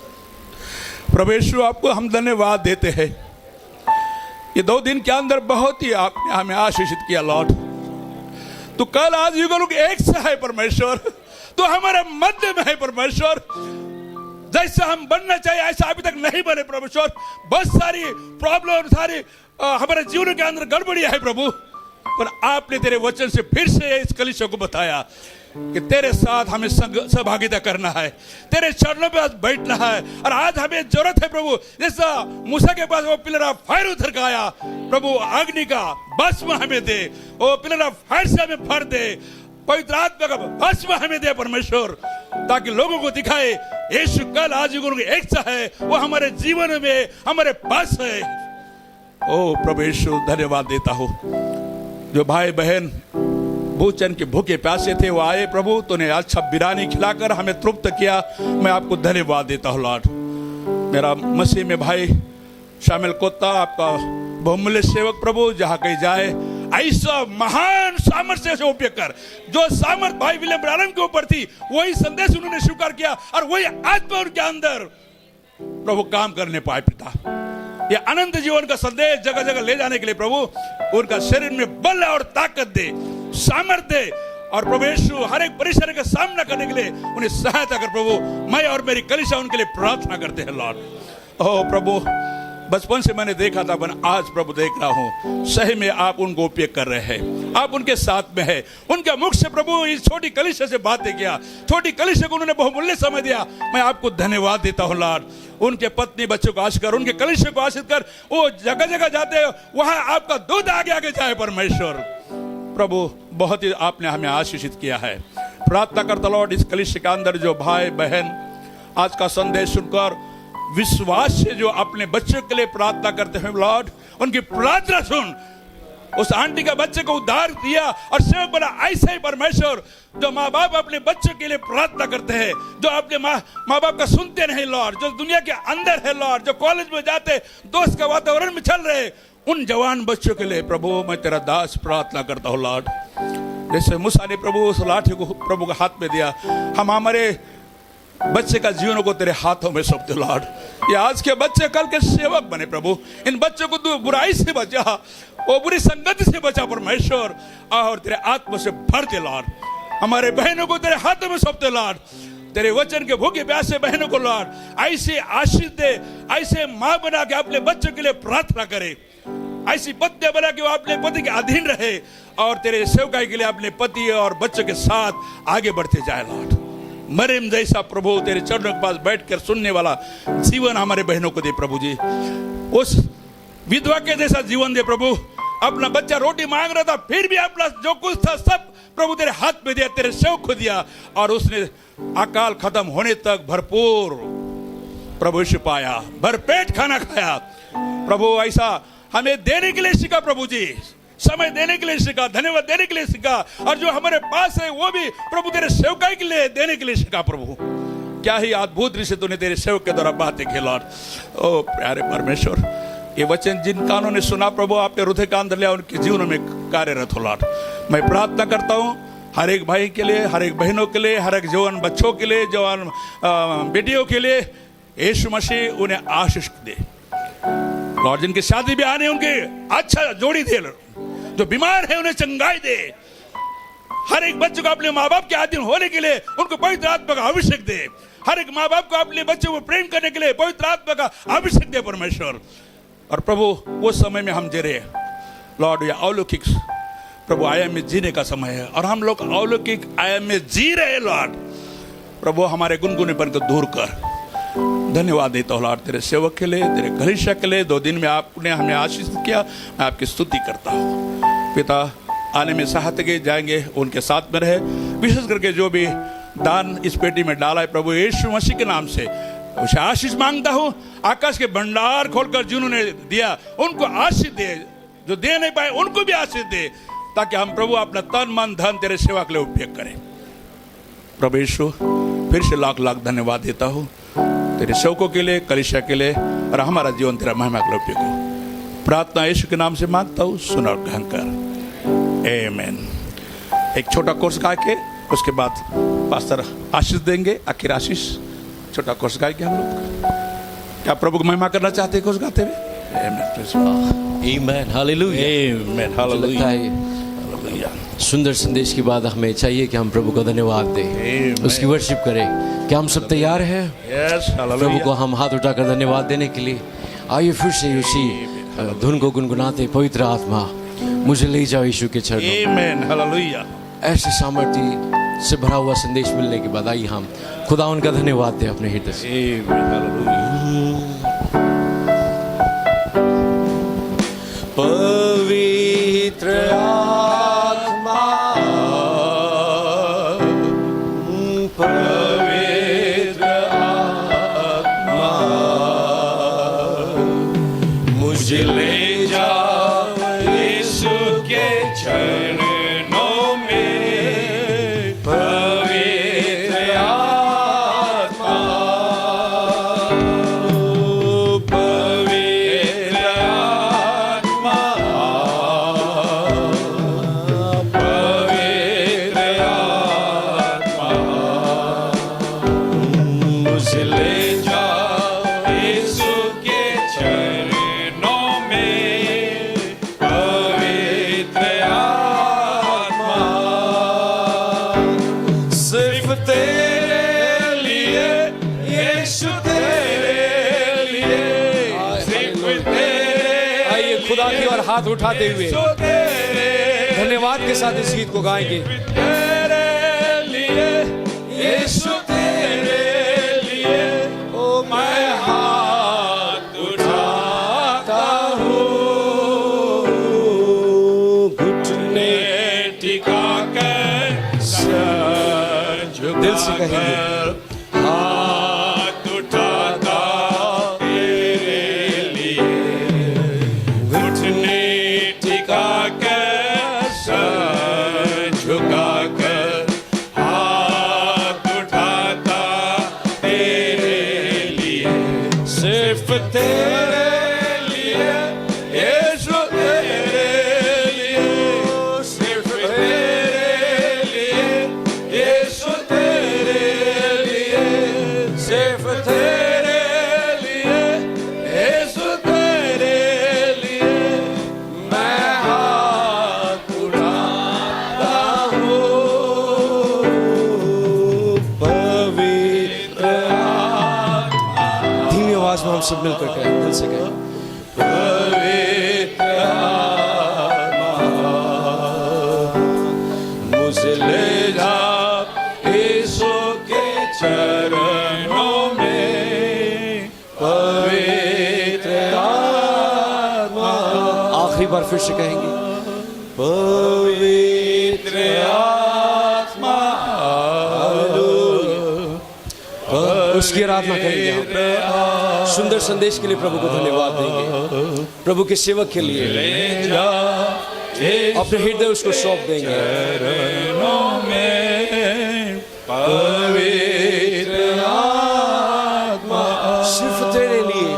परमेश्वर आपको हम धन्यवाद देते हैं। ये 2 दिन के अंदर बहुत ही आपने हमें आशीषित किया लॉर्ड। तो कल आज युगों के एक से है परमेश्वर, तो हमारे मध्य में है परमेश्वर। जैसा हम बनना चाहिए ऐसा अभी तक नहीं बने परमेश्वर। बहुत सारी प्रॉब्लम, सारी हमारे जीवन के अंदर गड़बड़ी है प्रभु, पर आपने तेरे वचन से फिर से इस कलीसिया को बताया कि तेरे साथ हमें सहभागिता करना है, तेरे चरणों पे आज बैठना है। और आज हमें जरूरत है प्रभु, जैसा मूसा के पास वो पिलर ऑफ फायर उतर का आया, प्रभु अग्नि का भस्म हमें दे, वो पिलर ऑफ फायर से हमें भर दे, पवित्र आत्मा का भस्म हमें दे परमेश्वर, ताकि लोगों को दिखाए यीशु कल आज युगों के एक सा है, वो हमारे जीवन में हमारे पास है। ओ प्रभु यीशु, धन्यवाद देता हूँ। जो भाई बहन भोजन के भूखे प्यासे थे, वो आए प्रभु, तूने अच्छा बिरयानी खिलाकर हमें तृप्त किया। मैं आपको धन्यवाद देता हूँ लॉर्ड। मेरा मसीह में भाई शामिल कोता, आपका बहुमूल्य सेवक प्रभु, जहाँ कहीं जाए ऐसा महान सामर्थ्य से उपयोग कर। जो सामर्थ भाई विलियम ब्रानम के ऊपर थी, वही संदेश उन्होंने स्वीकार किया, और वही आत्मा उनके अंदर प्रभु काम करने पाए। पिता, ये अनंत जीवन का संदेश जगह जगह ले जाने के लिए प्रभु उनका शरीर में बल और ताकत दे, सामर्थ्य दे, और प्रभु यीशु हर एक परेशानी का सामना करने के लिए उन्हें सहायता कर प्रभु। मैं और मेरी कलीसिया उनके लिए प्रार्थना करते हैं लॉर्ड। ओह प्रभु, बचपन से मैंने देखा था, पर आज प्रभु देख रहा हूँ, सही में आप उनको उपयोग कर रहे हैं, आप उनके साथ में है। उनके मुख से प्रभु इस छोटी कलीसिया से बातें किया, छोटी कलीसिया को उन्होंने बहुमूल्य समय दिया। मैं आपको धन्यवाद देता हूँ लॉर्ड। उनके पत्नी बच्चों को आशीष कर, उनके कलीसिया को आशीष कर। वो जगह जगह जाते हैं, वहां आपका दूध आगे आगे जाए परमेश्वर। प्रभु, बहुत ही आपने हमें आशीषित किया है। प्रार्थना करता लॉर्ड, इस कलीसिया के अंदर जो भाई बहन आज का संदेश सुनकर विश्वास से जो अपने बच्चों के लिए प्रार्थना करते हैं लॉर्ड, उनकी प्रार्थना सुन। उस आंटी का बच्चे को उद्धार दिया और सेवक बना, ऐसे ही परमेश्वर जो माँ बाप अपने बच्चों के लिए प्रार्थना करते हैं, जो अपने माँ बाप का सुनते नहीं लॉर्ड, जो दुनिया के अंदर है लॉर्ड, जो कॉलेज में जाते दोस्त का वातावरण में चल रहे, उन जवान बच्चों के लिए प्रभु मैं तेरा दास प्रार्थना करता हूँ लॉर्ड। जैसे मूसा ने प्रभु उस लाठी को प्रभु के हाथ में दिया, हम हमारे बच्चे का जीवन को तेरे हाथों में सौंपते लॉर्ड। ये आज के बच्चे कल के सेवक बने प्रभु। इन बच्चों को तू बुराई से बचा, वो बुरी संगति से बचा परमेश्वर, और तेरे आत्मा से भर दे लॉर्ड। हमारे बहनों को तेरे हाथों में सौंपते लॉर्ड। तेरे वचन के भूखे प्यासे बहनों को लॉर्ड ऐसे आशीष दे, ऐसे माँ बना के अपने बच्चों के लिए प्रार्थना करे, ऐसी पत्नी बना के वो अपने पति के अधीन रहे, और तेरे सेवकाई के लिए अपने पति और बच्चों के साथ आगे बढ़ते जाए लॉर्ड। मरियम जैसा प्रभु तेरे चरणों के पास बैठकर सुनने वाला जीवन हमारे बहनों को दे प्रभु जी। उस विधवा के जैसा जीवन दे प्रभु। अपना बच्चा रोटी मांग रहा था, फिर भी अपना जो कुछ था सब प्रभु तेरे हाथ में दिया, तेरे सेवक को दिया, और उसने अकाल खत्म होने तक भरपूर प्रभु यीशु पाया, भरपेट खाना खाया। प्रभु ऐसा हमें देने के लिए सिखा प्रभु जी, समय देने के लिए सिखा, धन्यवाद देने के लिए सिखा, और जो हमारे पास है वो भी प्रभु तेरे सेवकाई के लिए देने के लिए सिखा प्रभु। क्या ही अद्भुत रीति से तूने तेरे सेवक के द्वारा बातें की लॉर्ड। ओ प्यारे परमेश्वर, ये वचन जिन कानों ने सुना प्रभु आपने हृदय के अंदर लिया, उनके जीवन में कार्यरत हो लॉर्ड। मैं प्रार्थना करता हूँ हर एक भाई के लिए, हर एक बहनों के लिए, हर एक जवान बच्चों के लिए, जवान बेटियों के लिए यीशु मसीह उन्हें आशीष दे लॉर्ड। जिनकी शादी भी आने उनके अच्छा जोड़ी दे, जो बीमार है उन्हें चंगाई दे। हर एक बच्चे को अपने माँ बाप के अधीन होने के लिए उनको पवित्र आत्मा का अभिषेक दे। हर एक माँ बाप को अपने बच्चों को प्रेम करने के लिए पवित्र आत्मा का अभिषेक दे परमेश्वर। और प्रभु वो समय में हम जी रहे लॉर्ड, ये अलौकिक प्रभु आयाम में जीने का समय है और हम लोग अलौकिक आयाम में जी रहे लॉर्ड। प्रभु हमारे गुनगुनेपन को दूर कर। धन्यवाद देता हूँ लॉर्ड तेरे सेवक के लिए, तेरे कलीसिया के लिए। 2 दिन में आपने हमें आशीष किया, मैं आपकी स्तुति करता हूँ। पिता आने में सहायता जाएंगे, उनके साथ में रहे। विशेष करके जो भी दान इस पेटी में डाला है प्रभु यीशु मसीह के नाम से उसे आशीष मांगता हूँ। आकाश के भंडार खोलकर जिन्होंने दिया उनको आशीष दे, जो दे नहीं पाए उनको भी आशीष दे, ताकि हम प्रभु अपना तन मन धन तेरे सेवा के लिए उपयोग करें। प्रभु यीशु फिर से लाख लाख धन्यवाद देता हूँ तेरे सेवकों के लिए, कलीसिया के लिए, और हमारा जीवन तेरा महिमा के लिए उपयोग हो। प्रार्थना यीशु के नाम से मांगता हूँ, सुन और ग्रहण कर। आमीन। एक छोटा कोर्स गा के उसके बाद पास्टर आशीष देंगे, आखिर आशीष। छोटा कोर्स गाएंगे हम लोग। क्या प्रभु को महिमा करना चाहते हैं कोर्स गाते हुए? आमीन, हालेलुया, आमीन, हालेलुया। सुंदर संदेश के बाद हमें चाहिए कि हम प्रभु को धन्यवाद दें, उसकी वर्शिप करें। क्या हम सब तैयार हैं? प्रभु को हम हाथ उठाकर धन्यवाद देने के लिए आइए फिर से उसी धुन को गुनगुनाते, पवित्र आत्मा मुझे ले जाओ यीशु के चरणों। आमीन, हालेलुया। ऐसे सामर्थ्य से भरा हुआ संदेश मिलने के बाद आइए हम खुदा उनका धन्यवाद दें अपने हृदय से। पवित्र आत्मा, पवित्र आत्मा मुझे ले जाओ यीशु के चरणों में। पवित्र आत्मा, पवित्र आत्मा, पवित्र आत्मा मुझे ले जाओ यीशु के चरणों में। पवित्र आत्मा सिर्फ तेरे लिए यीशु, तेरे लिए, सिर्फ तेरे। आइए खुदा की ओर हाथ उठाते हुए धन्यवाद के साथ इस गीत को गाएंगे। तेरे लिए यीशु, तेरे लिए ओ मैं हाथ उठाता हूँ, घुटने टिका कर सर दिल से कहेंगे। हाथ उठाता तेरे लिए, घुटने टिका कर सर झुका कर, हाथ उठाता तेरे लिए, सिर्फ तेरे लिए यीशु, तेरे लिए, सिर्फ तेरे लिए यीशु, तेरे लिए, सिर्फ तेरे लिए यीशु, तेरे लिए मैं हाथ उठाता हूँ। पवित्र आत्मा, धीमी आवाज में हम सब मिलकर कहें, दिल से कहें। पवित्र आत्मा मुझे ले जा यीशु के चरणों में। पवित्र आत्मा, आखिरी बार फिर से कहेंगे। पवित्र आत्मा, उसकी आराधना करेंगे हम। सुंदर संदेश के लिए प्रभु को धन्यवाद देंगे। प्रभु के सेवक के लिए अपने हृदय उसको सौंप देंगे। पवित्र आत्मा सिर्फ तेरे लिए,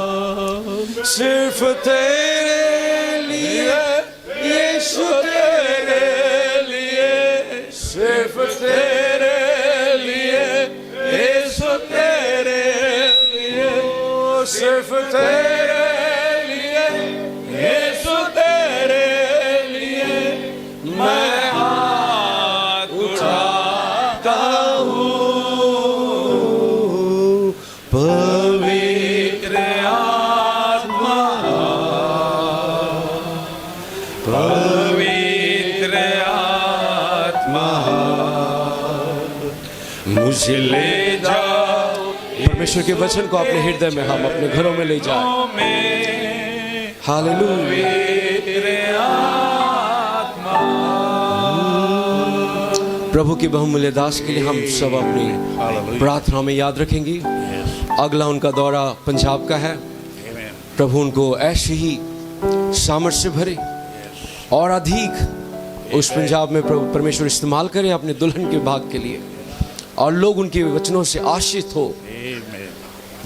सिर्फ तेरे लिए यीशु तेरे लिए, सिर्फ तेरे लिए यीशु तेरे लिए, सिर्फ तेरे लिए यीशु तेरे लिए मैं हाथ उठाता हूँ। पवित्र आत्मा, पवित्र आत्मा मुझे ले जाओ। परमेश्वर के वचन को अपने हृदय में हम अपने घरों में ले जाएं। हालेलुया। प्रभु की बहुमूल्य दास के लिए हम सब अपनी प्रार्थना में याद रखेंगे। अगला उनका दौरा पंजाब का है। प्रभु उनको ऐसे ही सामर्थ्य से भरे और अधिक उस पंजाब में प्रभु परमेश्वर इस्तेमाल करें अपने दुल्हन के भाग के लिए, और लोग उनके वचनों से आशीषित हो।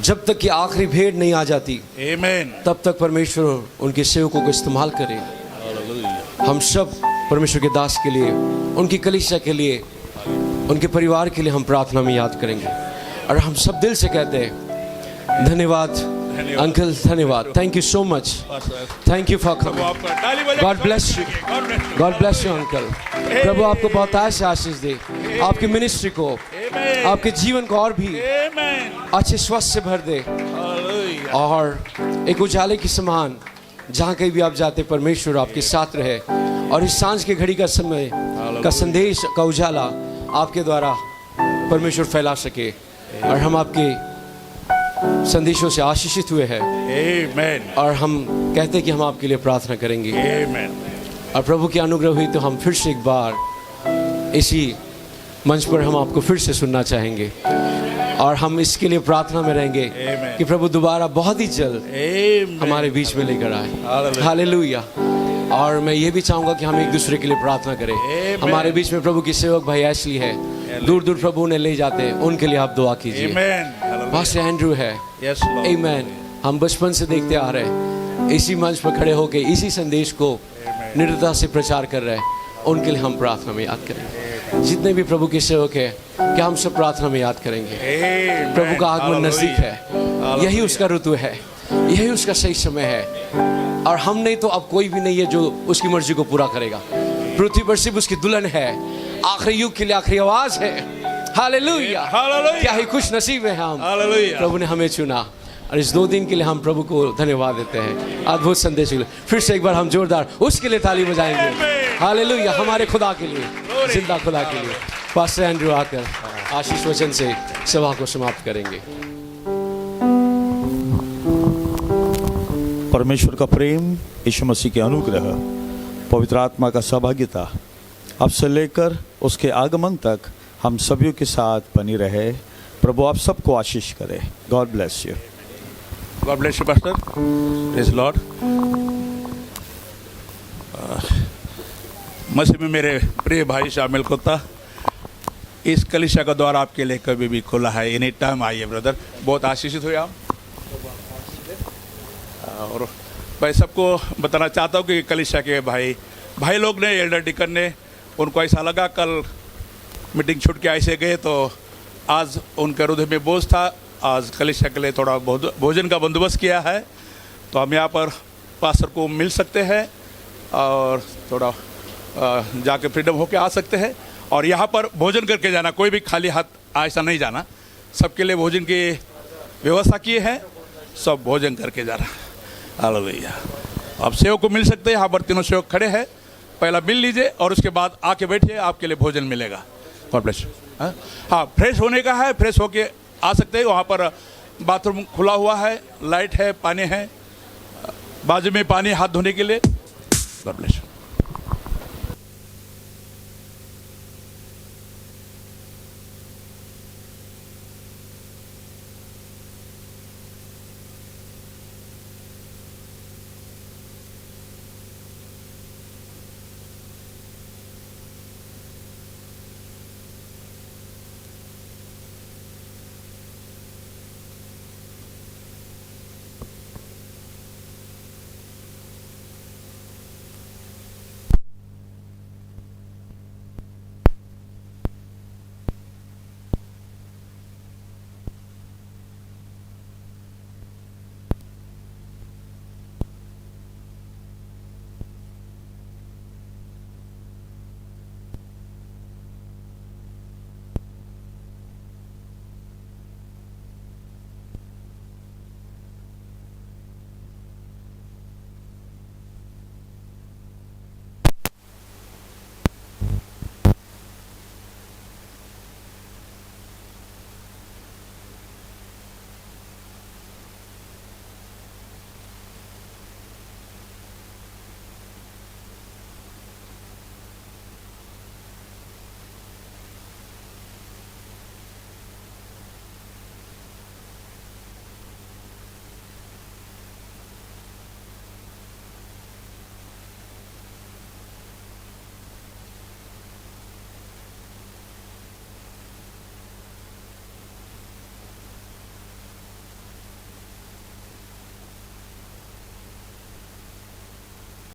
जब तक कि आखिरी भेंट नहीं आ जाती तब तक परमेश्वर उनके सेवकों को इस्तेमाल करें। हम सब परमेश्वर के दास के लिए, उनकी कलीसिया के लिए, उनके परिवार के लिए हम प्रार्थना में याद करेंगे। और हम सब दिल से कहते हैं धन्यवाद अंकल, धन्यवाद। Thank you so much, thank you for coming. God bless you, God bless you uncle. प्रभु आपको बहुत ऐसे आशीष दे, आपकी मिनिस्ट्री को, आपके जीवन को और भी अच्छे स्वस्थ से भर दे, और एक उजाले की समान जहाँ कहीं भी आप जाते परमेश्वर आपके साथ रहे, और इस सांझ के घड़ी का समय का संदेश का उजाला आपके द्वारा परमेश्वर फैला सके, और हम आपके संदेशों से आशीषित हुए हैं। और हम कहते हैं कि हम आपके लिए प्रार्थना करेंगे। और प्रभु की अनुग्रह हुई तो हम फिर से एक बार इसी मंच पर हम आपको फिर से सुनना चाहेंगे, और हम इसके लिए प्रार्थना में रहेंगे कि प्रभु दोबारा बहुत ही जल्द हमारे बीच में लेकर आए। हालेलुया। और मैं ये भी चाहूँगा कि हम एक दूसरे के लिए प्रार्थना करें। हमारे बीच में प्रभु की सेवक भाई एशली है, दूर दूर प्रभु ने ले जाते हैं, उनके लिए आप दुआ कीजिए। पास्टर एंड्रू है, आमीन। हम बचपन से देखते आ रहे हैं, इसी मंच पर खड़े होकर इसी संदेश को निरंतरता से प्रचार कर रहे हैं, उनके लिए हम प्रार्थना में याद करेंगे। जितने भी प्रभु के सेवक है, क्या हम सब प्रार्थना में याद करेंगे। प्रभु का आगमन नजदीक है, यही उसका ऋतु है, यही उसका सही समय है, और हम नहीं तो अब कोई भी नहीं है जो उसकी मर्जी को पूरा करेगा। पृथ्वी पर सिर्फ उसकी दुल्हन है, आखिरी युग के लिए आखिरी आवाज है। हालेलुया, क्या ही खुश नसीब है हम, प्रभु ने हमें चुना। और इस 2 दिन के लिए हम प्रभु को धन्यवाद देते हैं, अद्भुत संदेश के लिए। फिर से एक बार हम जोरदार उसके लिए ताली बजाएंगे। हालेलुया, हमारे खुदा के लिए, जिंदा खुदा के लिए। पास्टर एंड्रू आकर आशीष वचन से सभा को समाप्त करेंगे। परमेश्वर का प्रेम, यीशु मसीह के अनुग्रह, पवित्र आत्मा का सहभागिता अब से लेकर उसके आगमन तक हम सभी के साथ बनी रहे। प्रभु आप सबको आशीष करे। God bless you. God bless you, Pastor. Praise the Lord. मसीह में मेरे प्रिय भाई शामिल होता, इस कलीसिया का द्वार आपके लिए कभी भी खुला है। एनी टाइम आइए ब्रदर, बहुत आशीषित हुए आप। और मैं सबको बताना चाहता हूँ कि कलीसिया के भाई लोग ने, एल्डर डिकन ने, उनको ऐसा लगा कल मीटिंग छूट के ऐसे गए तो आज उनके हृदय में बोझ था। आज कलीसिया के लिए थोड़ा भोजन का बंदोबस्त किया है, तो हम यहाँ पर पास्टर को मिल सकते हैं और थोड़ा जाके फ्रीडम होके आ सकते हैं, और यहाँ पर भोजन करके जाना, कोई भी खाली हाथ ऐसा नहीं जाना। सबके लिए भोजन की व्यवस्था की है, सब भोजन करके जाना। हालेलुया। आप सेवक को मिल सकते हैं, यहाँ पर 3 सेवक खड़े हैं, पहला मिल लीजिए और उसके बाद आके बैठिए, आपके लिए भोजन मिलेगा। God bless you. हाँ, फ्रेश होने का है, फ्रेश होके आ सकते हैं। वहाँ पर बाथरूम खुला हुआ है, लाइट है, पानी है, बाजू में पानी हाथ धोने के लिए। God bless you.